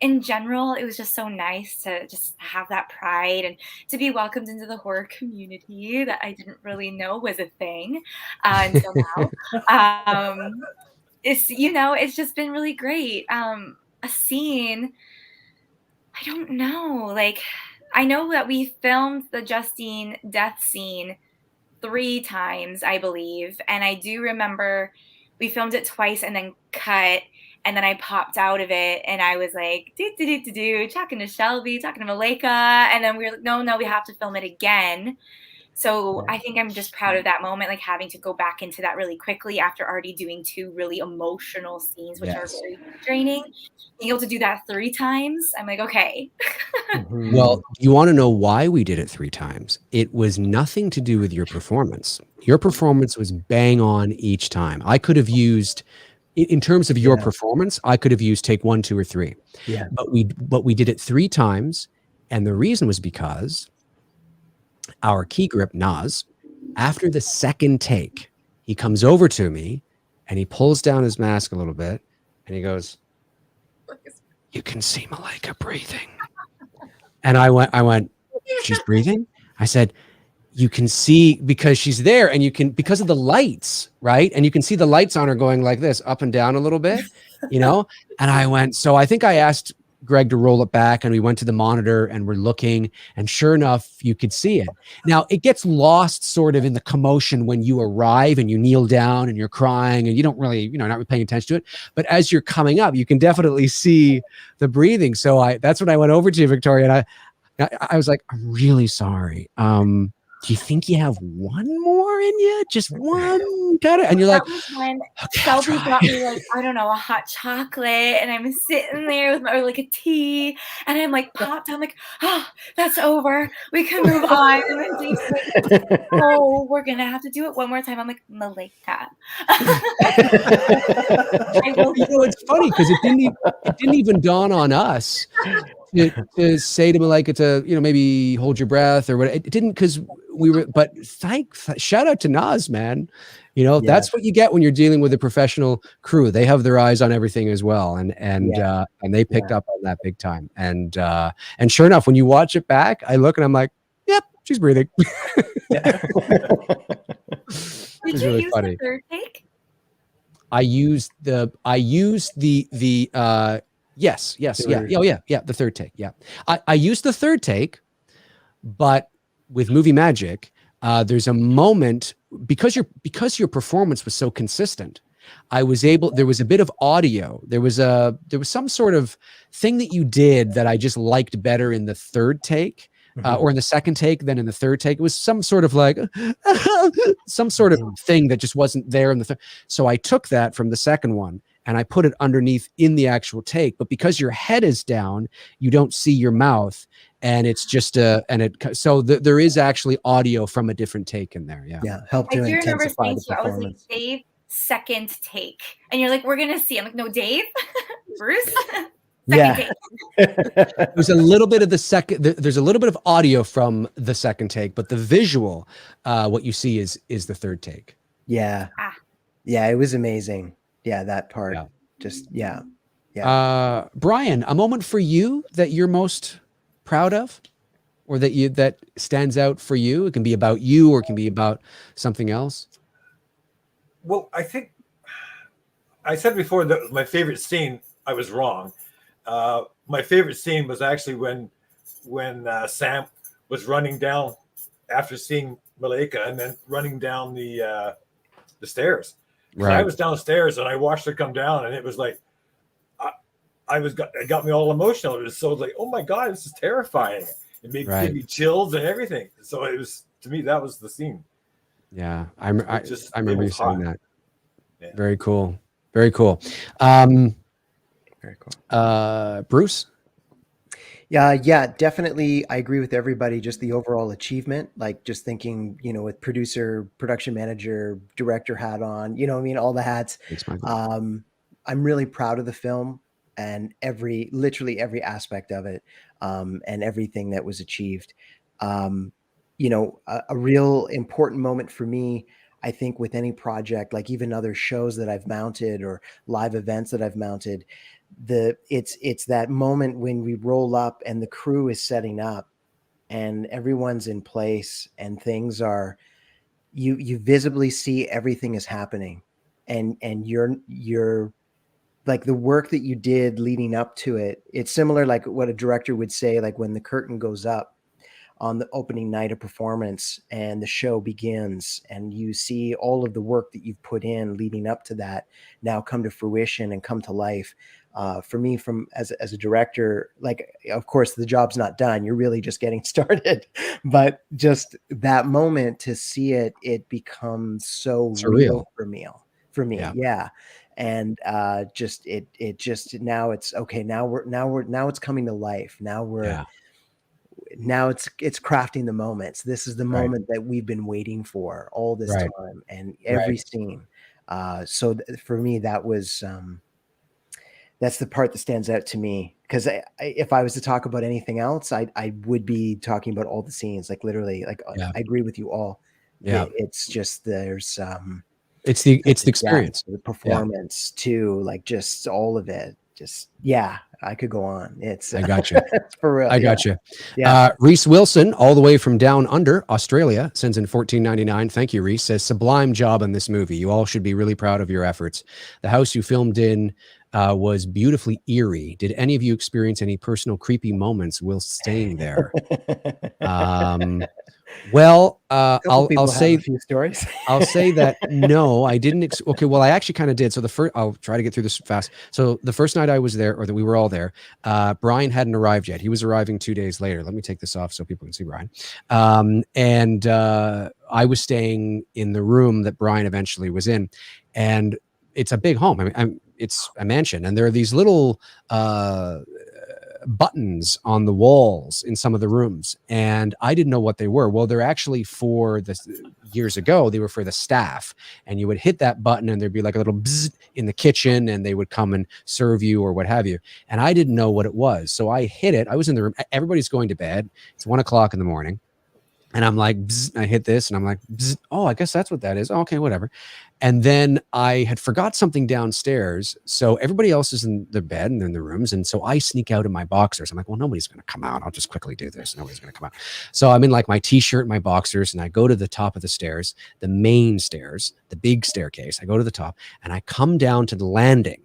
in general, it was just so nice to just have that pride and to be welcomed into the horror community that I didn't really know was a thing until now. It's, you know, it's just been really great. A scene, I don't know. Like, I know that we filmed the Justine death scene 3 times, I believe. And I do remember we filmed it twice and then cut. And then I popped out of it and I was like, talking to Shelby, talking to Malaika. And then we were like, no, we have to film it again. So I think I'm just proud of that moment, like having to go back into that really quickly after already doing 2 really emotional scenes, which are very draining. Being able to do that 3 times, I'm like, okay. Well, you want to know why we did it 3 times? It was nothing to do with your performance. Your performance was bang on each time. I could have used, in terms of your performance, I could have used take 1, 2, or 3. Yeah. But we did it 3 times, and the reason was because our key grip, Naz, after the 2nd take, he comes over to me and he pulls down his mask a little bit and he goes, "You can see Malaika breathing." And I went, "She's breathing?" I said, you can see, because she's there, and you can, because of the lights, right? And you can see the lights on her going like this, up and down a little bit, you know? And I went, so I think I asked Greg to roll it back, and we went to the monitor and we're looking, and sure enough, you could see it. Now it gets lost sort of in the commotion when you arrive and you kneel down and you're crying and you don't really, you know, not really paying attention to it. But as you're coming up, you can definitely see the breathing. So that's when I went over to you, Victoria, and I was like, I'm really sorry. Do you think you have one more in you? Just one? Got it? And you're like, that was when okay, Shelby brought me, like, I don't know, a hot chocolate, and I'm sitting there with or like a tea, and I'm like popped. I'm like, oh, that's over. We can move on. And then Dave's like, oh, we're gonna have to do it one more time. I'm like, Malaika. You know, it's funny because it didn't even dawn on us to say to Malaika to, you know, maybe hold your breath or what. It didn't, because we were, but shout out to Nas, man. You know, that's what you get when you're dealing with a professional crew. They have their eyes on everything as well. And they picked up on that big time. And sure enough, when you watch it back, I look and I'm like, yep, she's breathing. Did you really use funny. the third take? I used the yes. Yeah. The third take. Yeah. I used the third take, but with movie magic, there's a moment, because your performance was so consistent, there was a bit of audio. There was some sort of thing that you did that I just liked better in the third take. Or in the second take than in the third take. It was some sort of like some sort of thing that just wasn't there in the third. So I took that from the second one and I put it underneath in the actual take. But because your head is down, you don't see your mouth, and it's just there is actually audio from a different take in there. Yeah, help to intensify the I was like, performance. Dave, second take, and you're like, we're gonna see. I'm like, no, Dave, Bruce. Take. There's a little bit of there's a little bit of audio from the second take, but the visual, what you see is the third take. Yeah. Yeah, it was amazing. Yeah, that part. Bryan, a moment for you that you're most proud of, or that stands out for you. It can be about you, or it can be about something else. Well, I think I said before that my favorite scene, I was wrong. My favorite scene was actually when Sam was running down after seeing Malaika, and then running down the stairs. Right. I was downstairs and I watched her come down, and it was like it got me all emotional. It was so like, oh my God, this is terrifying. It gave me chills and everything. So it was, to me, that was the scene. Yeah, I remember you saying that. Yeah. Very cool. Very cool. Very cool. Bruce? Yeah, definitely. I agree with everybody. Just the overall achievement, like just thinking, you know, with producer, production manager, director hat on, you know what I mean? All the hats. I'm really proud of the film and literally every aspect of it, and everything that was achieved. You know, a real important moment for me, I think, with any project, like even other shows that I've mounted or live events that I've mounted, it's that moment when we roll up and the crew is setting up and everyone's in place and things are, you visibly see everything is happening, and you're like, the work that you did leading up to it. It's similar, like what a director would say, like when the curtain goes up on the opening night of performance and the show begins, and you see all of the work that you've put in leading up to that now come to fruition and come to life. For me, as a director, like, of course the job's not done, you're really just getting started, but just that moment to see it becomes so Surreal for me. Yeah. And just now it's okay. Now it's coming to life. Now it's crafting the moments. This is the moment that we've been waiting for all this time, and every scene. So for me, that was that's the part that stands out to me, because if I was to talk about anything else, I would be talking about all the scenes, like literally, like I agree with you all. Yeah, it's just there's it's the experience, the performance too, like just all of it. Just I could go on. It's I got you. it's for real. I got you. Yeah. Reese Wilson, all the way from down under Australia, sends in $14.99. Thank you, Reese. Says, sublime job on this movie. You all should be really proud of your efforts. The house you filmed in was beautifully eerie. Did any of you experience any personal creepy moments while staying there? Well, I'll say a few stories. I'll say that no, I didn't. Okay, well, I actually kind of did. So I'll try to get through this fast. So the first night I was there, or that we were all there, Bryan hadn't arrived yet. He was arriving 2 days later. Let me take this off so people can see Bryan. And I was staying in the room that Bryan eventually was in, and it's a big home. I mean, it's a mansion, and there are these little buttons on the walls in some of the rooms, and I didn't know what they were. Well, they're actually for the years ago, they were for the staff, and you would hit that button and there'd be like a little bzzz in the kitchen, and they would come and serve you or what have you. And I didn't know what it was, so I hit it. I was in the room, everybody's going to bed, it's 1 o'clock in the morning, and I'm like, bzz, I hit this, and I'm like, bzz, oh, I guess that's what that is. Okay, whatever. And then I had forgot something downstairs. So everybody else is in their bed and in their rooms. And so I sneak out in my boxers. I'm like, well, nobody's going to come out. I'll just quickly do this. Nobody's going to come out. So I'm in like my t-shirt, my boxers, and I go to the top of the stairs, the main stairs, the big staircase. I go to the top and I come down to the landing.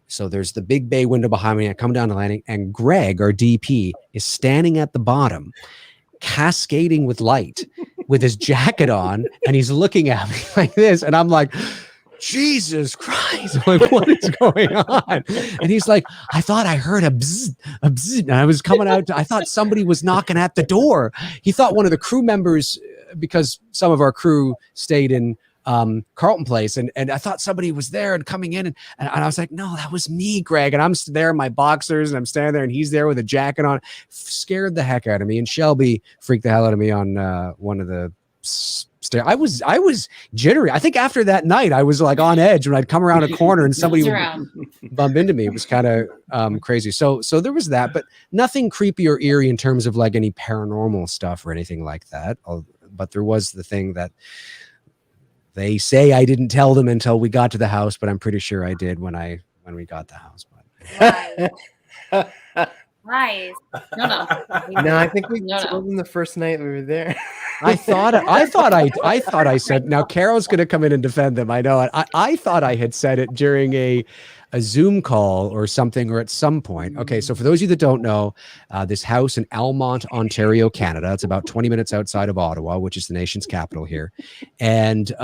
So there's the big bay window behind me. I come down the landing, and Greg, our DP, is standing at the bottom, cascading with light, with his jacket on, and he's looking at me like this, and I'm like, Jesus Christ, I'm like, what is going on? And he's like, I thought I heard a bzzz, and I was coming out, I thought somebody was knocking at the door. He thought one of the crew members, because some of our crew stayed in Carlton Place, and I thought somebody was there and coming in, and I was like, no, that was me, Greg. And I'm there in my boxers, and I'm standing there, and he's there with a jacket on. Scared the heck out of me. And Shelby freaked the hell out of me on one of the stairs. I was jittery. I think after that night, I was like on edge when I'd come around a corner and somebody would bump into me. It was kind of crazy. So there was that, but nothing creepy or eerie in terms of like any paranormal stuff or anything like that. But there was the thing that they say I didn't tell them until we got to the house, but I'm pretty sure I did when we got the house. But Lies. No. No, I think we told them the first night we were there. I thought I said. Now Caro's going to come in and defend them. I know it. I thought I had said it during a Zoom call or something, or at some point. Okay, so for those of you that don't know, this house in Almont, Ontario, Canada. It's about 20 minutes outside of Ottawa, which is the nation's capital here. And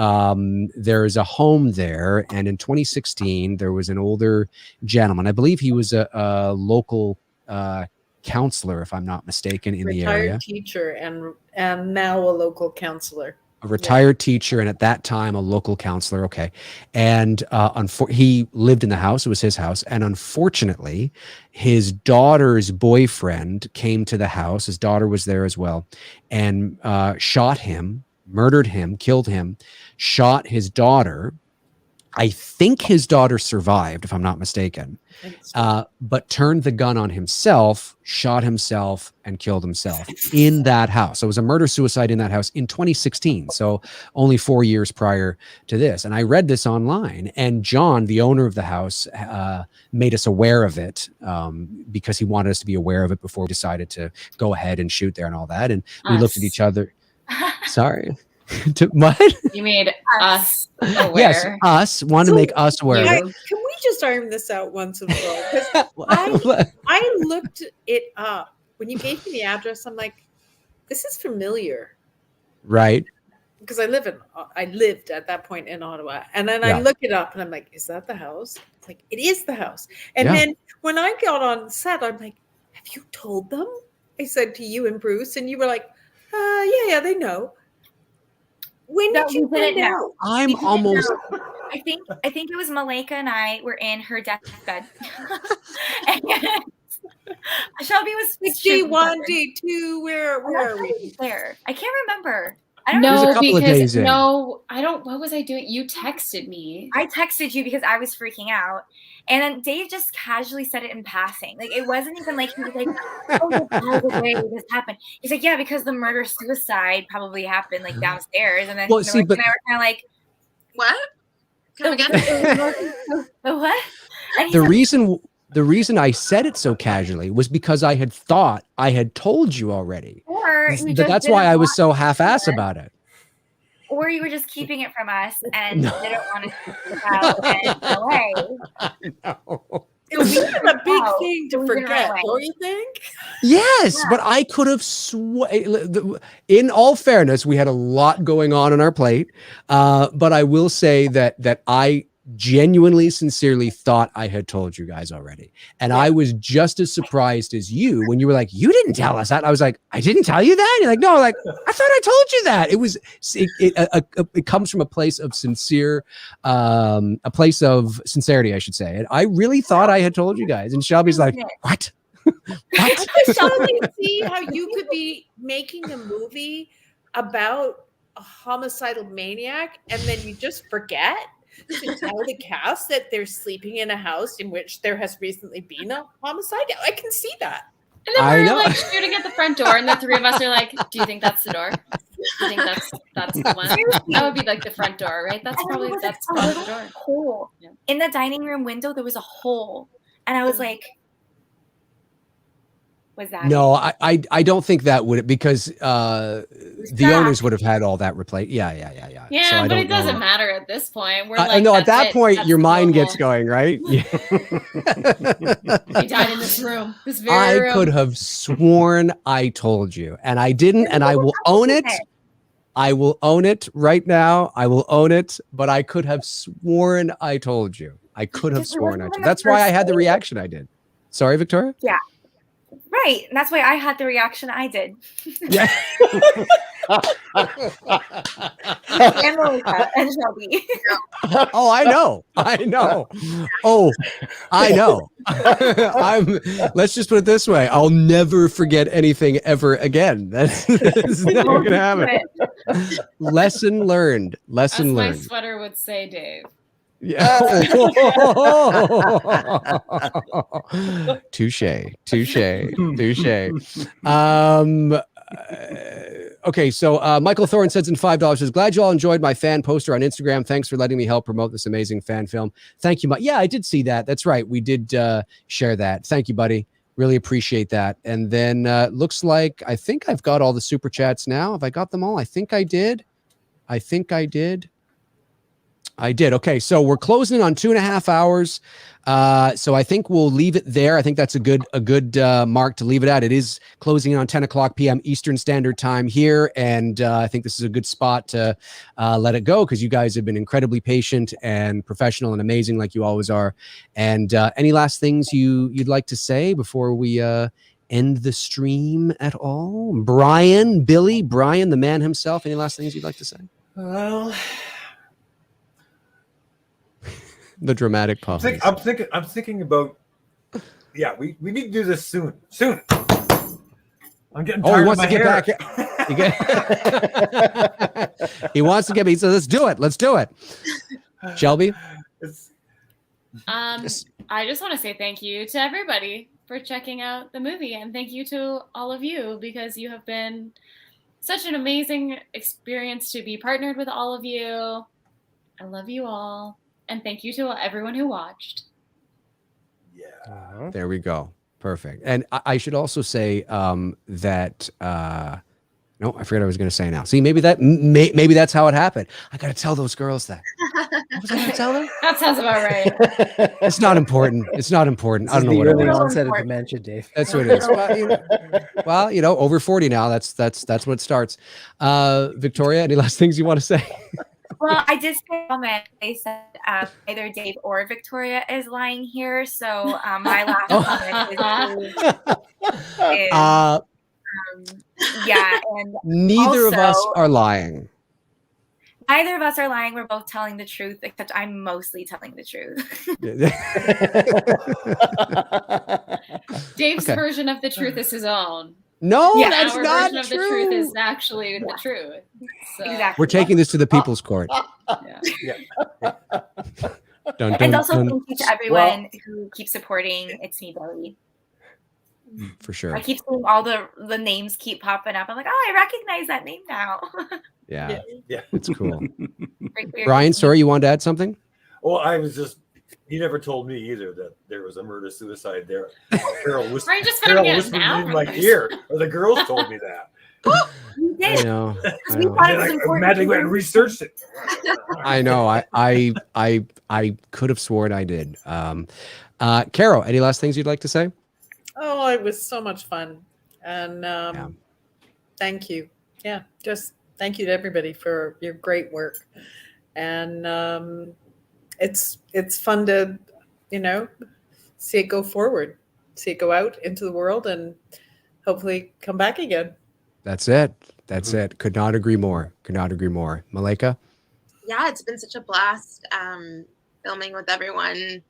there is a home there. And in 2016, there was an older gentleman. I believe he was a local counselor, if I'm not mistaken, in the area. Retired teacher and now a local counselor. A retired teacher, and at that time a local counselor. Okay, and he lived in the house. It was his house, and unfortunately, his daughter's boyfriend came to the house. His daughter was there as well, and shot him, murdered him, killed him, shot his daughter. I think his daughter survived, if I'm not mistaken, but turned the gun on himself, shot himself, and killed himself in that house. So it was a murder-suicide in that house in 2016, so only 4 years prior to this. And I read this online, and John, the owner of the house, made us aware of it because he wanted us to be aware of it before we decided to go ahead and shoot there and all that. And we looked at each other. Sorry. What? You made us aware. Yes, us. Want to make us aware. Can we just iron this out once and for all? Because I looked it up. When you gave me the address, I'm like, this is familiar. Right. Because I lived at that point in Ottawa. And then I look it up and I'm like, is that the house? It's like, it is the house. And then when I got on set, I'm like, have you told them? I said to you and Bruce, and you were like, yeah, they know. When did you find out? I'm almost. I think it was Malaika and I were in her deathbed. Shelby was D1, D2. Where are we? There. I can't remember. I don't know. Because I don't. What was I doing? You texted me. I texted you because I was freaking out. And then Dave just casually said it in passing. Like, it wasn't even like he was like, oh, by the way, this happened. He's like, yeah, because the murder-suicide probably happened like downstairs. And then and I were kind of like, what? Come again? The what? The the reason I said it so casually was because I had thought I had told you already. Or you just That's why didn't I was want so to half-ass hear it. about it. Or you were just keeping it from us and No. didn't want to speak about it in LA. No. It's kind of a big No, thing to it was in forget, LA. don't you think? Yes, Yeah. but I could have in all fairness, we had a lot going on our plate. But I will say that I genuinely, sincerely thought I had told you guys already. And I was just as surprised as you when you were like, you didn't tell us that. And I was like, I didn't tell you that? And you're like, no, like, I thought I told you that. It comes from a place of a place of sincerity, I should say. And I really thought I had told you guys. And Shelby's like, what? I just totally see how you could be making a movie about a homicidal maniac and then you just forget to tell the cast that they're sleeping in a house in which there has recently been a homicide. I can see that. And then I we're know. like shooting at the front door, and the three of us are like, "Do you think that's the door? Do you think that's the one? That would be like the front door, right? That's probably the door." Hole. Yeah. In the dining room window, there was a hole. And I was like, was that No, it? I don't think that would, because the owners would have had all that replaced. Yeah. Yeah, So I but don't it doesn't know. matter at this point. We're I like, know at "That's that it. point That's your the mind door gets hole. going, right? He died in this room. This very I room." could have sworn I told you, and I didn't, and I will own it. I will own it right now. I will own it, but I could have sworn I told you. I could have Just- it sworn I wasn't told. the That's why I first had the date. reaction I did. Sorry, Victoria? Yeah. Right. And that's why I had the reaction I did. Yeah. And Malaika and Shelby. Oh, I know. Oh, I know. Let's just put it this way. I'll never forget anything ever again. That's never gonna happen. Lesson learned. Lesson As my learned. sweater would say, Dave. Yeah. Touche. Okay, so Michael Thorne sends in $5. Says, glad you all enjoyed my fan poster on Instagram. Thanks for letting me help promote this amazing fan film. Thank you, Mike. Yeah, I did see that. That's right. We did share that. Thank you, buddy. Really appreciate that. And then looks like I think I've got all the super chats now. Have I got them all? I think I did. Okay, so we're closing on 2.5 hours. So I think we'll leave it there. I think that's a good mark to leave it at. It is closing on 10 o'clock p.m. Eastern Standard Time here, and I think this is a good spot to let it go, because you guys have been incredibly patient and professional and amazing, like you always are. And any last things you'd like to say before we end the stream at all? Bryan, the man himself. Any last things you'd like to say? Well, the dramatic pause. I'm thinking about. Yeah, we need to do this soon. I'm getting tired. He wants of to my get hair. back. He wants to get me. So let's do it. Shelby. I just want to say thank you to everybody for checking out the movie, and thank you to all of you, because you have been such an amazing experience to be partnered with all of you. I love you all. And thank you to everyone who watched. Yeah. There we go. Perfect. And I should also say that no, I forgot what I was going to say now. See, maybe that's how it happened. I got to tell those girls that. What was I going to tell them? That sounds about right. It's not important. I don't know what it early was. onset of dementia, Dave. That's what it is. Well, over 40 now. That's what it starts. Victoria, any last things you want to say? Well, I did say a comment. They said either Dave or Victoria is lying here. So my last comment is yeah. And neither of us also, are lying. Neither of us are lying. We're both telling the truth, except I'm mostly telling the truth. Dave's version of the truth is his own. No, yeah, that's our not version of the true. truth is actually the truth. So. Exactly. We're taking this to the people's court. And also thank you to everyone who keeps supporting It's Me, Derry. For sure. I keep seeing all the names keep popping up. I'm like, oh, I recognize that name now. Yeah. Yeah. It's cool. Right, Bryan, sorry, you wanted to add something? Well, I was just, he never told me either that there was a murder suicide there. Carol Brian just found out whispered now. in my ear, or the girls told me that. You I did. know. Because we thought it was I important. magically went and researched it. I know. I could have sworn I did. Caro, any last things you'd like to say? Oh, it was so much fun. And thank you. Yeah, just thank you to everybody for your great work. And it's fun to, see it go forward, see it go out into the world, and hopefully come back again. That's it. That's it. Could not agree more. Could not agree more. Malaika? Yeah, it's been such a blast filming with everyone,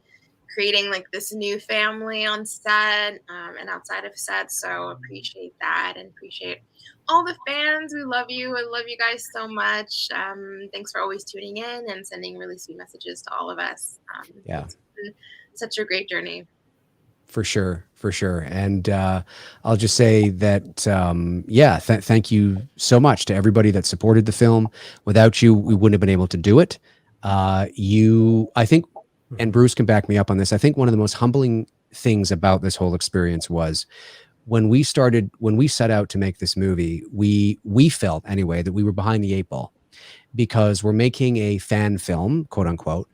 creating like this new family on set and outside of set. So appreciate that and appreciate all the fans. We love you. I love you guys so much. Thanks for always tuning in and sending really sweet messages to all of us. Yeah. It's been such a great journey. For sure. For sure. And I'll just say that, thank you so much to everybody that supported the film. Without you, we wouldn't have been able to do it. I think, and Bruce can back me up on this, I think one of the most humbling things about this whole experience was when we set out to make this movie, we felt anyway that we were behind the 8 ball because we're making a fan film, quote unquote.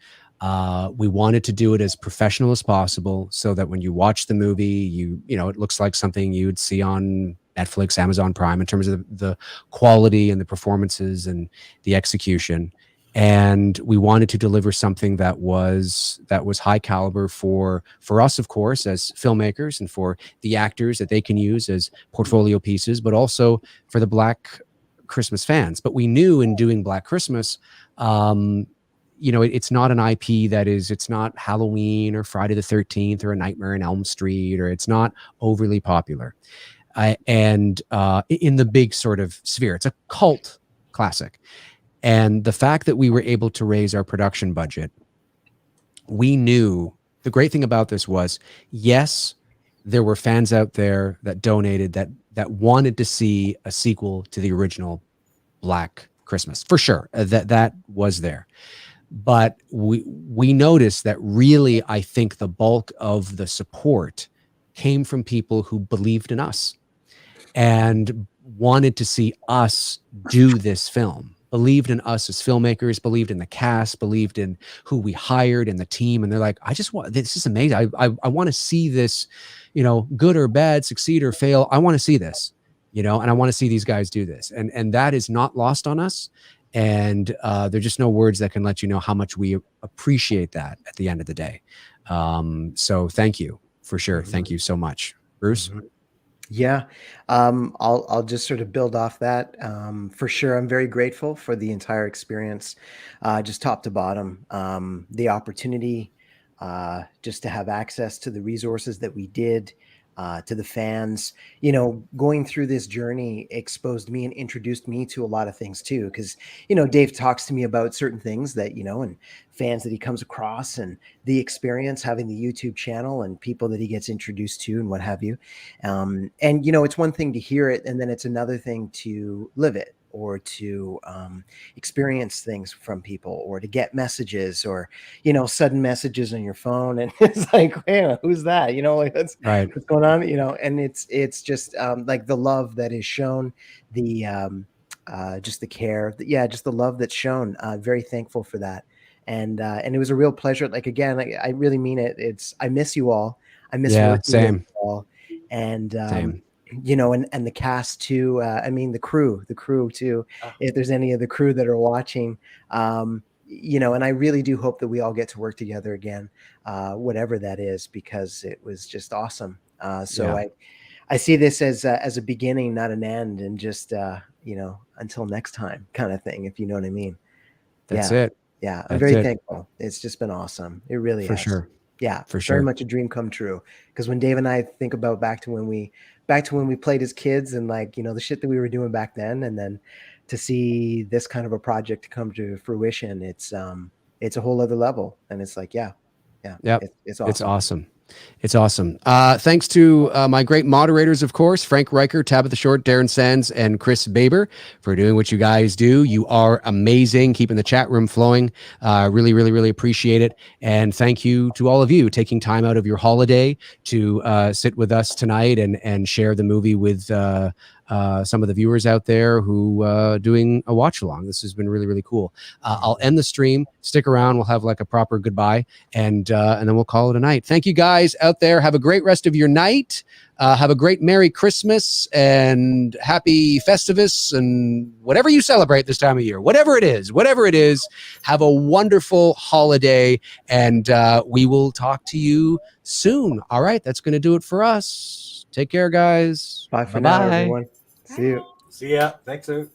We wanted to do it as professional as possible so that when you watch the movie, it looks like something you'd see on Netflix, Amazon Prime in terms of the quality and the performances and the execution. And we wanted to deliver something that was high caliber for us, of course, as filmmakers, and for the actors that they can use as portfolio pieces, but also for the Black Christmas fans. But we knew in doing Black Christmas, it's not an IP it's not Halloween or Friday the 13th or A Nightmare on Elm Street, or it's not overly popular. And in the big sort of sphere, it's a cult classic. And the fact that we were able to raise our production budget, we knew the great thing about this was, yes, there were fans out there that donated that wanted to see a sequel to the original Black Christmas, for sure. That was there. But we noticed that really, I think the bulk of the support came from people who believed in us and wanted to see us do this film, believed in us as filmmakers, believed in the cast, believed in who we hired and the team. And they're like, this is amazing. I want to see this, good or bad, succeed or fail. I want to see this, and I want to see these guys do this. And that is not lost on us. And there's just no words that can let you know how much we appreciate that at the end of the day. So thank you for sure. Thank you so much, Bruce. Yeah, I'll just sort of build off that. For sure, I'm very grateful for the entire experience, just top to bottom. The opportunity just to have access to the resources that we did, to the fans, going through this journey exposed me and introduced me to a lot of things too. Because, Dave talks to me about certain things that, and fans that he comes across and the experience having the YouTube channel and people that he gets introduced to and what have you. And, it's one thing to hear it, and then it's another thing to live it, or to experience things from people, or to get messages, or sudden messages on your phone, and it's like, hey, who's that? What's going on? And it's just like the love that is shown, the just the care, just the love that's shown. Very thankful for that, and it was a real pleasure. Like, again, I really mean it. I miss you all. I miss working same. with you all, and Same. and the cast too. The crew too. If there's any of the crew that are watching, and I really do hope that we all get to work together again, whatever that is, because it was just awesome. I see this as a beginning, not an end, and just until next time kind of thing, if you know what I mean. That's it. Yeah, I'm very thankful. It's just been awesome. It really For has. sure. Yeah, For sure. very much a dream come true. Because when Dave and I think about back to when we played as kids, and the shit that we were doing back then, and then to see this kind of a project come to fruition, it's a whole other level. And it's like, it's awesome. It's awesome. It's awesome. Thanks to my great moderators, of course, Frank Riker, Tabitha Short, Darren Sands, and Chris Baber for doing what you guys do. You are amazing, keeping the chat room flowing. Really, really, really appreciate it. And thank you to all of you taking time out of your holiday to sit with us tonight and share the movie with some of the viewers out there who doing a watch along. This has been really, really cool. I'll end the stream. Stick around. We'll have like a proper goodbye, and then we'll call it a night. Thank you guys out there. Have a great rest of your night. Have a great Merry Christmas and Happy Festivus and whatever you celebrate this time of year. Whatever it is, have a wonderful holiday, and we will talk to you soon. All right, that's going to do it for us. Take care, guys. Bye for now, everyone. See you. See ya. Thanks, Sue.